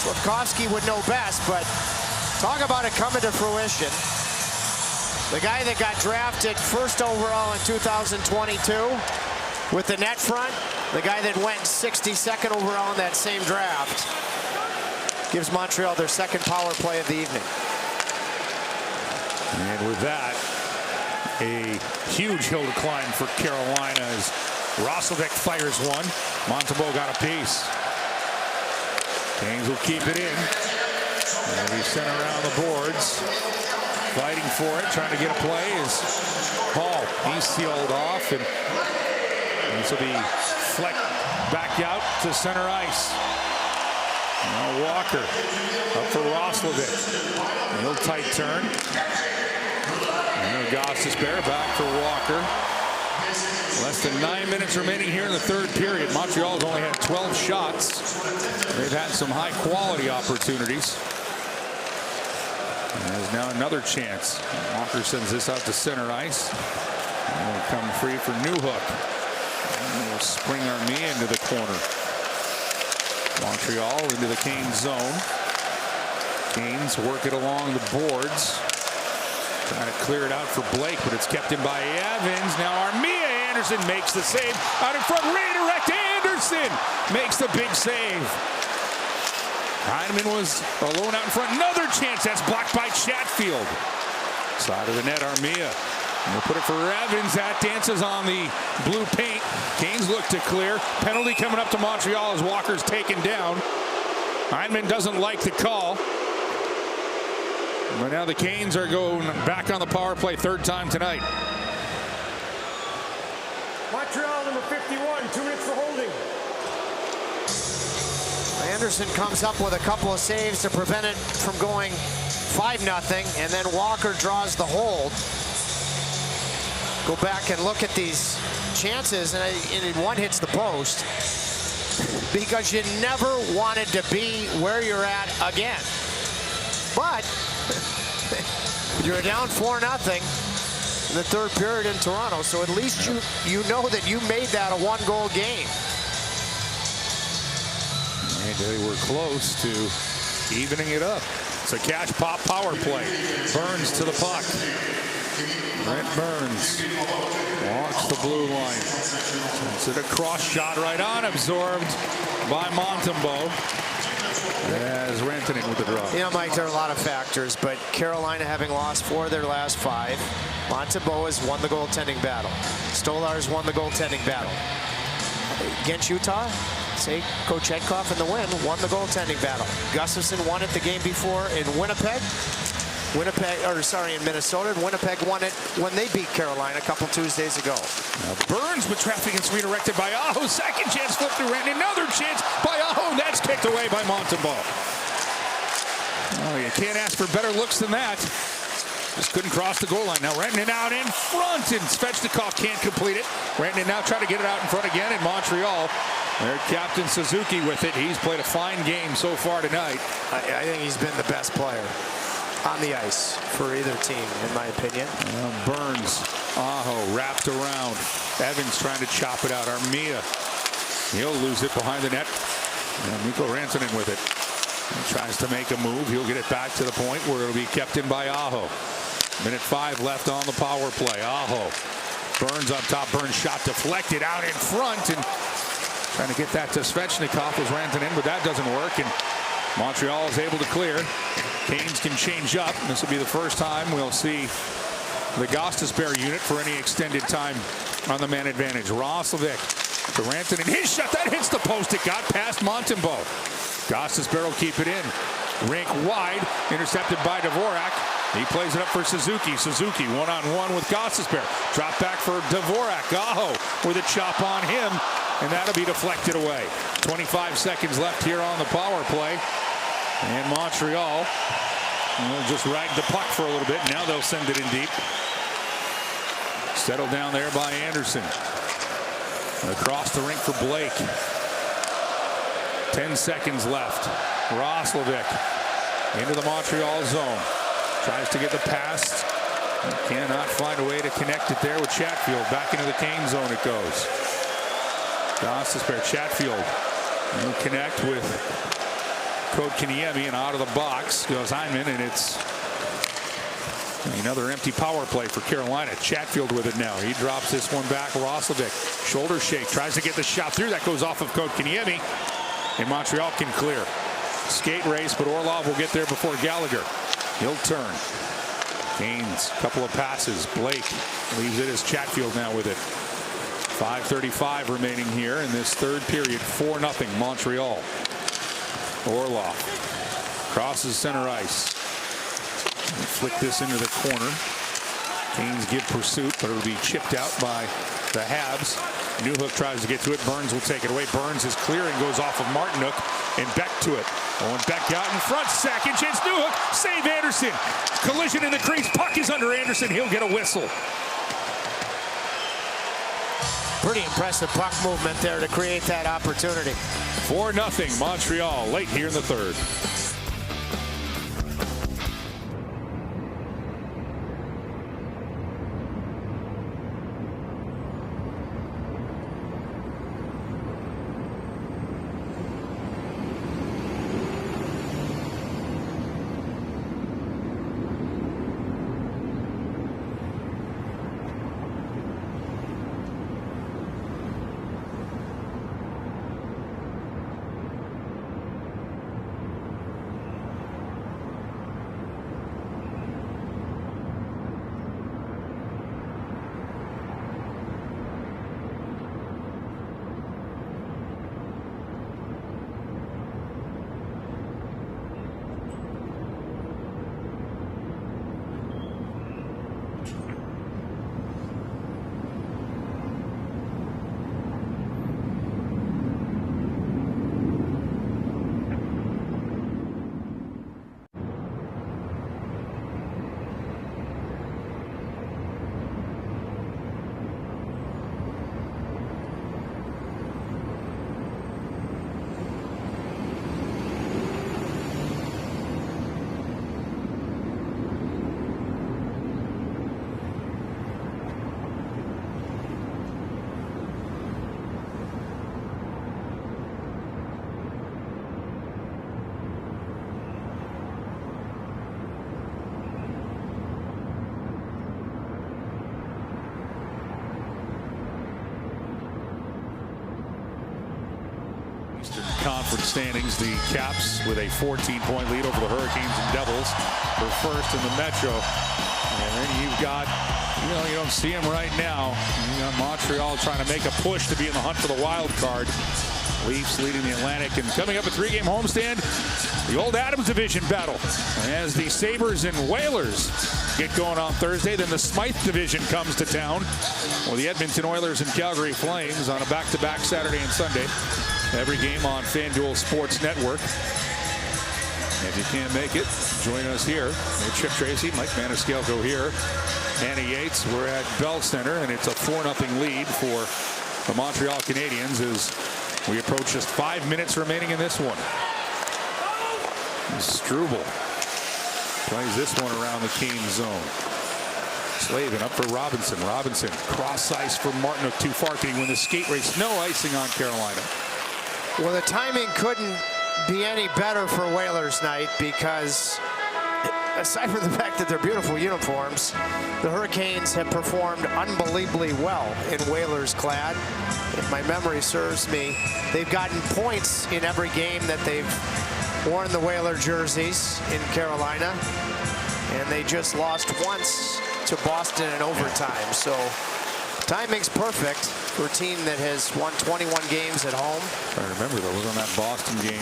Slafkovsky would know best, but talk about it coming to fruition. The guy that got drafted first overall in 2022 with the net front, the guy that went 62nd overall in that same draft, gives Montreal their second power play of the evening. And with that, a huge hill to climb for Carolina as Roslovic fires one. Montembeault got a piece. Canes will keep it in. And he sent around the boards. Fighting for it, trying to get a play is Hall. He's sealed off, and this will be flecked back out to center ice. Now Walker up for Roslovic. A little tight turn. And Gostisbehere back for Walker. Less than 9 minutes remaining here in the third period. Montreal's only had 12 shots. They've had some high-quality opportunities. And there's now another chance. Walker sends this out to center ice. And will come free for Newhook. And we'll spring Armia into the corner. Montreal into the Canes zone. Canes work it along the boards. Trying to clear it out for Blake, but it's kept in by Evans. Now Armia. Anderson makes the save. Out in front, redirect. Anderson makes the big save. Heineman was alone out in front. Another chance. That's blocked by Chatfield. Side of the net, Armia. And they'll put it for Evans. That dances on the blue paint. Canes look to clear. Penalty coming up to Montreal as Walker's taken down. Heineman doesn't like the call. But now the Canes are going back on the power play, third time tonight. Montreal number 51, 2 minutes for holding. Anderson comes up with a couple of saves to prevent it from going 5-0, and then Walker draws the hold. Go back and look at these chances, and one hits the post because you never wanted to be where you're at again. But you're down 4-0 in the third period in Toronto, so at least you know that you made that a 1-goal game. And they were close to evening it up. It's a cash pop power play. Burns to the puck. Brent Burns walks the blue line. It's a cross shot right on, absorbed by Montembeault. As Rantanen with the draw. You know, Mike, there are a lot of factors, but Carolina having lost 4 of their last 5. Montembeault has won the goaltending battle. Stolarz won the goaltending battle. Against Utah, say Kochetkov in the win won the goaltending battle. Gustafsson won it the game before in Winnipeg. In Minnesota. And Winnipeg won it when they beat Carolina a couple Tuesdays ago. Now Burns, but traffic gets redirected by Aho. Second chance flipped through Rantanen. Another chance by Aho, and that's kicked away by Montembeault. Oh, you can't ask for better looks than that. Just couldn't cross the goal line. Now Rantanen out in front, and Svechnikov can't complete it. Rantanen now trying to get it out in front again in Montreal. Their captain Suzuki with it. He's played a fine game so far tonight. I think he's been the best player on the ice for either team, in my opinion. Burns, Aho wrapped around. Evans trying to chop it out. Armia, he'll lose it behind the net. And Mikko Rantanen with it. He tries to make a move. He'll get it back to the point where it'll be kept in by Aho. Minute 5 left on the power play. Aho. Burns up top. Burns shot deflected out in front. And trying to get that to Svechnikov was Rantanen, but that doesn't work. And Montreal is able to clear. Canes can change up. This will be the first time we'll see the Gostisbehere unit for any extended time on the man advantage. Roslovic to Rantanen. His shot that hits the post. It got past Montembeault. Gostisbehere will keep it in. Rink wide, intercepted by Dvorak. He plays it up for Suzuki. Suzuki one-on-one with Gostisbehere. Drop back for Dvorak. Aho with a chop on him, and that'll be deflected away. 25 seconds left here on the power play. And Montreal will just ride the puck for a little bit. Now they'll send it in deep. Settled down there by Anderson. Across the rink for Blake. 10 seconds left. Roslovic into the Montreal zone. Tries to get the pass. Cannot find a way to connect it there with Chatfield. Back into the Kane zone it goes. Gostisbehere, Chatfield will connect with Kotkaniemi, and out of the box goes Hyman, and it's another empty power play for Carolina. Chatfield with it now. He drops this one back. Roslovic, shoulder shake, tries to get the shot through. That goes off of Kotkaniemi, and Montreal can clear. Skate race, but Orlov will get there before Gallagher. He'll turn. Canes, couple of passes. Blake leaves it as Chatfield now with it. 5:35 remaining here in this third period. 4-0 Montreal. Orlov crosses center ice. Flick this into the corner. Canes give pursuit, but it'll be chipped out by the Habs. Newhook tries to get to it. Burns will take it away. Burns is clear and goes off of Martinook, and Beck to it. Owen Beck out in front. Second chance. Newhook. Save Anderson. Collision in the crease. Puck is under Anderson. He'll get a whistle. Pretty impressive puck movement there to create that opportunity. 4-0 Montreal late here in the third. Conference standings, the Caps with a 14-point lead over the Hurricanes and Devils for first in the Metro. And then you've got, you don't see them right now. You got Montreal trying to make a push to be in the hunt for the wild card. Leafs leading the Atlantic, and coming up a 3-game homestand, the old Adams division battle as the Sabres and Whalers get going on Thursday. Then the Smythe division comes to town with the Edmonton Oilers and Calgary Flames on a back-to-back Saturday and Sunday. Every game on FanDuel Sports Network. If you can't make it, join us here. Chip Tracy, Mike Maniscalco here. Anna Yates, we're at Bell Center, and it's a 4-0 lead for the Montreal Canadiens as we approach just 5 minutes remaining in this one. Struble plays this one around the Kane zone. Slavin up for Robinson. Robinson cross ice for Martinook. Too far. Can he win the skate race? No icing on Carolina. Well, the timing couldn't be any better for Whalers night because aside from the fact that they're beautiful uniforms, the Hurricanes have performed unbelievably well in Whalers clad. If my memory serves me, they've gotten points in every game that they've worn the Whaler jerseys in Carolina, and they just lost once to Boston in overtime. So timing's perfect for a team that has won 21 games at home. I remember though, was on that Boston game,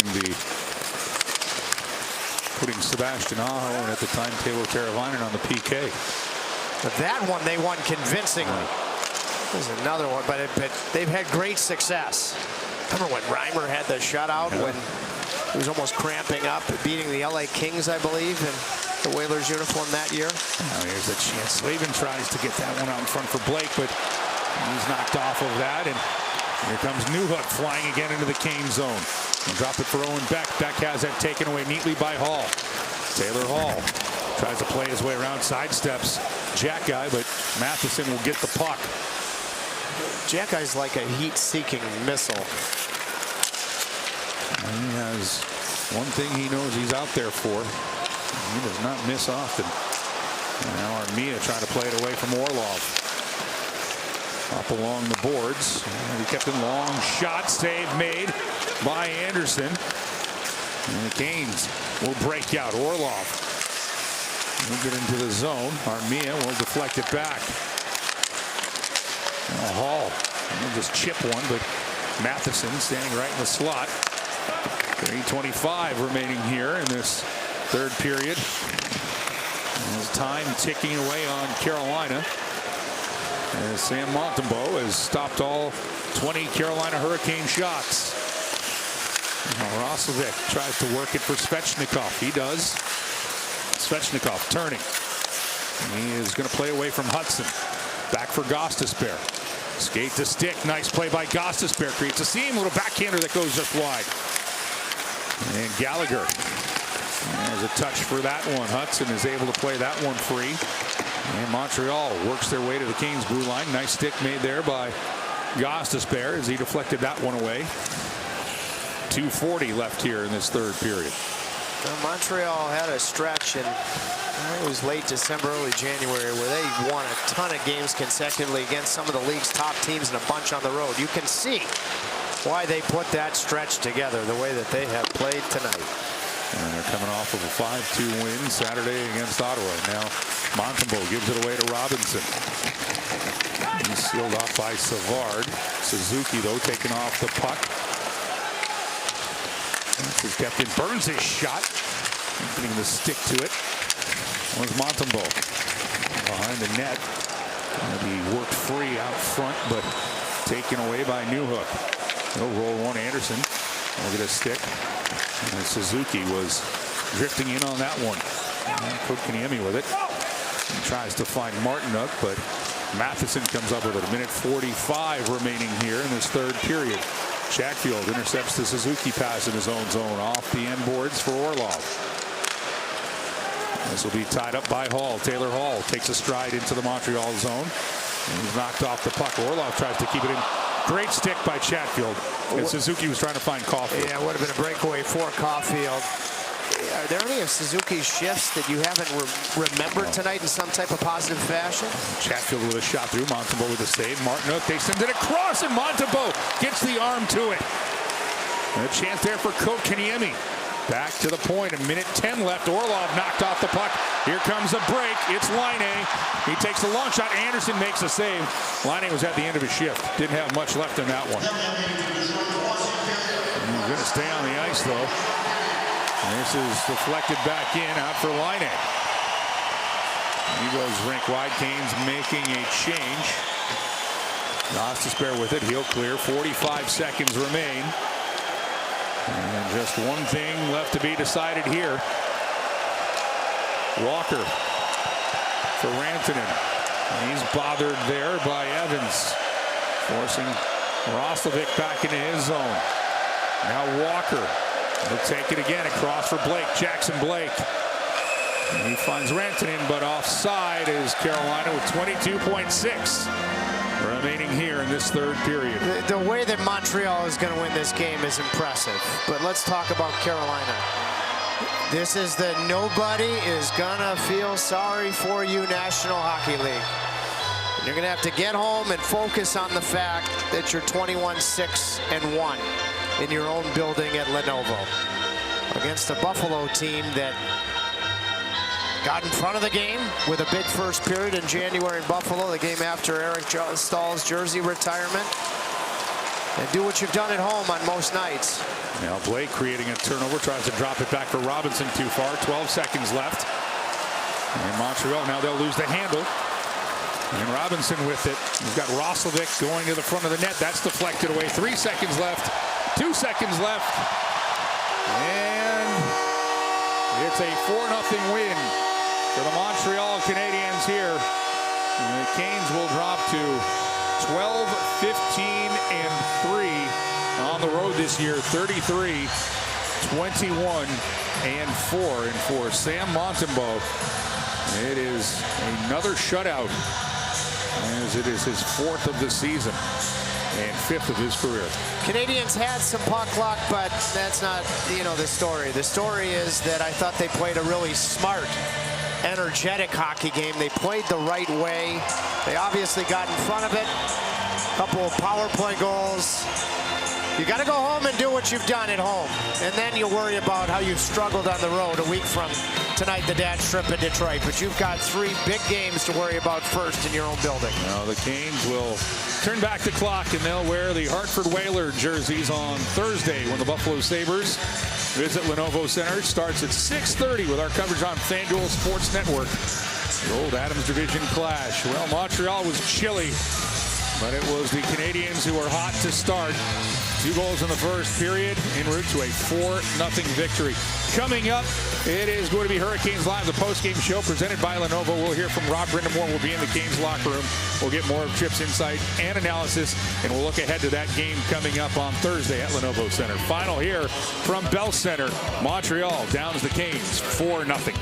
putting Sebastian Aho and at the time Taylor Teravainen on the PK. But that one they won convincingly. There's another one, but they've had great success. Remember when Reimer had the shutout when he was almost cramping up, beating the LA Kings, I believe, in the Whalers uniform that year. Now here's a chance. Slavin tries to get that one out in front for Blake, but he's knocked off of that. And here comes Newhook flying again into the Kane zone. And drop it for Owen Beck. Beck has that taken away neatly by Hall. Taylor Hall tries to play his way around, sidesteps Jack Guy, but Matheson will get the puck. Jack Guy's like a heat-seeking missile. And he has one thing he knows he's out there for. He does not miss often. And now Armia trying to play it away from Orlov. Up along the boards. And he kept in long shot. Save made by Anderson. And the Canes will break out. Orlov will get into the zone. Armia will deflect it back. Hall will just chip one, but Matheson standing right in the slot. 3:25 remaining here in this third period. As time ticking away on Carolina. As Sam Montembeault has stopped all 20 Carolina Hurricane shots. Roslovic tries to work it for Svechnikov. He does. Svechnikov turning. He is going to play away from Hudson. Back for Gostisbehere. Skate to stick. Nice play by Gostisbehere. Creates a seam. Little backhander that goes just wide. And Gallagher has a touch for that one. Hudson is able to play that one free. And Montreal works their way to the Canes blue line. Nice stick made there by Gostisbehere as he deflected that one away. 2:40 left here in this third period. Well, Montreal had a stretch in it was late December, early January, where they won a ton of games consecutively against some of the league's top teams and a bunch on the road. You can see why they put that stretch together the way that they have played tonight. And they're coming off of a 5-2 win Saturday against Ottawa. Now Montembeault gives it away to Robinson. He's sealed off by Savard. Suzuki, though, taking off the puck. This is kept in. Burns his shot. Getting the stick to it was Montembeault. Behind the net. He worked free out front, but taken away by Newhook. He'll roll one. Anderson will get a stick. And Suzuki was drifting in on that one. Kotkaniemi with it. He tries to find Martinuk, but Matheson comes up with it. 1:45 remaining here in this third period. Chatfield intercepts the Suzuki pass in his own zone off the end boards for Orlov. This will be tied up by Hall. Taylor Hall takes a stride into the Montreal zone. And he's knocked off the puck. Orlov tries to keep it in. Great stick by Chatfield. And Suzuki was trying to find Caulfield. Yeah, it would have been a breakaway for Caulfield. Are there any of Suzuki's shifts that you haven't remembered tonight in some type of positive fashion? Chatfield with a shot through. Montembeault with a save. Martinuk, they send it across, and Montembeault gets the arm to it. And a chance there for Kotkaniemi. Back to the point. 1:10 left. Orlov knocked off the puck. Here comes a break. It's Laine. He takes a long shot. Anderson makes a save. Laine was at the end of his shift. Didn't have much left in that one. He's going to stay on the ice, though. This is deflected back in, out for Laine. He goes rink wide. Canes making a change. Gostisbehere with it. He'll clear. 45 seconds remain. And just one thing left to be decided here. Walker for Rantanen. He's bothered there by Evans. Forcing Roslovic back into his zone. Now Walker. He'll take it again across for Blake. Jackson Blake. And he finds Rantanen, but offside is Carolina with 22.6 remaining here in this third period. The way that Montreal is going to win this game is impressive. But let's talk about Carolina. This is the nobody is going to feel sorry for you National Hockey League. You're going to have to get home and focus on the fact that you're 21-6-1 in your own building at Lenovo against a Buffalo team that got in front of the game with a big first period in January in Buffalo, the game after Eric Stahl's jersey retirement. And do what you've done at home on most nights. Now Blake creating a turnover, tries to drop it back for Robinson too far. 12 seconds left. And Montreal, now they'll lose the handle. And Robinson with it. He's got Roslovic going to the front of the net. That's deflected away. 3 seconds left. 2 seconds left. And it's a 4-0 win for the Montreal Canadiens here. And the Canes will drop to 12, 15, and 3 on the road this year. 33, 21, and 4. And for Sam Montembeault, it is another shutout, as it is his 4th of the season and 5th of his career. Canadians had some puck luck, but that's not, the story. The story is that I thought they played a really smart, energetic hockey game. They played the right way. They obviously got in front of it. A couple of power play goals. You got to go home and do what you've done at home, and then you'll worry about how you've struggled on the road a week from tonight, the dad trip in Detroit. But you've got 3 big games to worry about first in your own building. Now the Canes will turn back the clock, and they'll wear the Hartford Whaler jerseys on Thursday when the Buffalo Sabres visit Lenovo Center. It starts at 6:30 with our coverage on FanDuel Sports Network. The old Adams Division clash. Well, Montreal was chilly, but it was the Canadiens who were hot to start. 2 goals in the first period, en route to a 4-0 victory. Coming up, it is going to be Hurricanes Live, the post-game show presented by Lenovo. We'll hear from Rob Brindamore. We'll be in the Canes locker room. We'll get more of Tripp's insight and analysis, and we'll look ahead to that game coming up on Thursday at Lenovo Center. Final here from Bell Center. Montreal downs the Canes 4-0.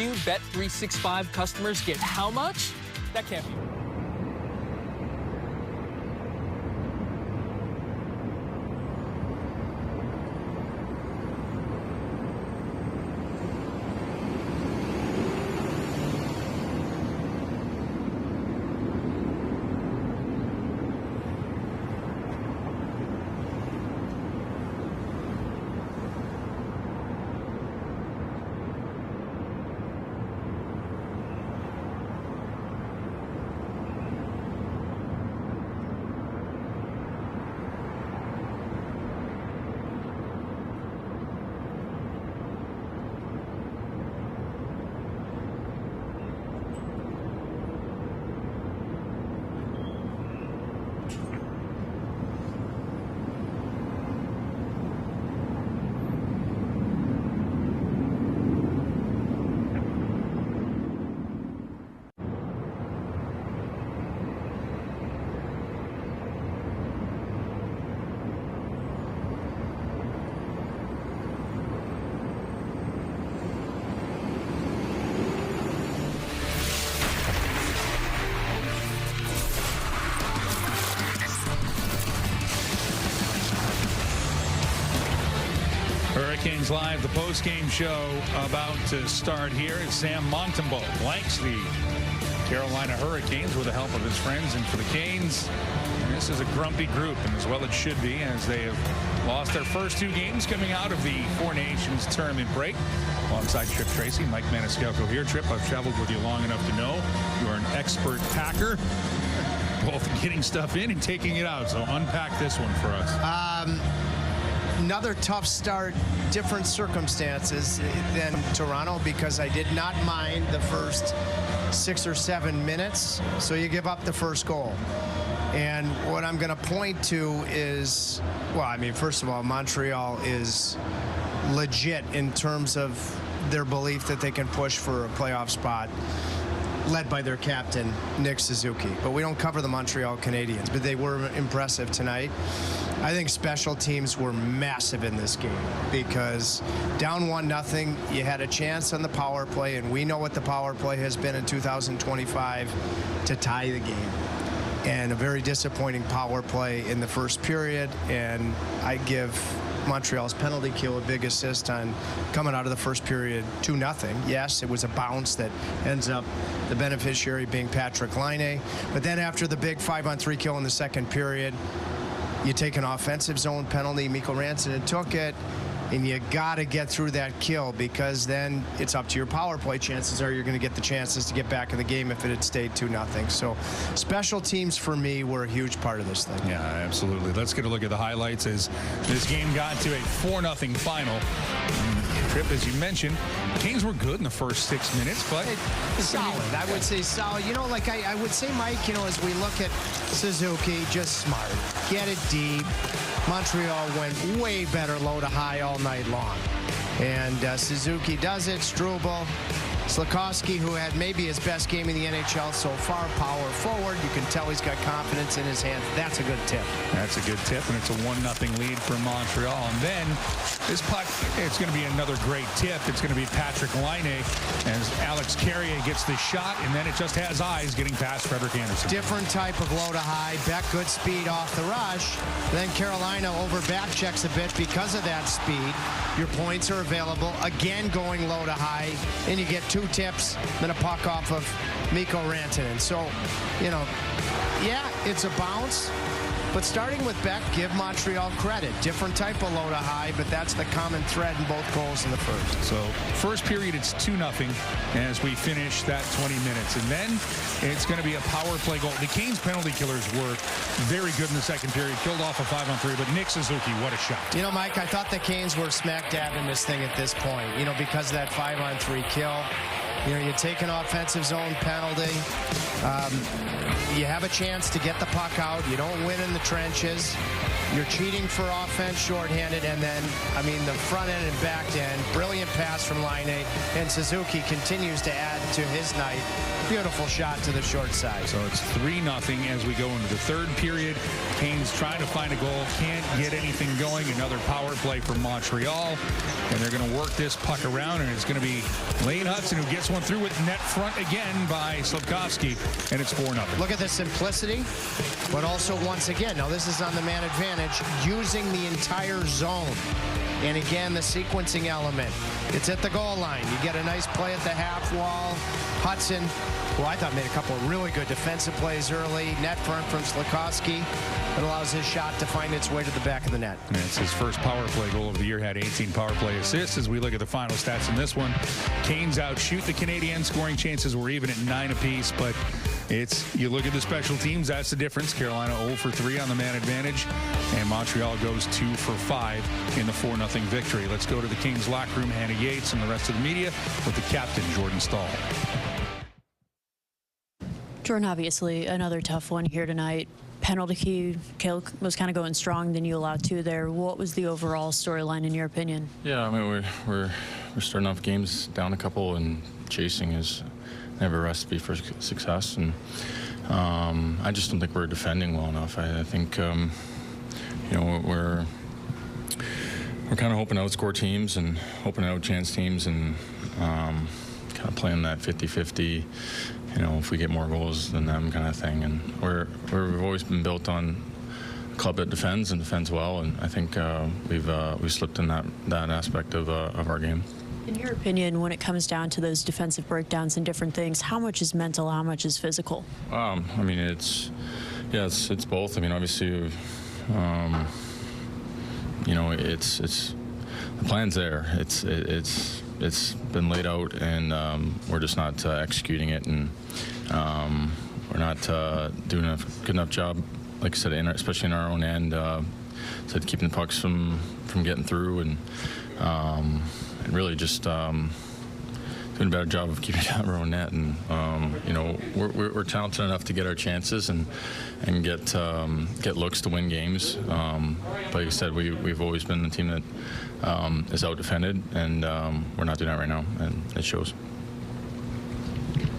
new Bet365 customers get how much? That can't be. Hurricanes Live, the post-game show about to start here. Sam Montembeault blanks the Carolina Hurricanes with the help of his friends. And for the Canes, this is a grumpy group, and as well it should be, as they have lost their first 2 games coming out of the Four Nations tournament break. Alongside Trip Tracy, Mike Maniscalco here. Trip, I've traveled with you long enough to know you are an expert packer, both getting stuff in and taking it out. So unpack this one for us. Another tough start, different circumstances than Toronto, because I did not mind the first 6 or 7 minutes. So you give up the first goal. And what I'm going to point to is, well, I mean, first of all, Montreal is legit in terms of their belief that they can push for a playoff spot, led by their captain, Nick Suzuki. But we don't cover the Montreal Canadiens, but they were impressive tonight. I think special teams were massive in this game, because down 1-0, you had a chance on the power play, and we know what the power play has been in 2025, to tie the game. And a very disappointing power play in the first period, and I give Montreal's penalty kill a big assist on coming out of the first period 2-0. Yes, it was a bounce that ends up the beneficiary being Patrik Laine. But then after the big 5-on-3 kill in the second period, you take an offensive zone penalty. Mikko Rantanen took it, and you got to get through that kill, because then it's up to your power play. Chances are you're going to get the chances to get back in the game if it had stayed 2-0. So special teams for me were a huge part of this thing. Yeah, absolutely. Let's get a look at the highlights as this game got to a 4-0 final. Trip, as you mentioned, Canes were good in the first 6 minutes, but solid. I would say solid. You know, like I would say, Mike, you know, as we look at Suzuki, just smart. Get it deep. Montreal went way better low to high all night long. And Suzuki does it. Struble. Slafkovsky, who had maybe his best game in the NHL so far, power forward. You can tell he's got confidence in his hands. That's a good tip. That's a good tip, and it's a 1-0 lead for Montreal. And then this puck, it's going to be another great tip. It's going to be Patrik Laine as Alex Carrier gets the shot, and then it just has eyes getting past Frederik Andersen. Different type of low to high. Beck, good speed off the rush. Then Carolina over back checks a bit because of that speed. Your points are available. Again, going low to high, and you get 2 tips, then a puck off of Mikko Rantanen. So, you know, yeah, it's a bounce. But starting with Beck, give Montreal credit. Different type of low to high, but that's the common thread in both goals in the first. So first period, it's 2-0 as we finish that 20 minutes. And then it's going to be a power play goal. The Canes penalty killers were very good in the second period. Killed off a 5-on-3, but Nick Suzuki, what a shot. You know, Mike, I thought the Canes were smack dab in this thing at this point, you know, because of that 5-on-3 kill. You know, you take an offensive zone penalty. You have a chance to get the puck out. You don't win in the trenches. You're cheating for offense, shorthanded, and then, I mean, the front end and back end, brilliant pass from Laine, and Suzuki continues to add to his night Beautiful shot to the short side. So it's 3-0 as we go into the third period. Canes trying to find a goal, can't get anything going. Another power play for Montreal, and they're going to work this puck around, and it's going to be Lane Hudson who gets one through with net front again by Slafkovsky, and it's 4-0. Look at the simplicity, but also once again, now this is on the man advantage, using the entire zone. And again, the sequencing element. It's at the goal line. You get a nice play at the half wall. Hudson, who I thought made a couple of really good defensive plays early. Net front from Slafkovsky. It allows his shot to find its way to the back of the net. And it's his first power play goal of the year. Had 18 power play assists. As we look at the final stats in this one, Canes outshoot the Canadiens. Scoring chances were even at 9 apiece, but you look at the special teams, that's the difference. Carolina 0 for 3 on the man advantage, and Montreal goes 2 for 5 in the 4-0 victory. Let's go to the Kings locker room. Hannah Yates and the rest of the media with the captain, Jordan Staal. Jordan, obviously another tough one here tonight. Penalty kill was kind of going strong, then you allowed 2 there. What was the overall storyline in your opinion? Yeah, I mean, we're starting off games down a couple, and chasing is never a recipe for success. And I just don't think we're defending well enough. I think you know, we're kind of hoping to outscore teams and hoping to outchance teams, and kind of playing that 50-50. You know, if we get more goals than them, kind of thing. And we've always been built on a club that defends and defends well, and I think we've slipped in that aspect of our game. In your opinion, when it comes down to those defensive breakdowns and different things, how much is mental, how much is physical? I mean, it's both. I mean, obviously, you know, it's the plan's there. It's been laid out, and we're just not executing it, and we're not doing a good enough job, like I said, especially in our own end, keeping the pucks from getting through, and really just doing a better job of keeping it out of our own net. And you know, we're talented enough to get our chances and get looks to win games. But like I said, we've always been the team that is out defended, and we're not doing that right now, and it shows.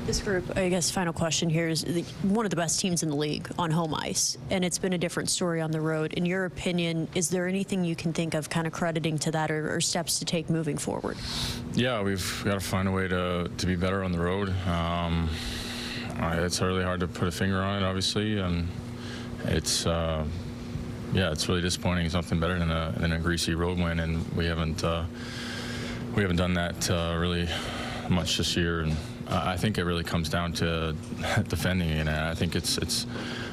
This group, I guess, final question here, is one of the best teams in the league on home ice, and it's been a different story on the road. In your opinion, is there anything you can think of kind of crediting to that, or steps to take moving forward? Yeah, we've got to find a way to be better on the road. It's really hard to put a finger on it, obviously, and it's it's really disappointing. It's nothing better than a greasy road win, and we haven't done that really much this year. And I think it really comes down to defending, and I think it's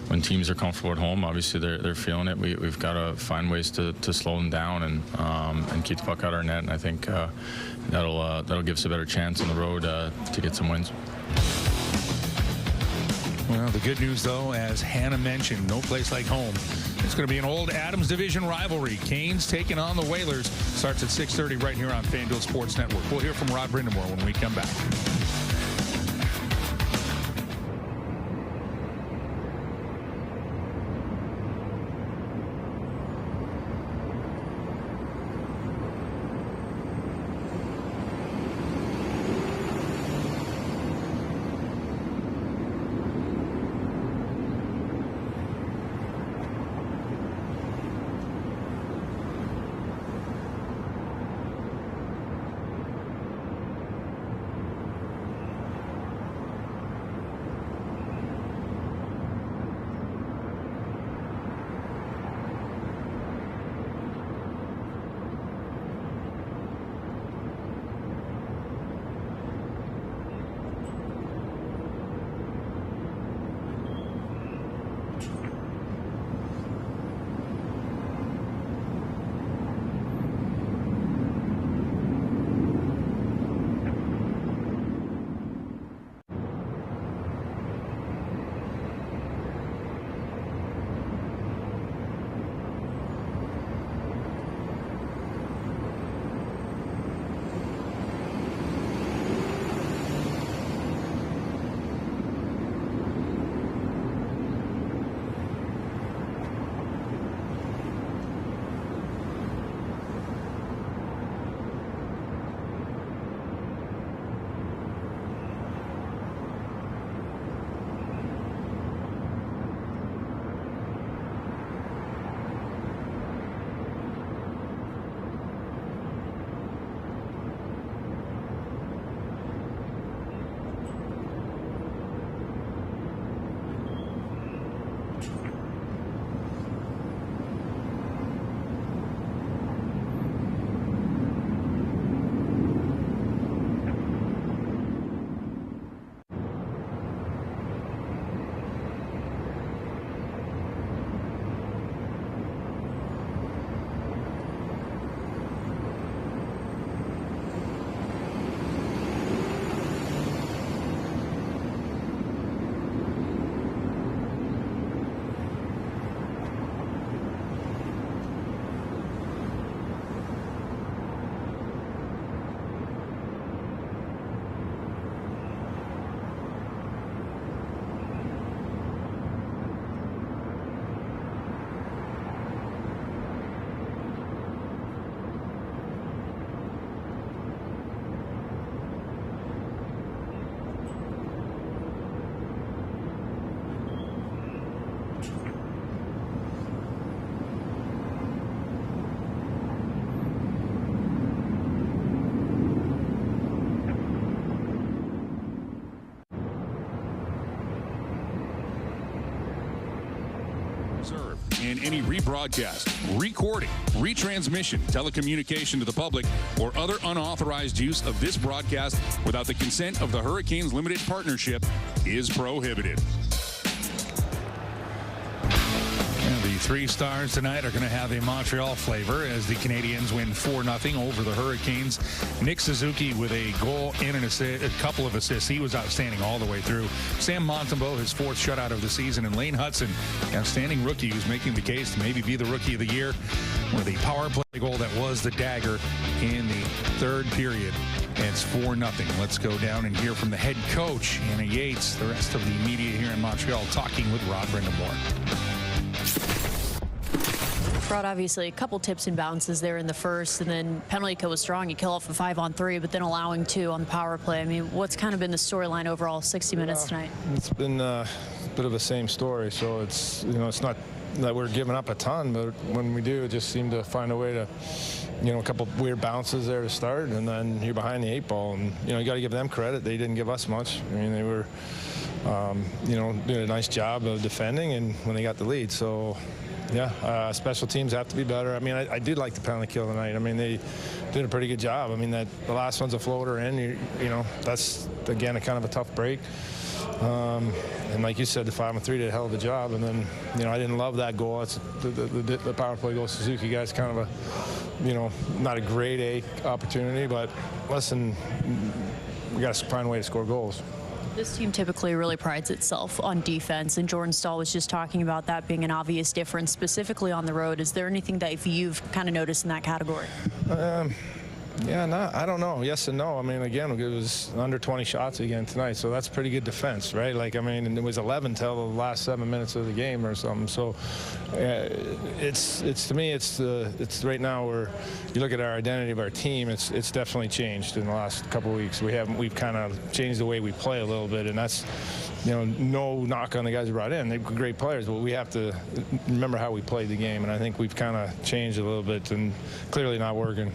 when teams are comfortable at home, obviously they're feeling it. We've got to find ways to slow them down and keep the puck out of our net, and I think that'll give us a better chance on the road to get some wins. Well, the good news, though, as Hannah mentioned, no place like home. It's going to be an old Adams Division rivalry. Canes taking on the Whalers. Starts at 6:30 right here on FanDuel Sports Network. We'll hear from Rod Brindamore when we come back. and any rebroadcast, recording, retransmission, telecommunication to the public, or other unauthorized use of this broadcast without the consent of the Hurricanes Limited Partnership is prohibited. The three stars tonight are going to have a Montreal flavor as the Canadiens win 4-0 over the Hurricanes. Nick Suzuki with a goal and an assist, a couple of assists. He was outstanding all the way through. Sam Montembeault, his fourth shutout of the season, and Lane Hudson, outstanding rookie who's making the case to maybe be the rookie of the year with a power play goal that was the dagger in the third period. And it's 4-0. Let's go down and hear from the head coach, Anna Yates, the rest of the media here in Montreal, talking with Rod Brind'Amour. Rod, obviously a couple tips and bounces there in the first, and then penalty kill was strong. You kill off a 5-on-3, but then allowing 2 on the power play. I mean, what's kind of been the storyline overall 60 minutes tonight? It's been a bit of the same story. So it's, it's not that we're giving up a ton, but when we do, it just seem to find a way to, a couple weird bounces there to start, and then you're behind the 8 ball. And, you got to give them credit. They didn't give us much. I mean, they were, doing a nice job of defending, and when they got the lead. So, yeah, special teams have to be better. I mean, I did like the penalty kill tonight. I mean, they did a pretty good job. I mean, the last one's a floater in. That's, again, a kind of a tough break. And like you said, the 5-on-3 did a hell of a job. And then, I didn't love that goal. It's the power play goal. Suzuki guy's kind of a, not a grade A opportunity. But listen, we got to find a way to score goals. This team typically really prides itself on defense, and Jordan Staal was just talking about that being an obvious difference, specifically on the road. Is there anything that you've kind of noticed in that category? I don't know. Yes and no. I mean, again, it was under 20 shots again tonight, so that's pretty good defense, right? Like, I mean, it was 11 till the last 7 minutes of the game or something. So, it's to me, it's right now where you look at our identity of our team. It's definitely changed in the last couple of weeks. We've kind of changed the way we play a little bit, and that's, no knock on the guys we brought in. They're great players, but we have to remember how we played the game, and I think we've kind of changed a little bit, and clearly not working.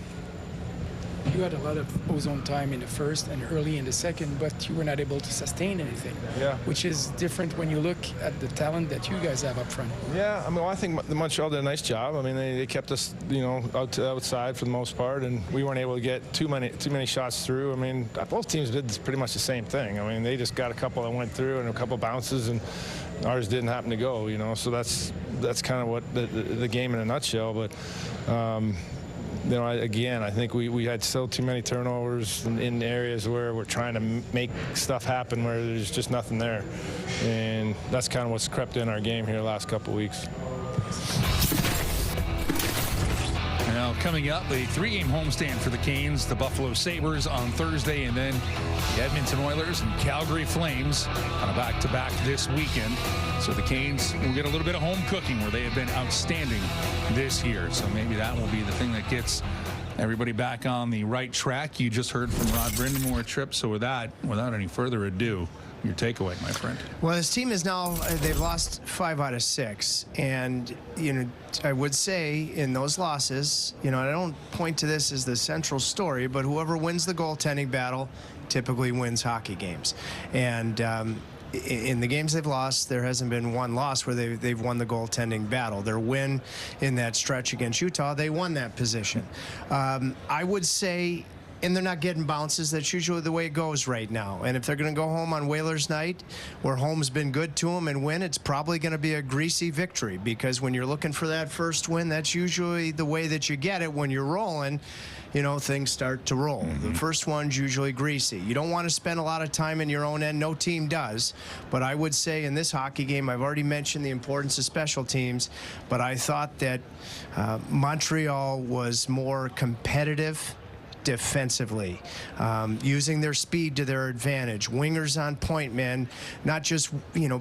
You had a lot of ozone time in the first and early in the second, but you were not able to sustain anything. Yeah. Which is different when you look at the talent that you guys have up front. Yeah, I mean, I think the Montreal did a nice job. I mean, they kept us, outside for the most part, and we weren't able to get too many shots through. I mean, both teams did pretty much the same thing. I mean, they just got a couple that went through and a couple bounces, and ours didn't happen to go. So that's kind of what the game in a nutshell. But. I think we had still too many turnovers in areas where we're trying to make stuff happen where there's just nothing there. And that's kind of what's crept in our game here the last couple of weeks. Now, coming up, a 3-game homestand for the Canes, the Buffalo Sabres on Thursday, and then the Edmonton Oilers and Calgary Flames on a back-to-back this weekend. So the Canes will get a little bit of home cooking where they have been outstanding this year. So maybe that will be the thing that gets everybody back on the right track. You just heard from Rod Brind'Amour, Trip. So with that, without any further ado, your takeaway, my friend. Well, this team is now, they've lost 5 out of 6. And, I would say in those losses, I don't point to this as the central story, but whoever wins the goaltending battle typically wins hockey games. And in the games they've lost, there hasn't been one loss where they've won the goaltending battle. Their win in that stretch against Utah, they won that position. I would say, and they're not getting bounces. That's usually the way it goes right now. And if they're going to go home on Whalers night, where home's been good to them, and win, it's probably going to be a greasy victory, because when you're looking for that first win, that's usually the way that you get it. When you're rolling, things start to roll. The first one's usually greasy. You don't want to spend a lot of time in your own end. No team does. But I would say in this hockey game, I've already mentioned the importance of special teams, but I thought that Montreal was more competitive defensively, using their speed to their advantage. Wingers on point, man, not just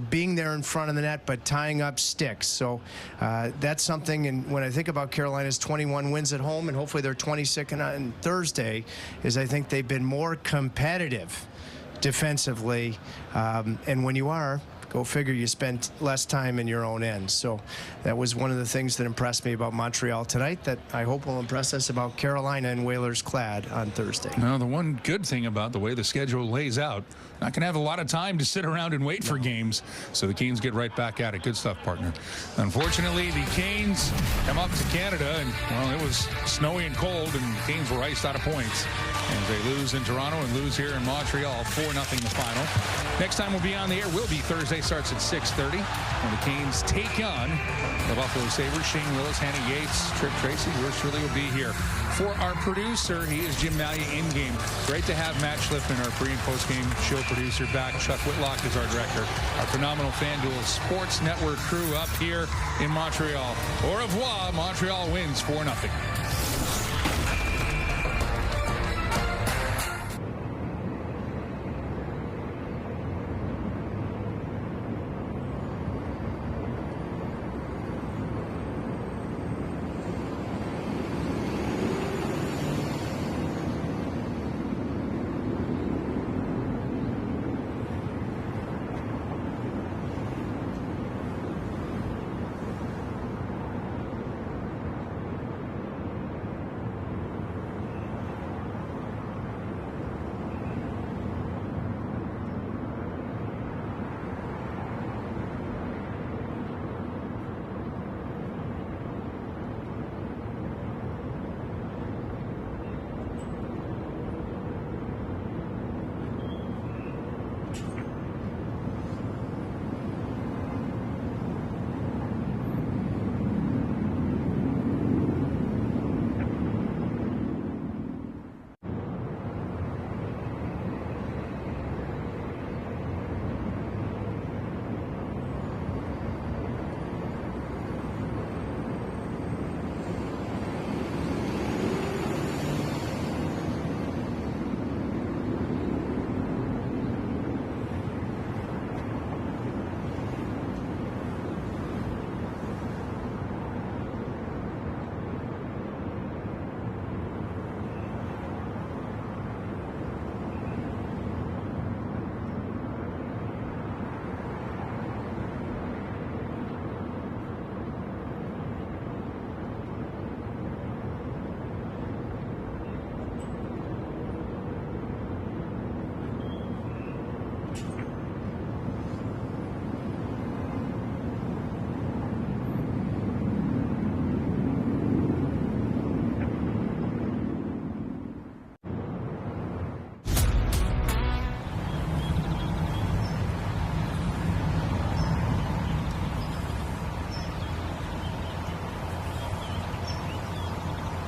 being there in front of the net, but tying up sticks. So that's something. And when I think about Carolina's 21 wins at home, and hopefully their 22nd on Thursday, is I think they've been more competitive defensively. And when you are, Go figure, you spend less time in your own end. So that was one of the things that impressed me about Montreal tonight that I hope will impress us about Carolina and Whalers Clad on Thursday. Now, the one good thing about the way the schedule lays out, not going to have a lot of time to sit around and wait for games, so the Canes get right back at it. Good stuff, partner. Unfortunately, the Canes come up to Canada, and, well, it was snowy and cold, and the Canes were iced out of points. And they lose in Toronto and lose here in Montreal, 4-0 the final. Next time we'll be on the air will be Thursday, starts at 6:30. And the Canes take on the Buffalo Sabres. Shane Willis, Hannah Yates, Tripp Tracy, yours truly will be here. For our producer, he is Jim Mallia in-game. Great to have Matt Schliffman, our pre- and post-game show producer, back. Chuck Whitlock is our director. Our phenomenal FanDuel Sports Network crew up here in Montreal. Au revoir, Montreal wins 4-0.